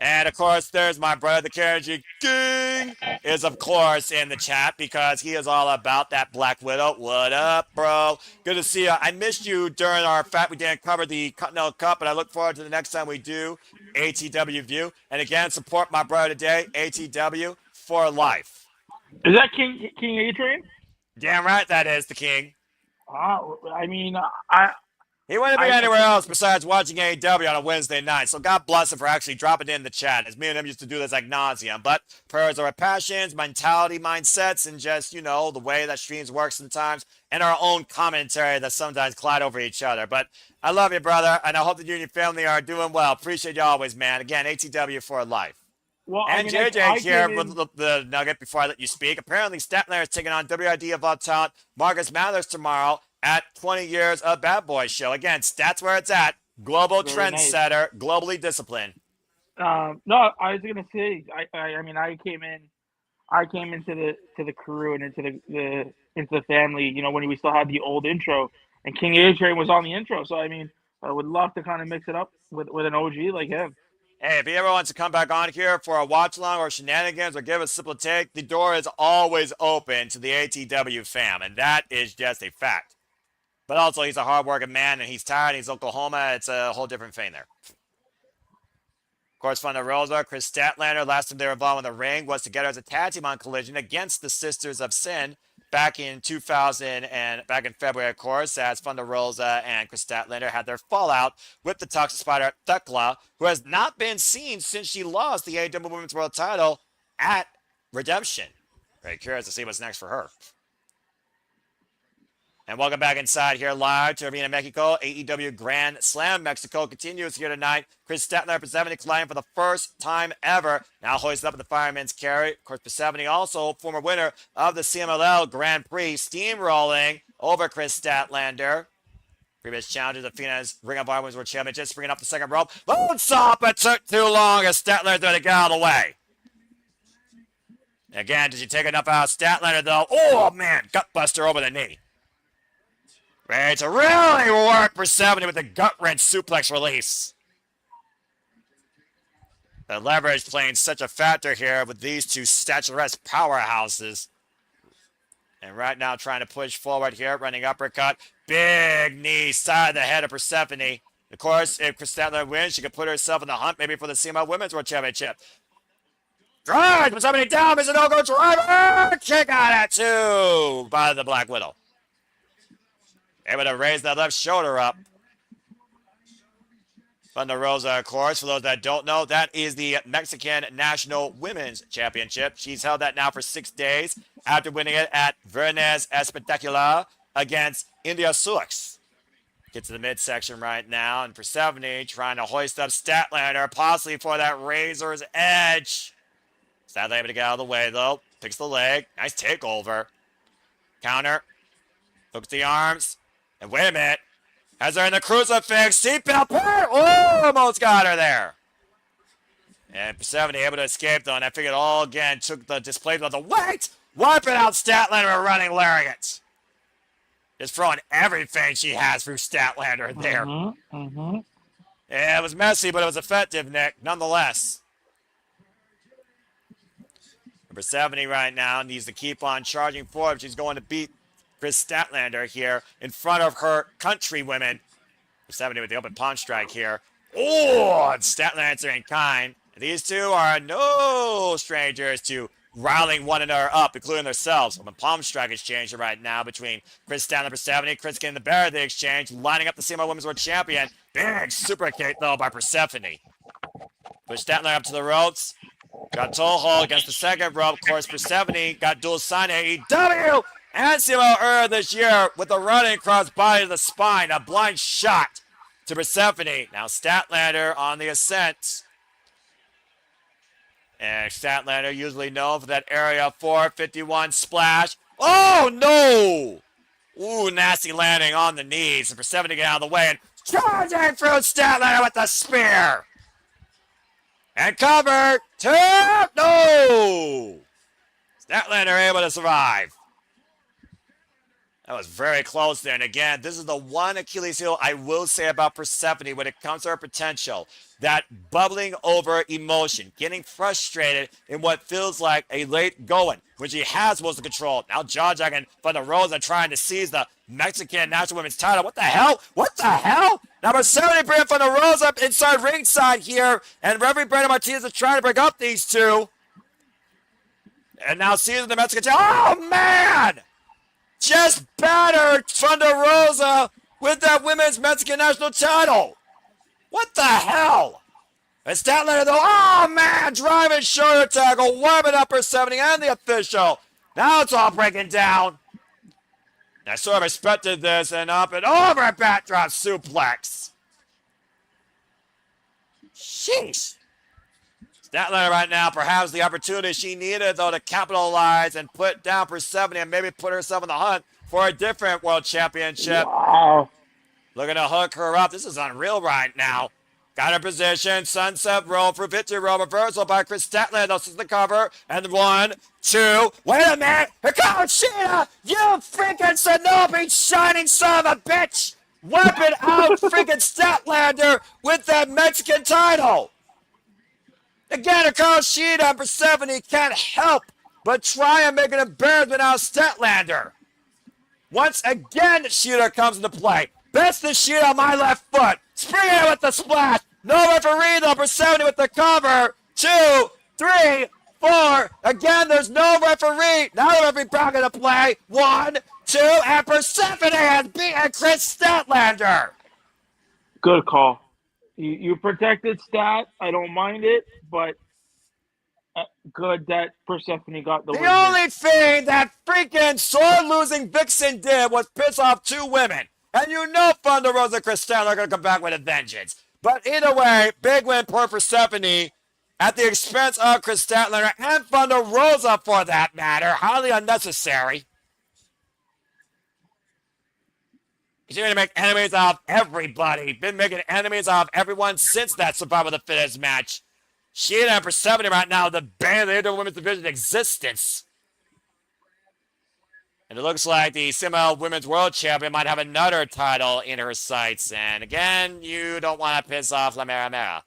And, of course, there's my brother, the Karaji King, is, of course, in the chat because he is all about that Black Widow. What up, bro? Good to see you. I missed you during our fact we didn't cover the Continental Cup, but I look forward to the next time we do ATW View. And, again, support my brother today, ATW for life. Is that King Adrian? Damn right that is the King. He wouldn't be anywhere else besides watching AEW on a Wednesday night. So God bless him for actually dropping it in the chat. As me and him used to do this ad nauseum. But prayers are our passions, mentality, mindsets, and just, you know, the way that streams work sometimes. And our own commentary that sometimes collide over each other. But I love you, brother. And I hope that you and your family are doing well. Appreciate you always, man. Again, ATW for life. Well, and JJ here with the nugget before I let you speak. Apparently, Statlander is taking on WID Evolved Talent Marcus Mathers tomorrow at 20 Years of Bad Boys show. Again, Stats where it's at. Global trendsetter, globally disciplined. No, I was gonna say. I came into the crew and into the family. You know, when we still had the old intro, and King Adrian was on the intro. So I would love to kind of mix it up with an OG like him. Hey, if he ever wants to come back on here for a watch along or shenanigans or give a simple take, the door is always open to the ATW fam, and that is just a fact. But also, he's a hard-working man, and he's tired. He's Oklahoma. It's a whole different thing there. Of course, Thunder Rosa, Kris Statlander, last time they were involved in the ring was together as a tag team on Collision against the Sisters of Sin back in 2000 and back in February, of course, as Thunder Rosa and Kris Statlander had their fallout with the Toxic Spider Thekla, who has not been seen since she lost the AEW Women's World title at Redemption. Very curious to see what's next for her. And welcome back inside here live to Arena Mexico. AEW Grand Slam Mexico continues here tonight. Kris Statlander, Persephone colliding for the first time ever. Now hoisted up in the fireman's carry. Of course, Persephone also former winner of the CMLL Grand Prix, steamrolling over Kris Statlander. Previous challenges of Athena's Ring of Honor Women's World Championship, springing up the second rope. Moonsault, but took too long as Statlander tried to get out of the way. Again, did you take enough out of Statlander, though? Oh, man, gutbuster over the knee. Ready to really work Persephone with the gut-wrench suplex release. The leverage playing such a factor here with these two statuesque powerhouses. And right now trying to push forward here, running uppercut. Big knee, side of the head of Persephone. Of course, if Statlander wins, she could put herself in the hunt maybe for the CML Women's World Championship. Drive! Persephone down, Mr. No-Go driver! Kick out at 2 by the Black Widow. Able to raise that left shoulder up. Thunder Rosa, of course, for those that don't know, that is the Mexican National Women's Championship. She's held that now for 6 days after winning it at Viernes Espectacular against India Sulix. Get to the midsection right now, and Persephone trying to hoist up Statlander, possibly for that razor's edge. Statlander able to get out of the way, though. Picks the leg. Nice takeover. Counter. Hooks the arms. And wait a minute. Has her in the crucifix. Seatbelt pair. Oh, almost got her there. And Persephone able to escape, though. And I figured all again took the displacement of the weight. Wiping out Statlander with running lariat. Just throwing everything she has through Statlander there. Yeah, it was messy, but it was effective, Nick, nonetheless. Persephone right now needs to keep on charging forward. She's going to beat Kris Statlander here in front of her countrywomen. Persephone with the open palm strike here. Oh, and Statlander in kind. These two are no strangers to riling one another up, including themselves. Open palm strike exchange right now between Kris Statlander and Persephone. Kris getting the better of the exchange, lining up the CML Women's World Champion. Big super kick, though, by Persephone. Push Statlander up to the ropes. Got toe hold against the second rope. Of course, Persephone got dual sign AEW and CML earlier this year with a running cross body to the spine. A blind shot to Persephone. Now Statlander on the ascent. And Statlander usually known for that Area 451 splash. Oh, no! Ooh, nasty landing on the knees. And Persephone get out of the way and charging through Statlander with the spear. And covered. Tap! No! Statlander able to survive. That was very close there. And again, this is the one Achilles heel I will say about Persephone when it comes to her potential. That bubbling over emotion, getting frustrated in what feels like a late going when she has most of control. Now jaw-jacking from the Rosa trying to seize the Mexican National Women's title. What the hell? What the hell? Now Persephone bringing from the Rosa up inside ringside here. And Reverend Brandon Martinez is trying to break up these two. And now seizing the Mexican title. Oh, man! Just battered Thunder Rosa with that women's Mexican national title. What the hell? And Statlander, though, oh, man, driving shoulder tackle, warming up Persephone and the official. Now it's all breaking down. I sort of expected this, and up and over a backdrop suplex. Sheesh. Statlander right now, perhaps the opportunity she needed, though, to capitalize and put down Persephone and maybe put herself in the hunt for a different world championship. Wow. Looking to hook her up. This is unreal right now. Got her position. Sunset roll for victory roll. Reversal by Kris Statlander. This is the cover. And 1, 2. Wait a minute. Here comes Sheeta. You freaking Shinobi shining son of a bitch. Whipping out freaking Statlander with that Mexican title. Again, here comes Sheeta, and Persephone can't help but try and make an embarrassment out of Statlander. Once again, Sheeta comes into play. Best the Sheeta on my left foot. Springing with the splash. No referee, though. Persephone with the cover. 2, 3, 4. Again, there's no referee. Now the referee back into play. 1, 2, and Persephone has beaten Kris Statlander. Good call. You protected Stat. I don't mind it, but good that Persephone got the win. The only thing that freaking sore-losing Vixen did was piss off 2 women. And you know Thunder Rosa and Kris Statlander are going to come back with a vengeance. But either way, big win for Persephone at the expense of Kris Statlander and Thunder Rosa for that matter. Highly unnecessary. Continuing to make enemies out of everybody. Been making enemies out of everyone since that Survivor of the Fittest match. Sheeta and Persephone right now, the bane of the women's division existence. And it looks like the CMLL Women's World Champion might have another title in her sights. And again, you don't want to piss off La Mera Mera.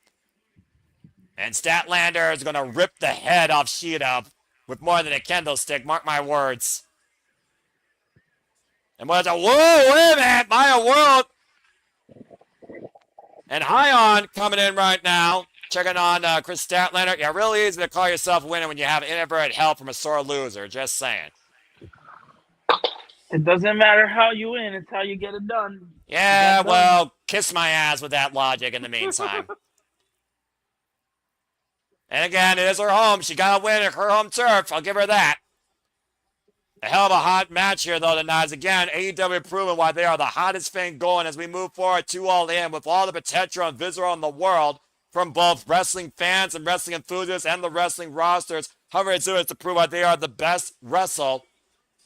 And Statlander is going to rip the head off Sheeta with more than a candlestick. Mark my words. And what's a whoa, wait a minute, Maya World. And Hion coming in right now. Checking on Kris Statlander. Yeah, really easy to call yourself a winner when you have inadvertent help from a sore loser. Just saying. It doesn't matter how you win, it's how you get it done. Yeah, well, kiss my ass with that logic in the meantime. And again, it is her home. She got to win at her home turf. I'll give her that. A hell of a hot match here, though, tonight. Again, AEW proving why they are the hottest thing going as we move forward to All In with all the potential and visceral in the world from both wrestling fans and wrestling enthusiasts and the wrestling rosters. However, it's to prove why they are the best wrestle.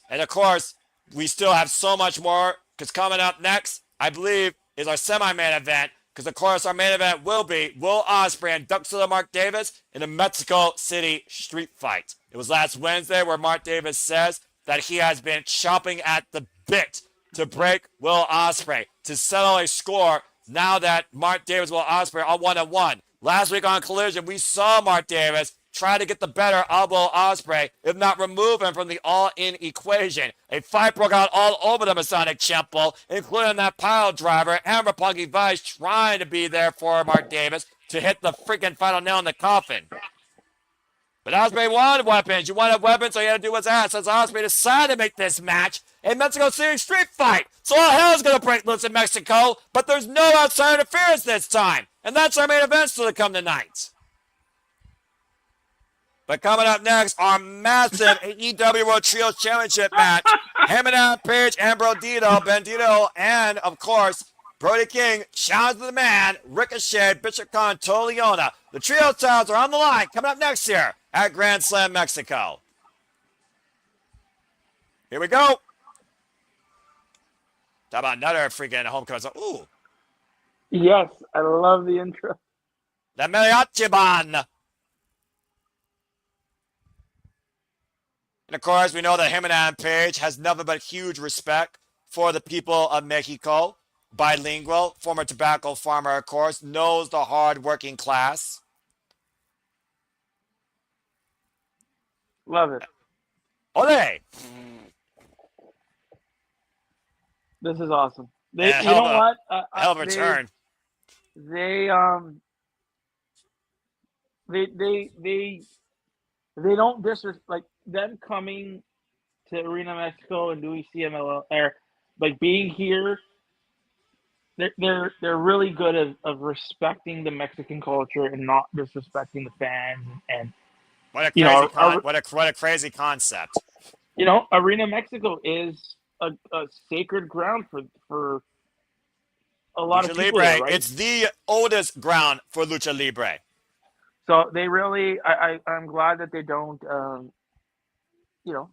And, of course, we still have so much more, because coming up next, I believe, is our semi-main event, because, of course, our main event will be Will Ospreay and Duxilla Mark Davis in a Mexico City street fight. It was last Wednesday where Mark Davis says that he has been chomping at the bit to break Will Ospreay, to settle a score now that Mark Davis and Will Ospreay are 1-1. Last week on Collision, we saw Mark Davis try to get the better of Will Ospreay, if not remove him from the all-in equation. A fight broke out all over the Masonic Temple, including that pile driver and Roppongi Vice trying to be there for Mark Davis to hit the freaking final nail in the coffin. But Ospreay wanted weapons. You wanted weapons, so you had to do what's asked. So Ospreay decided to make this match a Mexico City street fight. So all hell's going to break loose in Mexico, but there's no outside interference this time. And that's our main event still to come tonight. But coming up next, our massive AEW World Trios Championship match. Hangman Page and Brodido, and, of course, Brody King challenged the man, Ricochet, Bishop Contoliona. The trio titles are on the line coming up next year at Grand Slam Mexico. Here we go. Talk about another freaking homecoming song. Ooh. Yes, I love the intro. The Mariachi Band. And of course, we know that Hangman Page has nothing but huge respect for the people of Mexico. Bilingual, former tobacco farmer, of course, knows the hard working class. Love it. Ole! This is awesome. You know what? Hell of a return. They don't disrespect, like, them coming to Arena Mexico and doing CMLL, or like being here. They're really good of respecting the Mexican culture and not disrespecting the fans. And what a crazy concept. You know, Arena Mexico is a sacred ground for a lot Lucha of people. Libre. There, right? It's the oldest ground for Lucha Libre. So they really, I'm glad that they don't,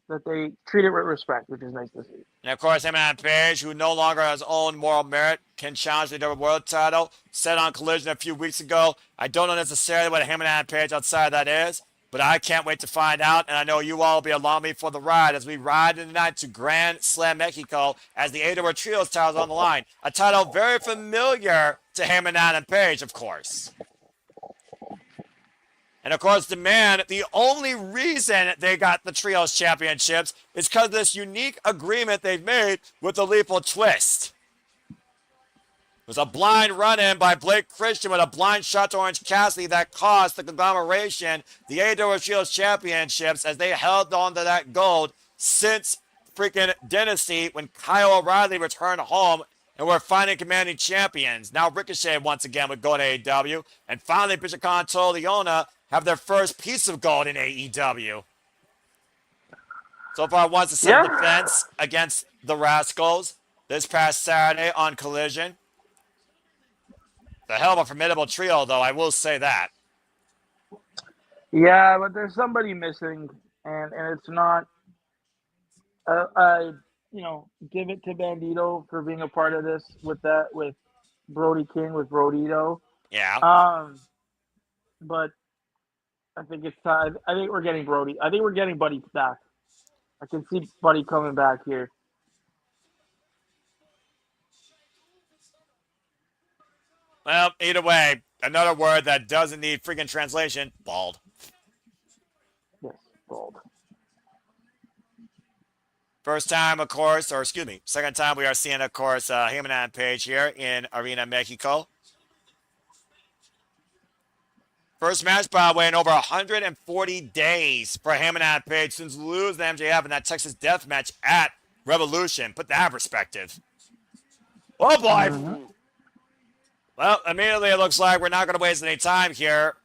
that they treat it with respect, which is nice to see. And of course, Hangman Page, who no longer has own moral merit, can challenge the WWE World title. Said on Collision a few weeks ago, I don't know necessarily what a Hangman Page outside that is, but I can't wait to find out, and I know you all will be along with me for the ride as we ride tonight to Grand Slam Mexico as the AEW Trios title is on the line. A title very familiar to Hangman and Page, of course. And of course, the only reason they got the Trios Championships is because of this unique agreement they've made with the Lethal Twist. It was a blind run-in by Blake Christian with a blind shot to Orange Cassidy that cost the conglomeration the AEW Trios Championships as they held on to that gold since freaking Dynasty when Kyle O'Reilly returned home and we're finally commanding champions. Now Ricochet once again would go to AEW. And finally, Bishop Contoliona have their first piece of gold in AEW. So far, once a self-defense against the Rascals this past Saturday on Collision. The hell of a formidable trio, though, I will say that. Yeah, but there's somebody missing, and it's not. Give it to Bandito for being a part of this with Brody King, with Brodido. Yeah. But I think it's time. I think we're getting Brody. I think we're getting Buddy back. I can see Buddy coming back here. Well, either way, another word that doesn't need freaking translation, bald. Yes, bald. First time, of course, or excuse me, second time we are seeing, of course, Hangman and Page here in Arena Mexico. First match, by the way, in over 140 days for Hangman and Page since losing to MJF in that Texas Death Match at Revolution. Put that in perspective. Oh, boy. Well, immediately it looks like we're not going to waste any time here.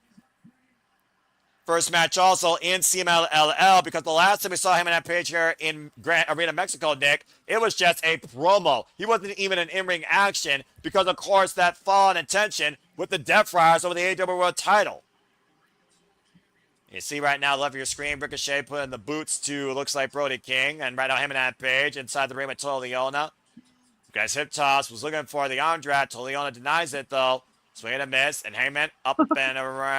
First match also in CMLL because the last time we saw Hangman and Page here in Arena Mexico, Nick, it was just a promo. He wasn't even in in-ring action because, of course, that fall in intention with the Death Friars over the AEW World title. You see right now, left of your screen, Ricochet putting the boots to, looks like Brody King, and right now Hangman and Page inside the ring with Leona. Guys, hip toss, was looking for the arm drag. Leona denies it, though. Swing and a miss, and Hangman up and around.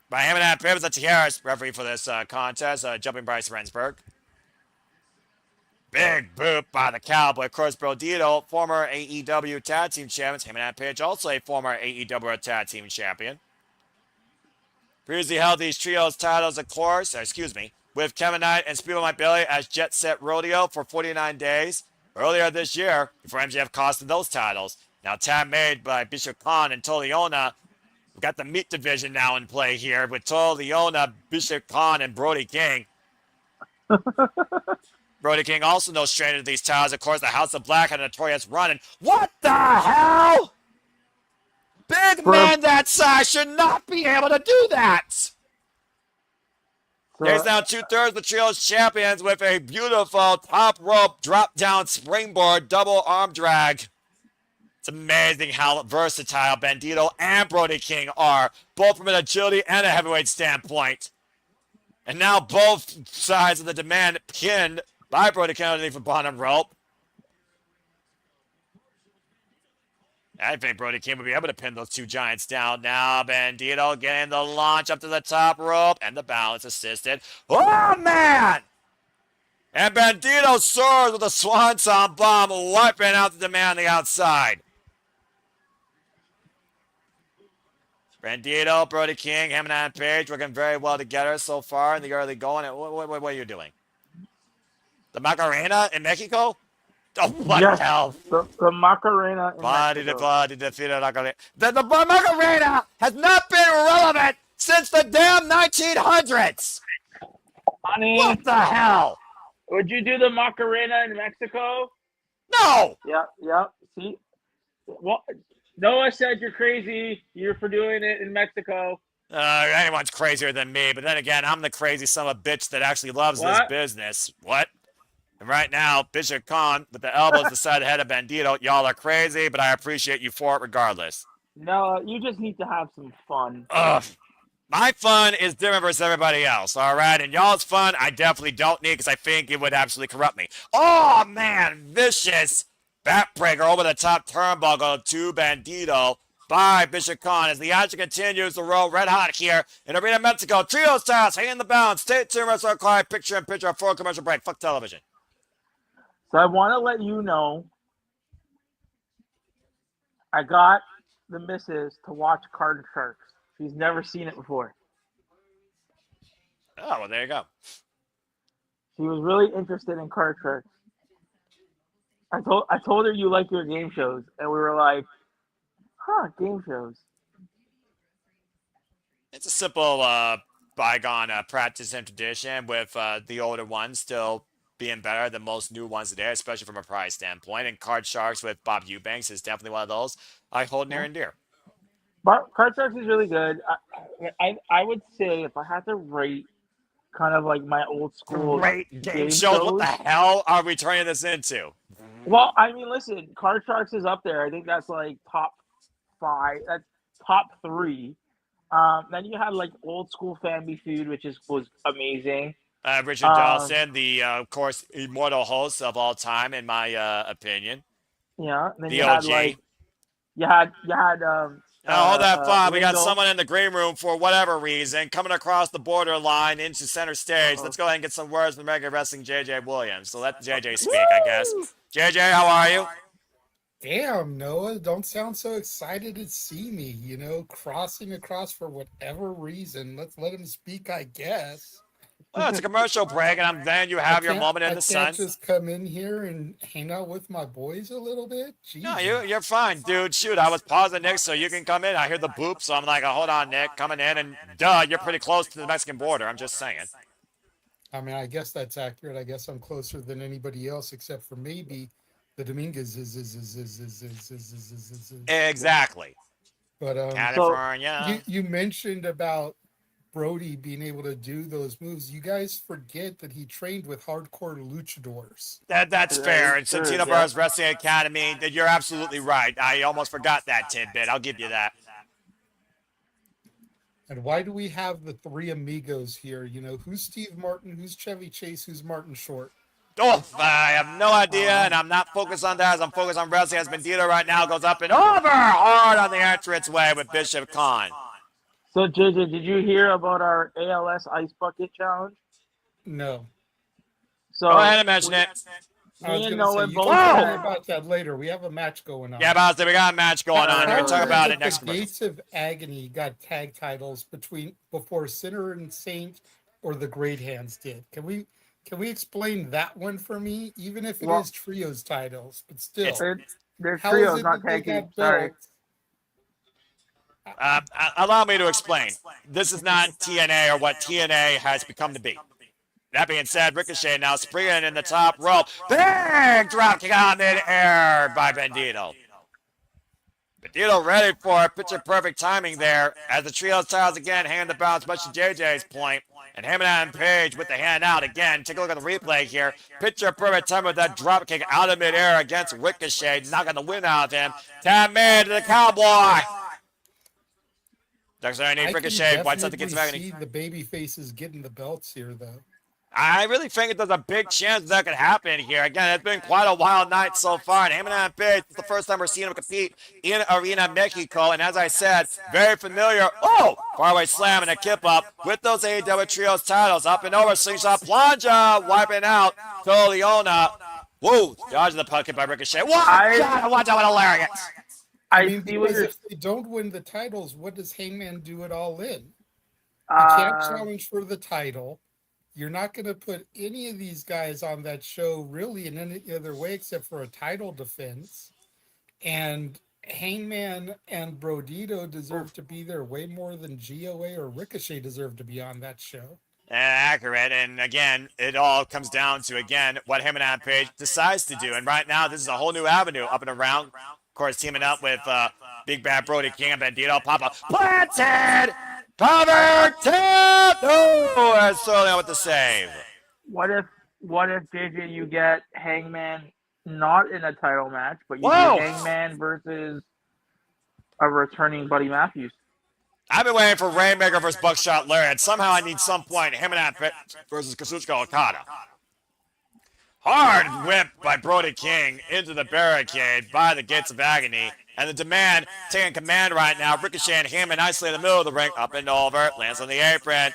By Hangman and Page, that's Harris, referee for this contest, jumping Bryce Rensburg. Big boot by the Cowboy. Of course, Brodido, former AEW Tag Team Champions. Hangman and Page, also a former AEW Tag Team Champion. Previously held these trios titles, of course, with Kevin Knight and Speedball Mike Bailey as Jet Set Rodeo for 49 days. Earlier this year, before MJF costed those titles. Now tag made by Bishop Khan and Leona. We've got the meat division now in play here with Leona, Bishop Khan, and Brody King. Brody King also no stranger to these titles. Of course, the House of Black had a notorious run. And what the hell? Big man that size should not be able to do that. There's now 2/3 of the trio's champions with a beautiful top rope drop down springboard double arm drag. It's amazing how versatile Bandito and Brody King are, both from an agility and a heavyweight standpoint. And now both sides of the demand pinned by Brody King underneath the bottom rope. I think Brody King would be able to pin those two giants down. Now Bandito getting the launch up to the top rope and the balance assisted. Oh, man! And Bandito soars with a swanton bomb, wiping out the man on the outside. Bandito, Brody King, Hangman and Page working very well together so far in the early going. What are you doing? The Macarena in Mexico? Oh, what the hell? The Macarena in Mexico. The Macarena has not been relevant since the damn 1900s. Honey, what the hell? Would you do the Macarena in Mexico? No. Yeah. See, well, Noah said you're crazy. You're for doing it in Mexico. Anyone's crazier than me, but then again, I'm the crazy son of a bitch that actually loves this business. What? And right now, Bishop Khan with the elbows to the side of the head of Bandito. Y'all are crazy, but I appreciate you for it regardless. No, you just need to have some fun. Ugh. My fun is different versus everybody else, all right? And y'all's fun, I definitely don't need because I think it would absolutely corrupt me. Oh, man, vicious backbreaker over the top turnbuckle to Bandito by Bishop Khan as the action continues to roll red hot here in Arena Mexico. Trio styles, hanging the balance. Stay tuned, wrestler quiet, picture in picture, full commercial break. Fuck television. So I want to let you know, I got the missus to watch Card Sharks. She's never seen it before. Oh, well, there you go. She was really interested in Card Sharks. I told her you like your game shows, and we were like, game shows. It's a simple bygone practice and tradition with the older ones still being better than most new ones today, especially from a prize standpoint. And Card Sharks with Bob Eubanks is definitely one of those I hold near and dear. But Card Sharks is really good. I would say if I had to rate kind of like my old school great game shows, what the hell are we turning this into? Well, I mean, listen, Card Sharks is up there. I think that's like top 5. That's top 3. Then you had like old school Family Feud, which was amazing. Richard Dawson, the of course immortal host of all time, in my opinion. Yeah, and then the you OG. had like you had hold that thought. We got window. someone in the green room for whatever reason coming across the borderline into center stage. Let's go ahead and get some words from regular wrestling JJ Williams. So let JJ speak, I guess. JJ, how are you? Damn, Noah, don't sound so excited to see me, you know, crossing across for whatever reason. Let's let him speak, I guess. Well, it's a commercial break, and then you have your moment in the sun. I can't just come in here and hang out with my boys a little bit? Jesus. No, you're fine, dude. Shoot, I was pausing Nick so you can come in. I hear the boop, so I'm like, oh, hold on, Nick, coming in, and duh, you're pretty close to the Mexican border. I'm just saying. I mean, I guess that's accurate. I guess I'm closer than anybody else except for maybe the Dominguez Exactly. But California. You mentioned about Brody being able to do those moves. You guys forget that he trained with hardcore luchadors. That's fair. And Santino Barra's Wrestling Academy, you're absolutely right. I almost forgot that tidbit. I'll give you that. And why do we have the three amigos here? You know, who's Steve Martin, who's Chevy Chase, who's Martin Short? Oh, I have no idea, and I'm not focused on that as I'm focused on wrestling. As Brodido right now goes up and over hard on the entranceway with Bishop Khan. So, JJ, did you hear about our ALS Ice Bucket Challenge? No. So go ahead and mention it. I was going to say, you can worry about that later. We have a match going on. Yeah, but we got a match going on. We're going to talk about it next week. The Gates of Agony got tag titles before Sinner and Saint or the Great Hands did. Can we explain that one for me? Even if it is trios titles, but still. They're trios, not tag teams. Sorry. Allow me to explain. This is not TNA or what TNA has become to be. That being said, Ricochet now springing in the top rope. Big drop kick on mid-air by Brodido. Brodido ready for it. Picture perfect timing there as the trios titles again hand the bounce, much to JJ's point. And Hangman and Page with the hand out again. Take a look at the replay here. Picture perfect time with that drop kick out of midair against Ricochet, knocking the wind out of him. Tap man to the Cowboy. Dexter, I need Ricochet. White something gets back. See the baby faces getting the belts here, though. I really think there's a big chance that could happen here. Again, it's been quite a wild night so far. And Hangman and Page, it's the first time we're seeing him compete in Arena Mexico. And as I said, very familiar. Oh, faraway slam and a kip up with those AEW Trios titles. Up and over, slingshot plunge, wiping out Toliona. Whoa, dodging the puck hit by Ricochet. Watch out, what a lariat. I mean, because if they don't win the titles, what does Hangman do at All In? You can't challenge for the title. You're not going to put any of these guys on that show really in any other way except for a title defense. And Hangman and Brodido deserve to be there way more than GOA or Ricochet deserve to be on that show. Accurate. And again, it all comes down to, again, what Hangman and Page decides to do. And right now, this is a whole new avenue up and around. Of course, teaming up with Big Bad Brody King and Brodido. Papa planted! Cover tip! No, that's totally not what to save. What if JJ, you get Hangman not in a title match, but you get Hangman versus a returning Buddy Matthews? I've been waiting for Rainmaker versus Buckshot Lariat. Somehow I need some point Hangman versus Kazuchika Okada. Hard whip by Brody King into the barricade by the Gates of Agony. And the demand taking command right now. Ricochet and Hangman isolated in the middle of the ring. Up and over. Lands on the apron.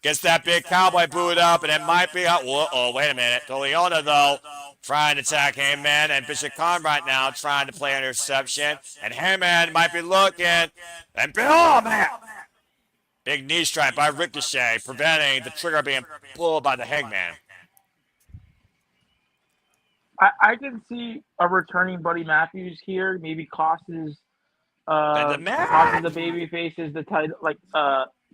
Gets that big cowboy boot up. And it might be out. Oh, wait a minute. Toliona, though, trying to attack Hangman. And Bishop Khan right now trying to play interception. And Hangman might be looking. And oh, man. Big knee strike by Ricochet. Preventing the trigger being pulled by the Hangman. I can see a returning Buddy Matthews here. Maybe costs the baby faces the title,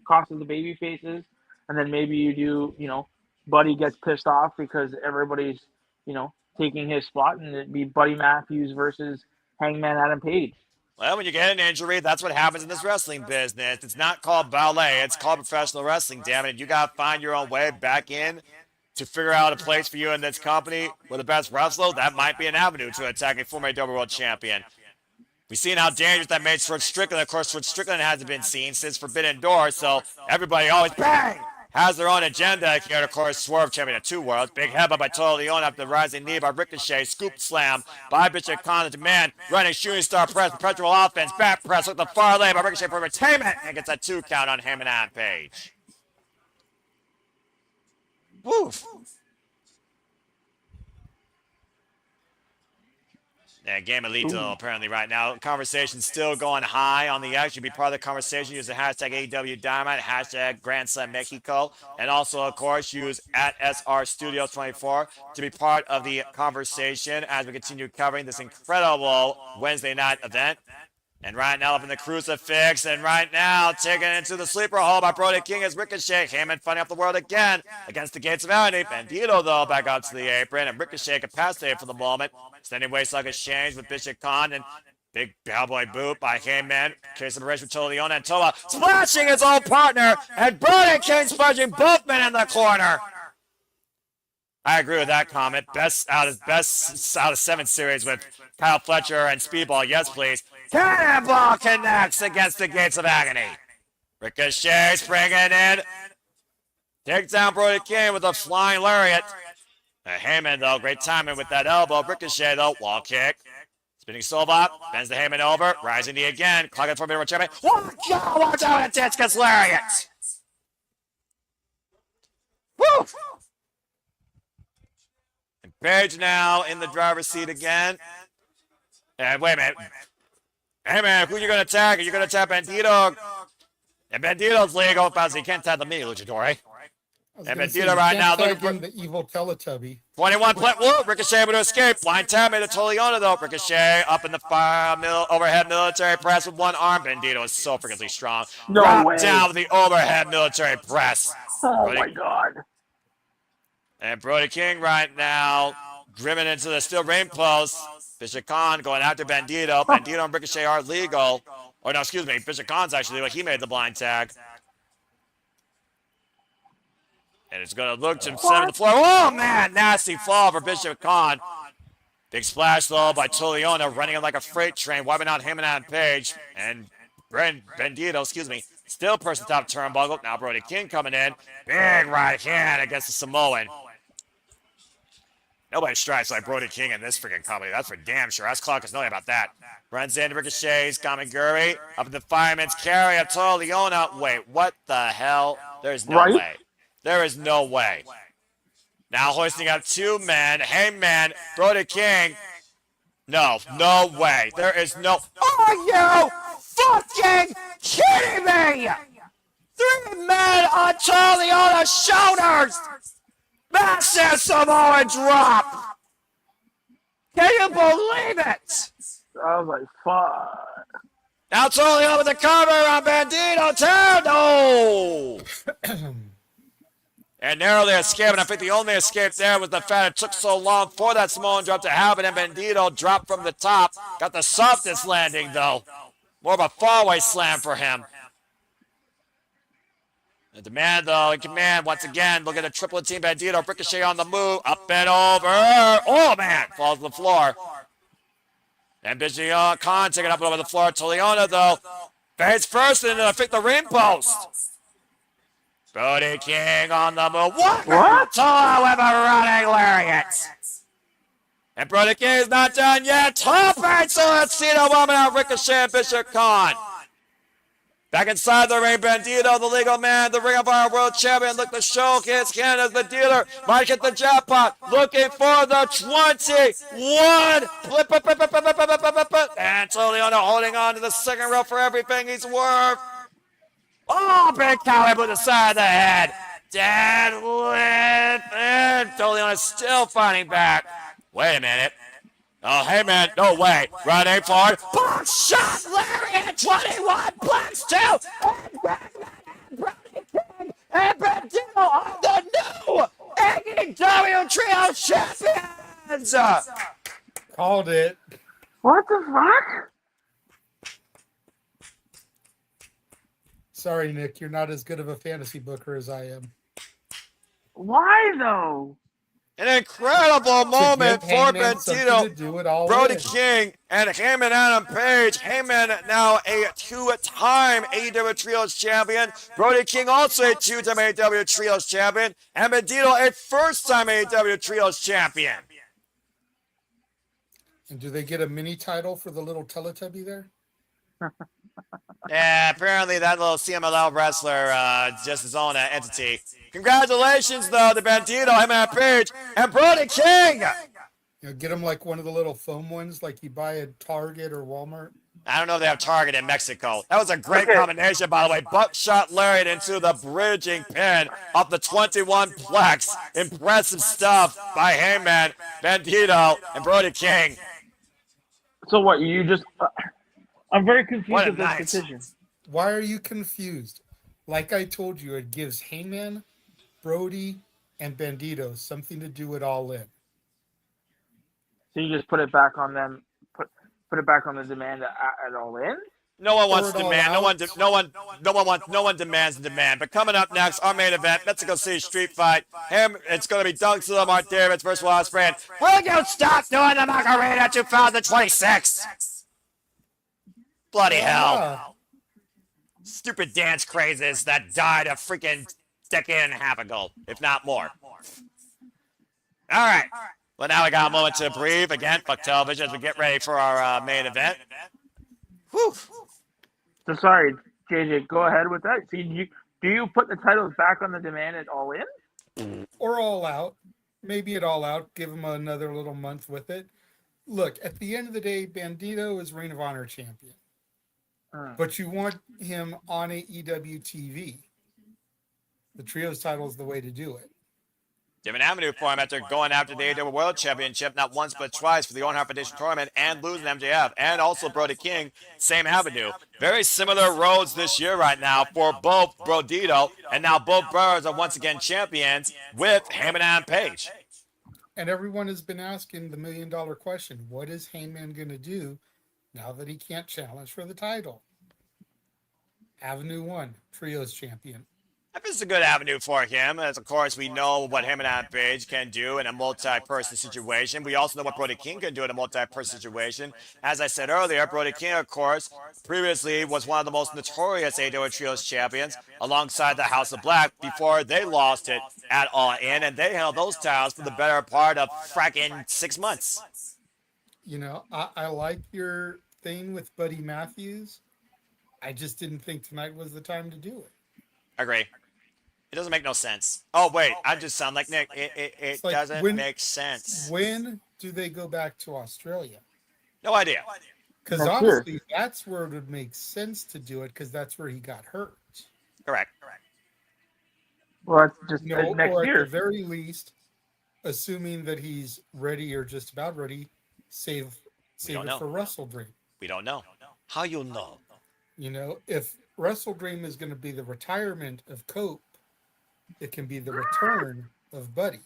costs the baby faces, and then maybe you do, Buddy gets pissed off because everybody's, taking his spot, and it'd be Buddy Matthews versus Hangman Adam Page. Well, when you get an injury, that's what happens in this wrestling business. It's not called ballet; it's called professional wrestling. Damn it! You gotta find your own way back in. To figure out a place for you in this company with the best wrestler, that might be an avenue to attack a former AEW World Champion. We've seen how dangerous that made Swerve Strickland. Of course, Swerve Strickland hasn't been seen since Forbidden Door, so everybody always bang! has their own agenda here. Of course, Swerve champion of 2 worlds. Big headbutt by Total Leon after the rising knee by Ricochet. Scoop slam by Bishop Khan to man. Running shooting star press, perpetual offense. Back press with the far lane by Ricochet for retainment. And gets a 2 count on Hangman and Page. Woof. Yeah, Game Elite apparently right now. Conversation still going high on the X. You be part of the conversation. Use the hashtag AEW Dynamite, hashtag Grand Slam Mexico, and also, of course, use at SR Studios 24 to be part of the conversation as we continue covering this incredible Wednesday night event. And right now up in the crucifix, and right now taken into the sleeper hole by Brody King as Ricochet. Heyman fighting up the world again against the gates of agony. Bandito, though, back out to the apron, and Ricochet capacitated for the moment. Standing waist-like exchange with Bishop Khan, and big cowboy boot by Heyman. Case of the race with Tola Leon and Tola splashing his own partner, and Brody King splashing both men in the corner. I agree with that comment. Best out of 7 series with Kyle Fletcher and Speedball. Yes, please. Cannonball connects against the gates of agony. Ricochet springing in. Takes down Brody King with a flying lariat. Heyman, though, great timing with that elbow. Ricochet, though, wall kick. Spinning Solbot, bends the Heyman over. Rising knee again. Clogging for a champion. Watch out, intense gets lariat. Woo! And Page now in the driver's seat again. And wait a minute. Hey, man, who you going to attack? Are you going to attack Bandito? And Bandito's legal because he can't tap the me, Luchador. And Bandito right now looking for the evil Teletubby. 21 play. Whoa, Ricochet able to escape. Blind tap made a Toliona, though. Ricochet up in the overhead military press with one arm. Bandito is so freakingly strong. No way. Down with the overhead military press. Oh, my God. And Brody King right now driven into the steel ring post. Bishop Khan going after Bandito. Bandito and Ricochet are legal. Or no, excuse me. Bishop Khan's actually legal. He made the blind tag. And it's going to look to set on the floor. Oh, man. Nasty fall for Bishop Khan. Big splash, though, by Toliona running him like a freight train, wiping out Heyman and Page. And Bandito, still person top turnbuckle. Now Brody King coming in. Big right hand against the Samoan. Nobody strikes like Brody King in this freaking company. That's for damn sure. Ask Clark Casnelli about that. Runs into Ricochet's Kamiguri. Up in the fireman's carry of Toliona. Wait, what the hell? There's no way. There is no way. Now hoisting up 2 men. Hangman, Brody King. No way. There is no... Are you fucking kidding me? 3 men on Toliona's shoulders. Massive Samoan drop! Can you believe it? I was like, fuck. Now totally over the cover on Bandito too. No! And narrowly escaped, and I think the only escape there was the fact it took so long for that Samoan drop to happen, and Bandito dropped from the top. Got the softest landing, though. More of a far-away slam for him. The man, though, in command once again. Look at the triplet team Bandito. Ricochet on the move. Up and over. Oh, man. Falls to the floor. And Bishop Khan taking up over the floor. Toliona, though, face first into the ring post. Brody King on the move. What? Tola with a running lariat. And Brody King is not done yet. Top right, so let's see the woman out. Ricochet and Bishop Khan. Back inside the ring, Bandito, the legal man, the Ring of Honor World Champion, look to show his hand as the dealer might get the jackpot, looking for the 21. And Toliona holding on to the second rope for everything he's worth. Oh, big cow with the side of the head. Deadlift, and Toliona still fighting back. Wait a minute. Oh, hey, man, no way. Running forward. Box shot, Lariat, 21, blocks 2. And Brodido on the new AEW Trio Champions. Called it. What the fuck? Sorry, Nick, you're not as good of a fantasy booker as I am. Why, though? An incredible moment give for Hangman something to do it all Brody in. King, and Hangman Adam Page. Hangman now a two-time AEW Trios champion. Brody King also a two-time AEW Trios champion. And Brodido a first-time AEW Trios champion. And do they get a mini title for the little Teletubby there? Yeah, apparently that little CMLL wrestler just his own entity. Congratulations, though, to Brodido, Hangman Page, and Brody King! You know, get him like one of the little foam ones like you buy at Target or Walmart. I don't know if they have Target in Mexico. That was a great combination, by the way. Buckshot lariat into the bridging pin off the 21 plex. Impressive stuff by Hangman, Brodido, and Brody King. So what, you just... I'm very confused What a with this night. decision. Why are you confused? Like I told you, it gives Hangman, Brody, and Brodido something to do it all in. So you just put it back on them, put it back on the demand at All In? No one wants demand. No one demands the demand. But coming up next, our main event, Mexico City Street Fight. It's going to be Doug Lamar Davis versus Osperay. Will you stop doing the Macarena 2026? Bloody hell. Stupid dance crazes that died a freaking decade and a half ago, if not more. All right. Well, now we got a moment to breathe again. Fuck television as we get ready for our main event. Whew. So sorry, JJ, go ahead with that. So do you put the titles back on the demand at All In? Or All Out. Maybe at All Out. Give him another little month with it. Look, at the end of the day, Brodido is Ring of Honor champion. But you want him on AEW TV. The Trios title is the way to do it. Different avenue for him after going after the AEW World Championship not once but twice for the Owen Hart Foundation tournament and losing MJF. And also Brody King, same avenue. Very similar roads this year right now for both Brodido, and now both brothers are once again champions with Hangman and Page. And everyone has been asking the $1 million question. What is Hangman going to do now that he can't challenge for the title? Avenue 1, Trios champion. I think it's a good avenue for him, as of course we know what him and Adam Page can do in a multi-person situation. We also know what Brody King can do in a multi-person situation. As I said earlier, Brody King, of course, previously was one of the most notorious AEW Trios champions alongside the House of Black before they lost it at All In, and they held those titles for the better part of fracking 6 months. You know, I like your thing with Buddy Matthews. I just didn't think tonight was the time to do it. Agree. It doesn't make no sense. Oh, wait. I just sound like Nick. It like doesn't make sense. When do they go back to Australia? No idea. Because honestly, that's where it would make sense to do it, because that's where he got hurt. Correct. Well, it's just next or year. At the very least, assuming that he's ready or just about ready, save it for Wrestle Dream. We don't know. How you know? You know, if Wrestle Dream is going to be the retirement of Cope, it can be the return of Buddy.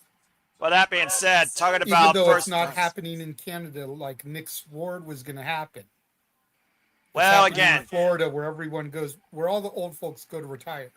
Well, that being said, talking about even though it's not happening in Canada like Nick Sword was going to happen. Well, again, in Florida, where everyone goes, where all the old folks go to retire.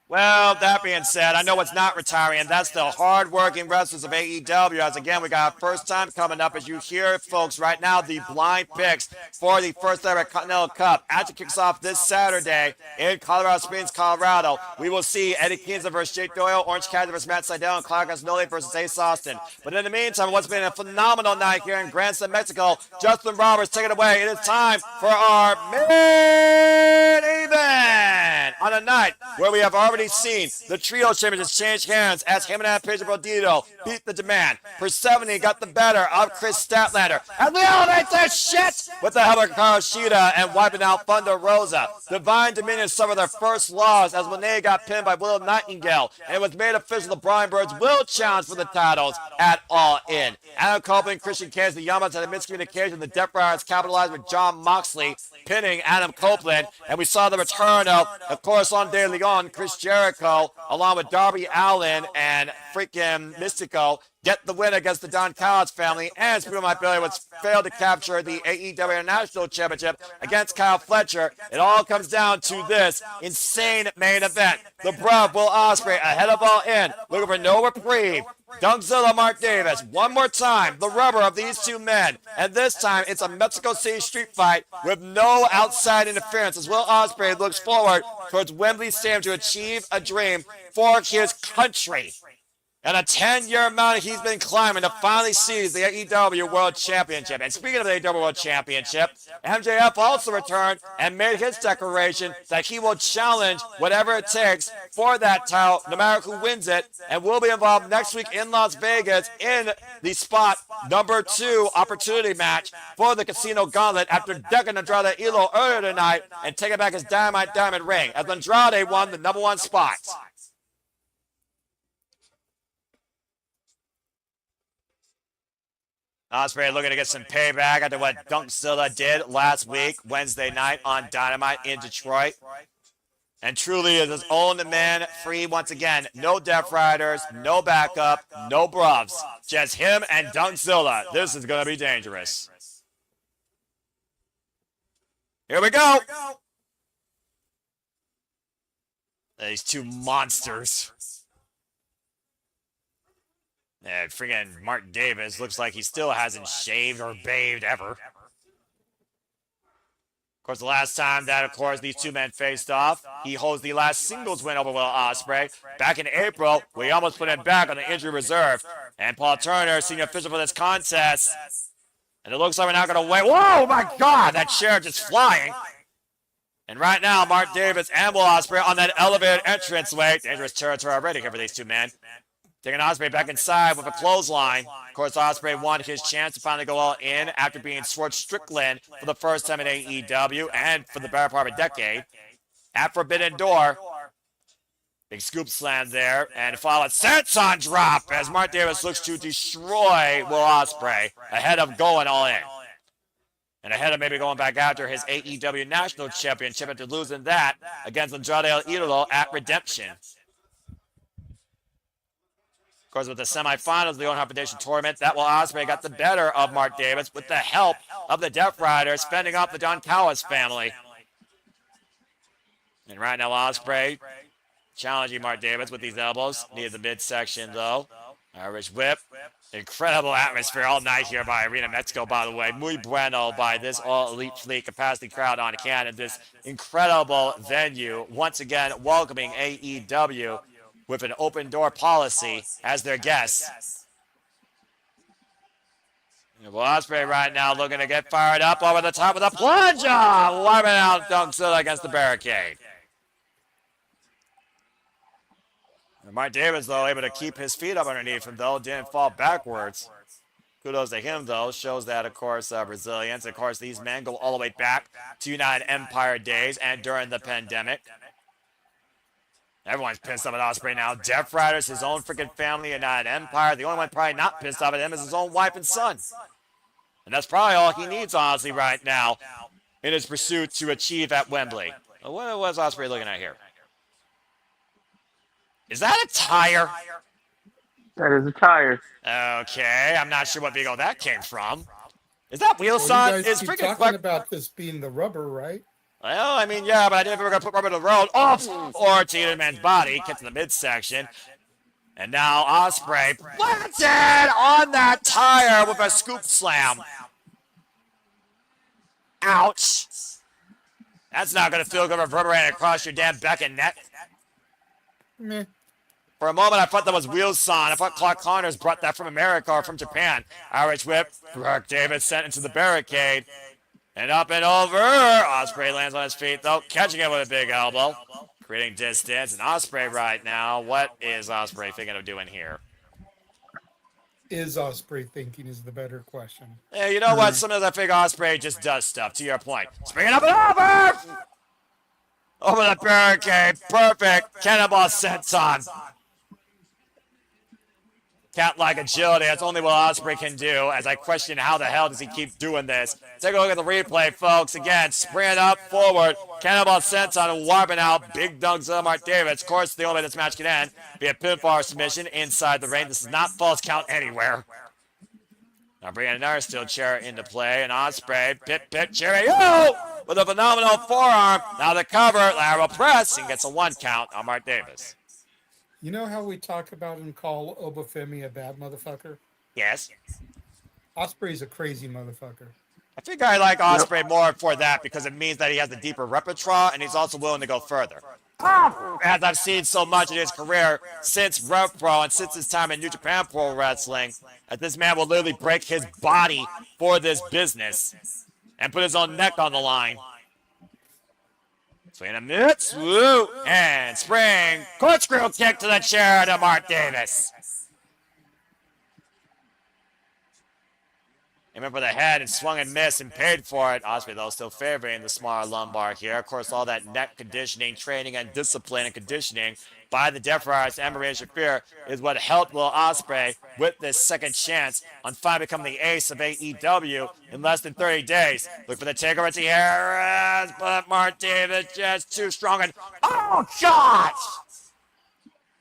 Well, that being said, I know what's not retiring, and that's the hard-working wrestlers of AEW. As again, we got our first time coming up, as you hear, folks, right now, the blind picks for the first ever Continental Cup. Actually kicks off this Saturday in Colorado Springs, Colorado. We will see Eddie Kingston versus Jake Doyle, Orange Cassidy versus Matt Sydal, and Clark Castagnoli versus Ace Austin. But in the meantime, what's been a phenomenal night here in Grandson, Mexico, Justin Roberts, take it away. It is time for our main event on a night where we have already seen the trio champions change hands as Hangman Page and Brodido beat the demand. Persephone got the better of Kris Statlander, and they elevate their shit with the help of Karoshida and wiping out Thunder Rosa. Divine Dominion suffered their first loss as Monet got pinned by Willow Nightingale, and it was made official the Brian Birds will challenge for the titles at All In. Adam Copeland, Christian Cage, the Yamas had a miscommunication. The Death Riders capitalized with John Moxley pinning Adam Copeland, and we saw the return of course, on De Leon, Chris Jericho, along with Darby Allin and freaking Mystico, get the win against the Don Callis family, and Speedball My Billy was failed to capture the AEW International Championship against Kyle Fletcher. It all comes down to this insane main event. The Bruv Will Ospreay ahead of All In, looking for no reprieve Dunkzilla, Mark Davis. One more time, the rubber of these two men. And this time, it's a Mexico City street fight with no outside interference as Will Ospreay looks forward towards Wembley Stadium to achieve a dream for his country. And a 10-year mountain he's been climbing to finally seize the AEW World Championship. And speaking of the AEW World Championship, MJF also returned and made his declaration that he will challenge whatever it takes for that title, no matter who wins it, and will be involved next week in Las Vegas in the spot number 2 opportunity match for the Casino Gauntlet after decking Andrade Elo earlier tonight and taking back his Dynamite Diamond ring as Andrade won the number 1 spot. Ospreay looking to get some payback after what Dunkzilla did last week, Wednesday night on Dynamite in Detroit. And truly is his own man free once again. No Death Riders, no backup, no bruvs. Just him and Dunkzilla. This is going to be dangerous. Here we go. These two monsters. And freaking Mark Davis looks like he still hasn't shaved or bathed ever. Of course, the last time that, of course, these two men faced off, he holds the last singles win over Will Ospreay. Back in April, we almost put him back on the injury reserve. And Paul Turner, senior official for this contest. And it looks like we're not going to wait. Whoa, my God, that chair just flying. And right now, Mark Davis and Will Ospreay on that elevated entranceway. Dangerous territory already here for these two men. Taking Ospreay back inside with a clothesline. Of course, Ospreay won his chance to finally go all in after being Swerve Strickland for the first time in AEW and for the better part of a decade. At Forbidden Door, big scoop slam there, and followed senton drop as Mark Davis looks to destroy Will Ospreay ahead of going all in. And ahead of maybe going back after his AEW National Championship after losing that against Andrade El Idolo at Redemption. Of course, with the semifinals of the Owen Hart Foundation tournament, that Will Ospreay got the better of Mark Davis with the help of the Death Riders fending off the Don Callis family. And right now, Ospreay challenging Mark Davis with these elbows. Needed the midsection, though. Irish whip. Incredible atmosphere all night here by Arena Mexico, by the way. Muy bueno by this all-elite fleet capacity crowd on hand in this incredible venue. Once again, welcoming AEW with an open door policy as their guests. Will Ospreay right now looking to get fired up over the top of the plunge. Wiping out Dunkzilla against the barricade. And Mark Davis, though, able to keep his feet up underneath him, though, didn't fall backwards. Kudos to him, though. Shows that, of course, resilience. Of course, these men go all the way back to United Empire days and during the pandemic. Everyone's pissed off at Ospreay now. Death Riders, his own freaking family, United Empire. The only one probably not pissed off at him is his own wife and son. And that's probably all he needs, honestly, right now in his pursuit to achieve at Wembley. What was Ospreay looking at here? Is that a tire? That is a tire. Okay, I'm not sure what vehicle that came from. Is that Wheelson? Well, you guys Is keep freaking talking about this being the rubber, right? Well, I mean, yeah, but I didn't think we were going to put rubber to the road off or to either man's body. Kicked to the midsection. And now Ospreay planted on that tire with a scoop slam. Ouch. That's not going to feel good reverberating across your damn back and neck. Meh. For a moment, I thought that was Wheelson. I thought Clark Connors brought that from America or from Japan. Irish whip. Mark Davis sent into the barricade. And up and over. Ospreay lands on his feet, though, catching it with a big elbow. Creating distance. And Ospreay right now, what is Ospreay thinking of doing here? Is Ospreay thinking is the better question. Yeah, you know what? Sometimes I think Ospreay just does stuff, to your point. Springing up and over! Over the barricade. Perfect. Cannonball senton. Cat-like agility. That's only what Ospreay can do, as I question how the hell does he keep doing this. Take a look at the replay, folks. Again, springing up, forward. Cannonball senton, wiping out Big Dunkzilla Mark Davis. Of course, the only way this match can end be a pinfall submission inside the ring. This is not false count anywhere. Now bringing another steel chair into play, and Ospreay, pit, cherry, with a phenomenal forearm. Now the cover, lateral press, and gets a 1 count on Mark Davis. You know how we talk about and call Obafemi a bad motherfucker? Yes. Osprey's a crazy motherfucker. I think I like Ospreay more for that because it means that he has a deeper repertoire and he's also willing to go further. As I've seen so much in his career since Rev Pro and since his time in New Japan Pro Wrestling, that this man will literally break his body for this business and put his own neck on the line. Swing a minute, swoop, and spring corkscrew kick to the chair to Mark Davis. Aiming for the head and swung and missed and paid for it. Ospreay, though, still favoring the smaller lumbar here. Of course, all that neck conditioning, training, and discipline and conditioning by the Death Riders and Maria Shafir is what helped Will Ospreay with this second chance on finally becoming the ace of AEW in less than 30 days. Look for the takeover to Harris, but Mark Davis just too strong. And oh, gosh!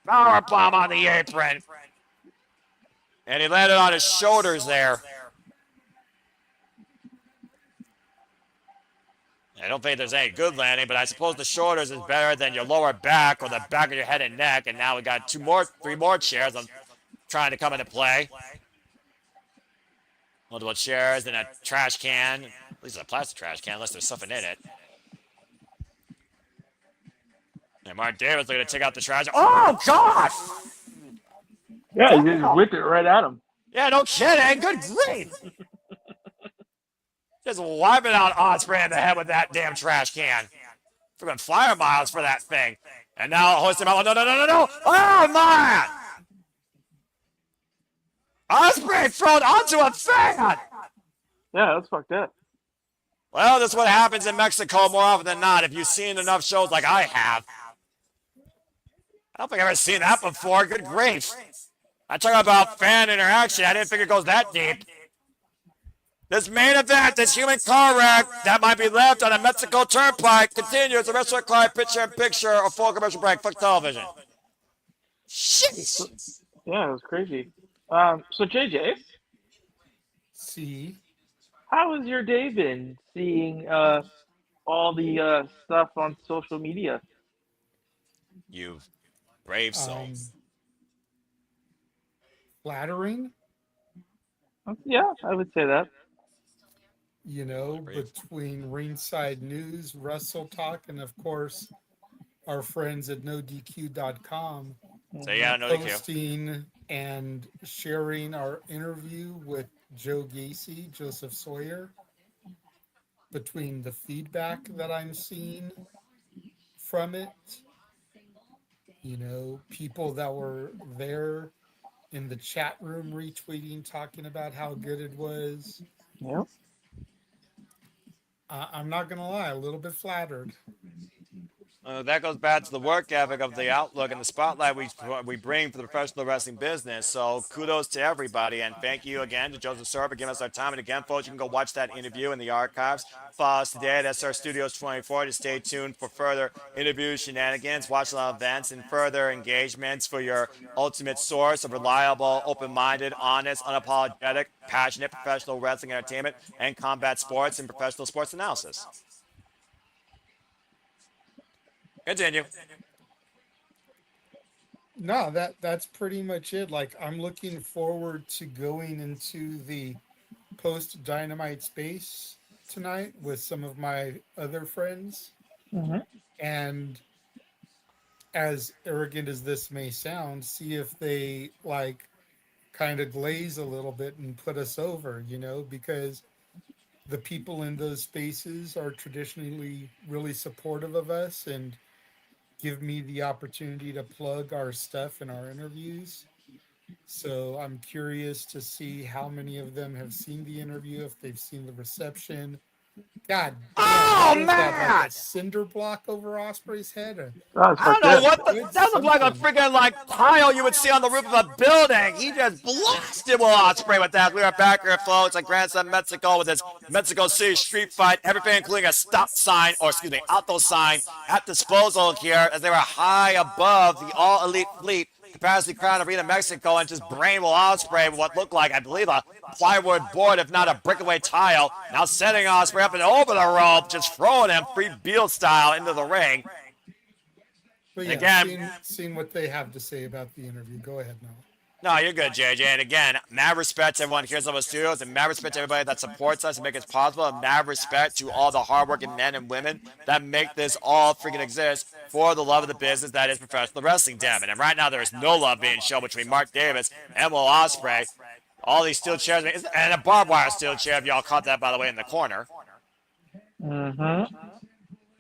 Power bomb on the apron. And he landed on his shoulders there. I don't think there's any good landing, but I suppose the shoulders is better than your lower back or the back of your head and neck. And now we got three more chairs I'm trying to come into play. Multiple chairs and a trash can. At least a plastic trash can, unless there's something in it. And Mark Davis looking to take out the trash. Oh, gosh! Yeah, he just whipped it right at him. Yeah, no kidding. Good grief. Just wiping out Ospreay in the head with that damn trash can. Freaking flyer miles for that thing. And now hoist him out. No. Oh, man! Ospreay thrown onto a fan! Yeah, that's fucked up. Well, this is what happens in Mexico more often than not if you've seen enough shows like I have. I don't think I've ever seen that before. Good grief. I talk about fan interaction. I didn't think it goes that deep. This main event, this human car wreck that might be left on a Mexico turnpike continues. The rest of the client picture-in-picture or full commercial break. Fuck television. Shit. Yeah, it was crazy. So JJ, See, how has your day been seeing all the stuff on social media? You brave soul. Flattering. Yeah, I would say that. You know, between Ringside News, Wrestle Talk, and of course, our friends at NoDQ.com So yeah, no DQ. posting and sharing our interview with Joe Gacy, Joseph Sawyer. Between the feedback that I'm seeing from it, you know, people that were there in the chat room retweeting, talking about how good it was. Yep. I'm not going to lie, a little bit flattered. That goes back to the work ethic of the outlook and the spotlight we bring for the professional wrestling business. So kudos to everybody, and thank you again to Joseph Sawyer for giving us our time. And again, folks, you can go watch that interview in the archives. Follow us today at SR Studios 24 to stay tuned for further interviews, shenanigans, watch live events, and further engagements for your ultimate source of reliable, open-minded, honest, unapologetic, passionate professional wrestling entertainment and combat sports and professional sports analysis. Continue. No, that's pretty much it. Like, I'm looking forward to going into the post Dynamite space tonight with some of my other friends. Mm-hmm. And as arrogant as this may sound, see if they like kind of glaze a little bit and put us over, you know, because the people in those spaces are traditionally really supportive of us and give me the opportunity to plug our stuff in our interviews. So I'm curious to see how many of them have seen the interview, if they've seen the reception. God damn, that, like a cinder block over Osprey's head? I don't know what that looked like a freaking like tile you would see on the roof of a building. He just blasted Will Ospreay with that. We are back here, folks, at Grandson, Mexico, with his Mexico City street fight. Everything including a stop sign, or excuse me, auto sign at disposal here, as they were high above the All Elite Fleet Capacity Crown Arena, Mexico, and just brain Will Ospreay with what looked like, I believe, a plywood board, if not a breakaway tile. Now setting Ospreay up and over the rope, just throwing him free Beal style into the ring. But yeah, again, seeing what they have to say about the interview. Go ahead, Noah. no, you're good, JJ. And again, mad respect to everyone here at Level Studios, and mad respect to everybody that supports us and make it possible, and mad respect to all the hardworking men and women that make this all freaking exist for the love of the business that is professional wrestling, damn it. And right now, there is no love being shown between Mark Davis and Will Ospreay. All these steel chairs, and a barbed wire steel chair, if y'all caught that, by the way, in the corner. Mm-hmm.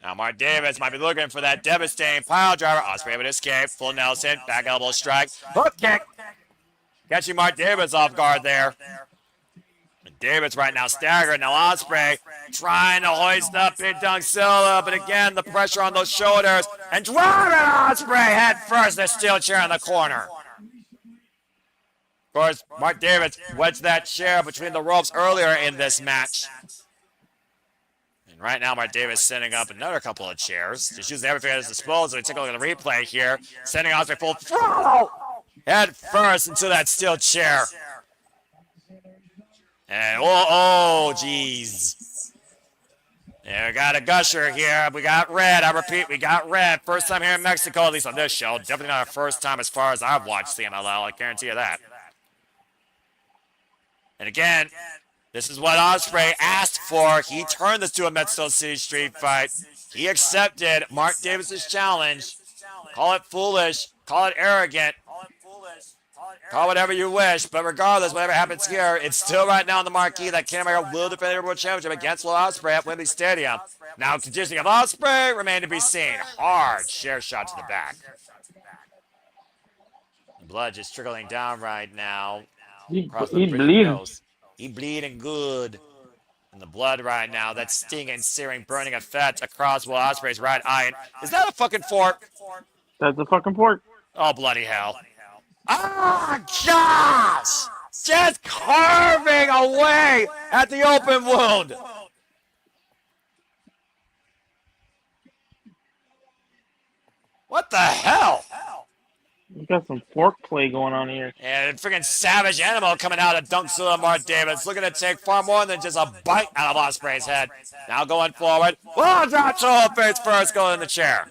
Now, Mark Davis might be looking for that devastating pile driver. Ospreay would escape. Full Nelson, back elbow strike, hook kick. Catching Mark Davis off guard there. And Davis right now staggered. Now Ospreay trying to hoist up Big Dunkzilla, but again, the pressure on those shoulders. And driving Ospreay head first, the steel chair in the corner. Of course, Mark Davis wedged that chair between the ropes earlier in this match. And right now, Mark Davis setting up another couple of chairs. Just using everything at his disposal. We take a look at the replay here. Sending Ospreay full throttle. Head first into that steel chair. And jeez. Yeah, we got a gusher here. We got red. I repeat, we got red. First time here in Mexico, at least on this show. Definitely not our first time as far as I've watched CMLL. I guarantee you that. And again, this is what Ospreay asked for. He turned this to a Mexico City street fight. He accepted Mark Davis's challenge. Call it foolish. Call it arrogant. Call whatever you wish, but regardless, whatever happens here, it's still right now on the marquee that Ken Omega will defend the World Championship against Will Ospreay at Wembley Stadium. Now, conditioning of Ospreay remain to be seen. Hard chair shot to the back. Blood just trickling down right now. He bleeding. He bleeding good. And the blood right now, that stinging, searing, burning effect across Will Ospreay's right eye. Is that a fucking fork? That's a fucking fork. Oh, bloody hell. Ah, gosh! Just carving away at the open wound. What the hell? You got some fork play going on here. And a freaking savage animal coming out of Dunkzilla Mark Davis, looking to take far more than just a bite out of Ospreay's head. Now going forward. Oh, drop to face first, going in the chair.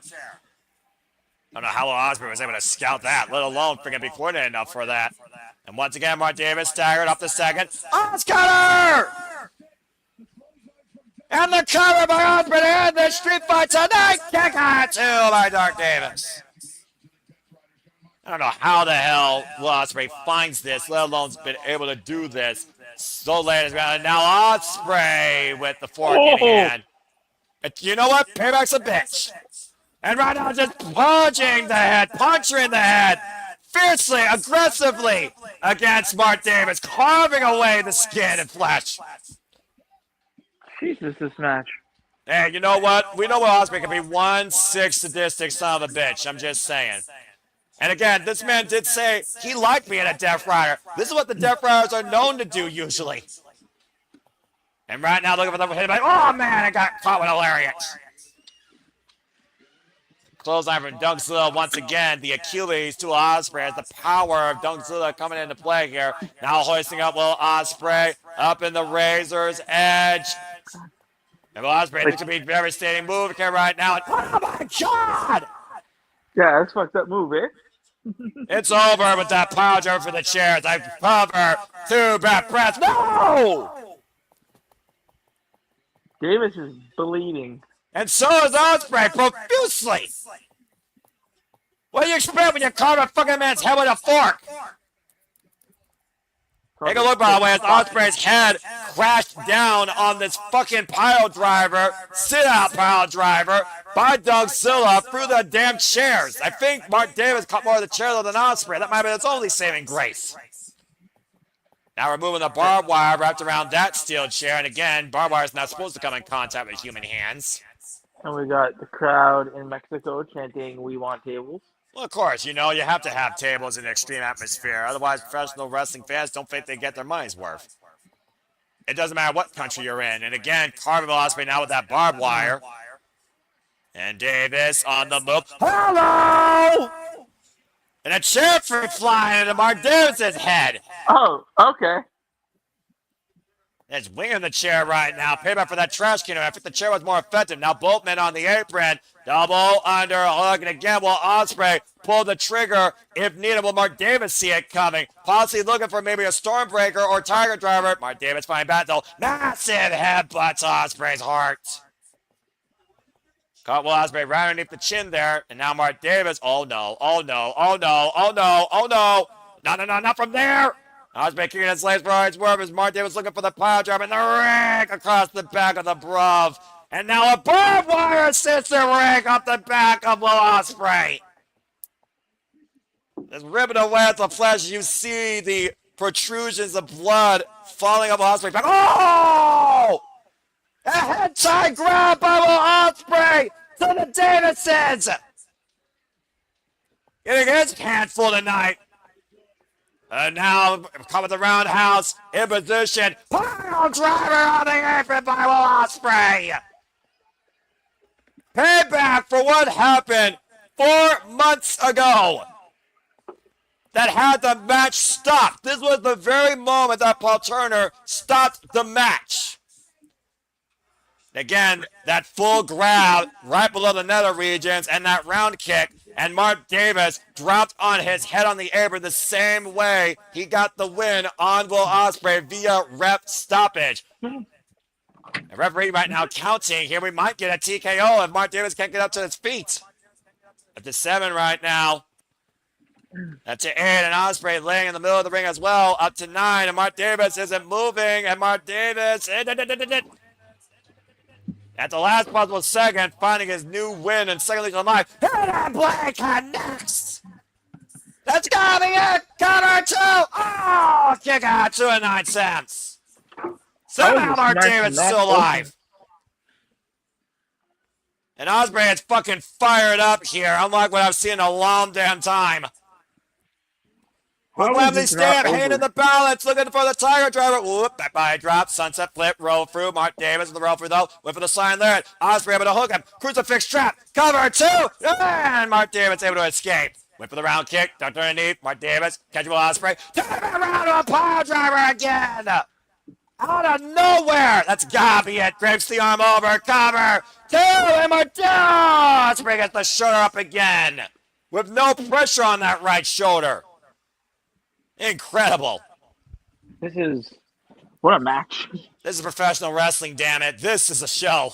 I don't know how Ospreay was able to scout that, let alone freaking be coordinated enough for that. And once again, Mark Davis staggered off the second. Oscar! And the cover by Ospreay to end this street fight tonight. Kick out two by Mark Davis. I don't know how the hell Will Ospreay finds this, let alone been able to do this so late as well. And now Ospreay with the fork in hand. But you know what? Payback's a bitch. And right now, just punching the head, puncturing the head, fiercely, aggressively against Mark Davis, carving away the skin and flesh. Jesus, this match. Hey, you know what? We know what Ospreay can be 1-6 sadistic son of a bitch. I'm just saying. And again, this man did say he liked being a Death Rider. This is what the Death Riders are known to do usually. And right now, looking for the hit, like, oh man, I got caught with a lariat. Clothesline from Dunkzilla once again. The Achilles to Ospreay as the power of Dunkzilla coming into play here. Now hoisting up Will Ospreay up in the Razor's Edge. And Will Ospreay looks to be devastating move here right now. And, oh my God! Yeah, that's fucked up move, eh? It's over with that power driver for the chairs. I cover 2 back press. No! Davis is bleeding. And so is Ospreay profusely. What do you expect when you carve a fucking man's head with a fork? Take a look, by the way, as Ospreay's head crashed down on this fucking pile driver, sit-out pile driver, by Dunkzilla through the damn chairs. I think Mark Davis caught more of the chair than Ospreay. That might be its only saving grace. Now removing the barbed wire wrapped around that steel chair, and again, barbed wire is not supposed to come in contact with human hands. And we got the crowd in Mexico chanting, "We want tables." Well, of course, you know, you have to have tables in an extreme atmosphere. Otherwise, professional wrestling fans don't think they get their money's worth. It doesn't matter what country you're in. And again, Carvin Ospreay now with that barbed wire. And Davis on the move. Hello! And a chair flying into Mark Davis's head. Oh, okay. There's winging the chair right now. Payback for that trash can. I think the chair was more effective. Now both men on the apron. Double under hook. And again, will Ospreay pull the trigger if needed? Will Mark Davis see it coming? Possibly looking for maybe a Stormbreaker or Tiger Driver. Mark Davis finding back though. Massive headbutt to Ospreay's heart. Caught Will Ospreay right underneath the chin there. And now Mark Davis. Oh no. Oh no. Oh no. Oh no. Oh no. No, no, no, not from there. Ospreay kicking his legs for his work as Mark Davis looking for the pile driver and the rake across the back of the Bruv. And now a barbed wire assists the rake up the back of Will Ospreay. Just ripping away at the flesh, you see the protrusions of blood falling up Ospreay's back. Oh! A head tie grab by Will Ospreay to the Davidsons. Getting his handful tonight. And now, come with the roundhouse in position. Pile driver on the apron by Will Ospreay. Payback for what happened 4 months ago that had the match stopped. This was the very moment that Paul Turner stopped the match. Again, that full grab right below the nether regions and that round kick. And Mark Davis dropped on his head on the apron the same way he got the win on Will Ospreay via ref stoppage. The referee right now counting. Here we might get a TKO if Mark Davis can't get up to his feet. Up to 7 right now. Up to 8, and Ospreay laying in the middle of the ring as well. Up to 9, and Mark Davis isn't moving, and Mark Davis... At the last possible second, finding his new win and second league on life. Hit and Blake connects! That's gotta be it! Cover 2! Oh! Kick out 2 and 9 cents. Somehow Mark Davis is still alive. And Ospreay is fucking fired up here, unlike what I've seen in a long damn time. Wembley stamp, hand in the balance, looking for the Tiger Driver. Whoop, back by a drop, sunset flip, roll through. Mark Davis with the roll through though. Went for the sign there. Ospreay able to hook him. Crucifix trap, cover 2, and Mark Davis able to escape. Went for the round kick, ducked underneath. Mark Davis, catchable Ospreay. Turn around to a pile driver again. Out of nowhere. That's gotta be it. Drapes the arm over, cover 2, and Mark Ospreay gets the shoulder up again. With no pressure on that right shoulder. Incredible. This is... What a match. This is professional wrestling, damn it. This is a show.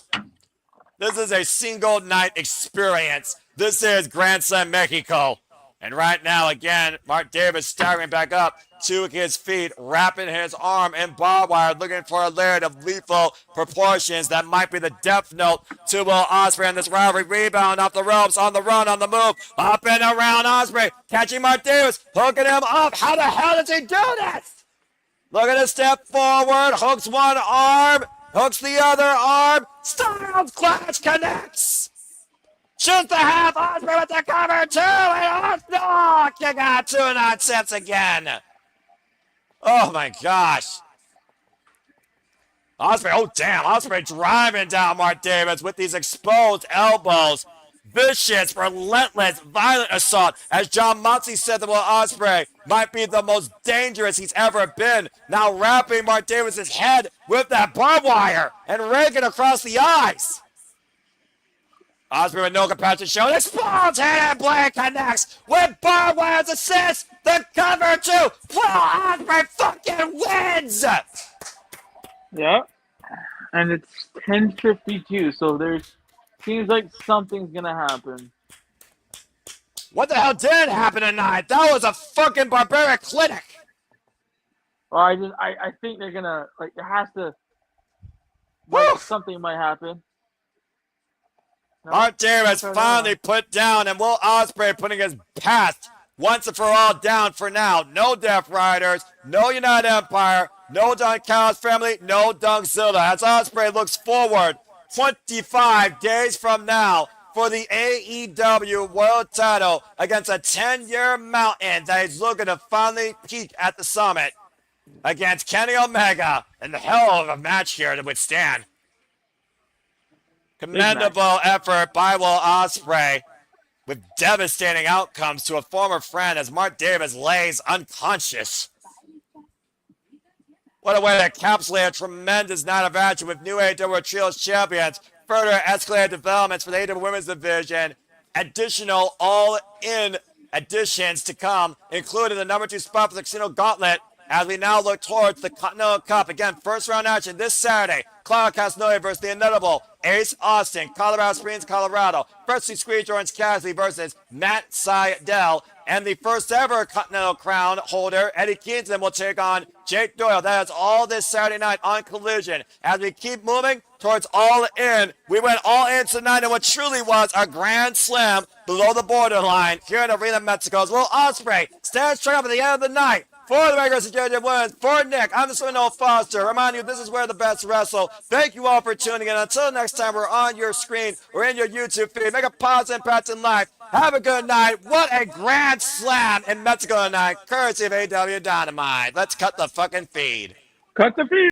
This is a single night experience. This is Grand Slam Mexico. And right now, again, Mark Davis staggering back up to his feet, wrapping his arm in barbed wire, looking for a layer of lethal proportions that might be the depth note to Will Ospreay in this rivalry. Rebound off the ropes, on the run, on the move, up and around Ospreay, catching Mark Davis, hooking him up. How the hell does he do this? Look at his step forward, hooks one arm, hooks the other arm, Styles Clash connects. Shoots the half, Ospreay with the cover 2, and oh, kick out 2 and 9 cents again. Oh my gosh. Ospreay, oh damn, Ospreay driving down Mark Davis with these exposed elbows. Vicious, relentless, violent assault. As John Moxley said that Will Ospreay might be the most dangerous he's ever been. Now wrapping Mark Davis's head with that barbed wire and raking across the eyes. Ospreay with no compassion shown. Explodes and Blake connects with barbed wire's assist. The cover 2. Will Ospreay fucking wins. Yeah. And it's 10:52, so there's seems like something's gonna happen. What the hell did happen tonight? That was a fucking barbaric clinic. Well, I think they're gonna, like, it has to, like, something might happen. No? Mark Davis finally put down, and Will Ospreay putting his past once and for all down for now. No Death Riders, no United Empire, no Don Callis family, no Dunkzilla. As Ospreay looks forward 25 days from now for the AEW World Title against a 10-year mountain that he's looking to finally peak at the summit against Kenny Omega, and the hell of a match here to withstand. Commendable effort by Will Ospreay with devastating outcomes to a former friend as Mark Davis lays unconscious. What a way to encapsulate a tremendous night of action with new AEW Trios champions, further escalated developments for the AEW Women's Division, additional all-in additions to come, including the number 2 spot for the Casino Gauntlet, as we now look towards the Continental Cup. Again, first round action this Saturday. Claudio Castagnoli versus the inevitable Ace Austin, Colorado Springs, Colorado. First Squeeze Orange Cassidy versus Matt Sydal. And the first ever Continental Crown holder, Eddie Kingston, will take on Jake Doyle. That is all this Saturday night on Collision. As we keep moving towards All In, we went All In tonight in what truly was a grand slam below the borderline here in Arena, Mexico's Will Ospreay stands strong up at the end of the night. For the regular Judge Wins, for Nick, I'm the Swindle Foster. Remind you, this is where the best wrestle. Thank you all for tuning in. Until next time, we're on your screen or in your YouTube feed. Make a positive impact in life. Have a good night. What a grand slam in Mexico tonight, courtesy of AEW Dynamite. Let's cut the fucking feed. Cut the feed.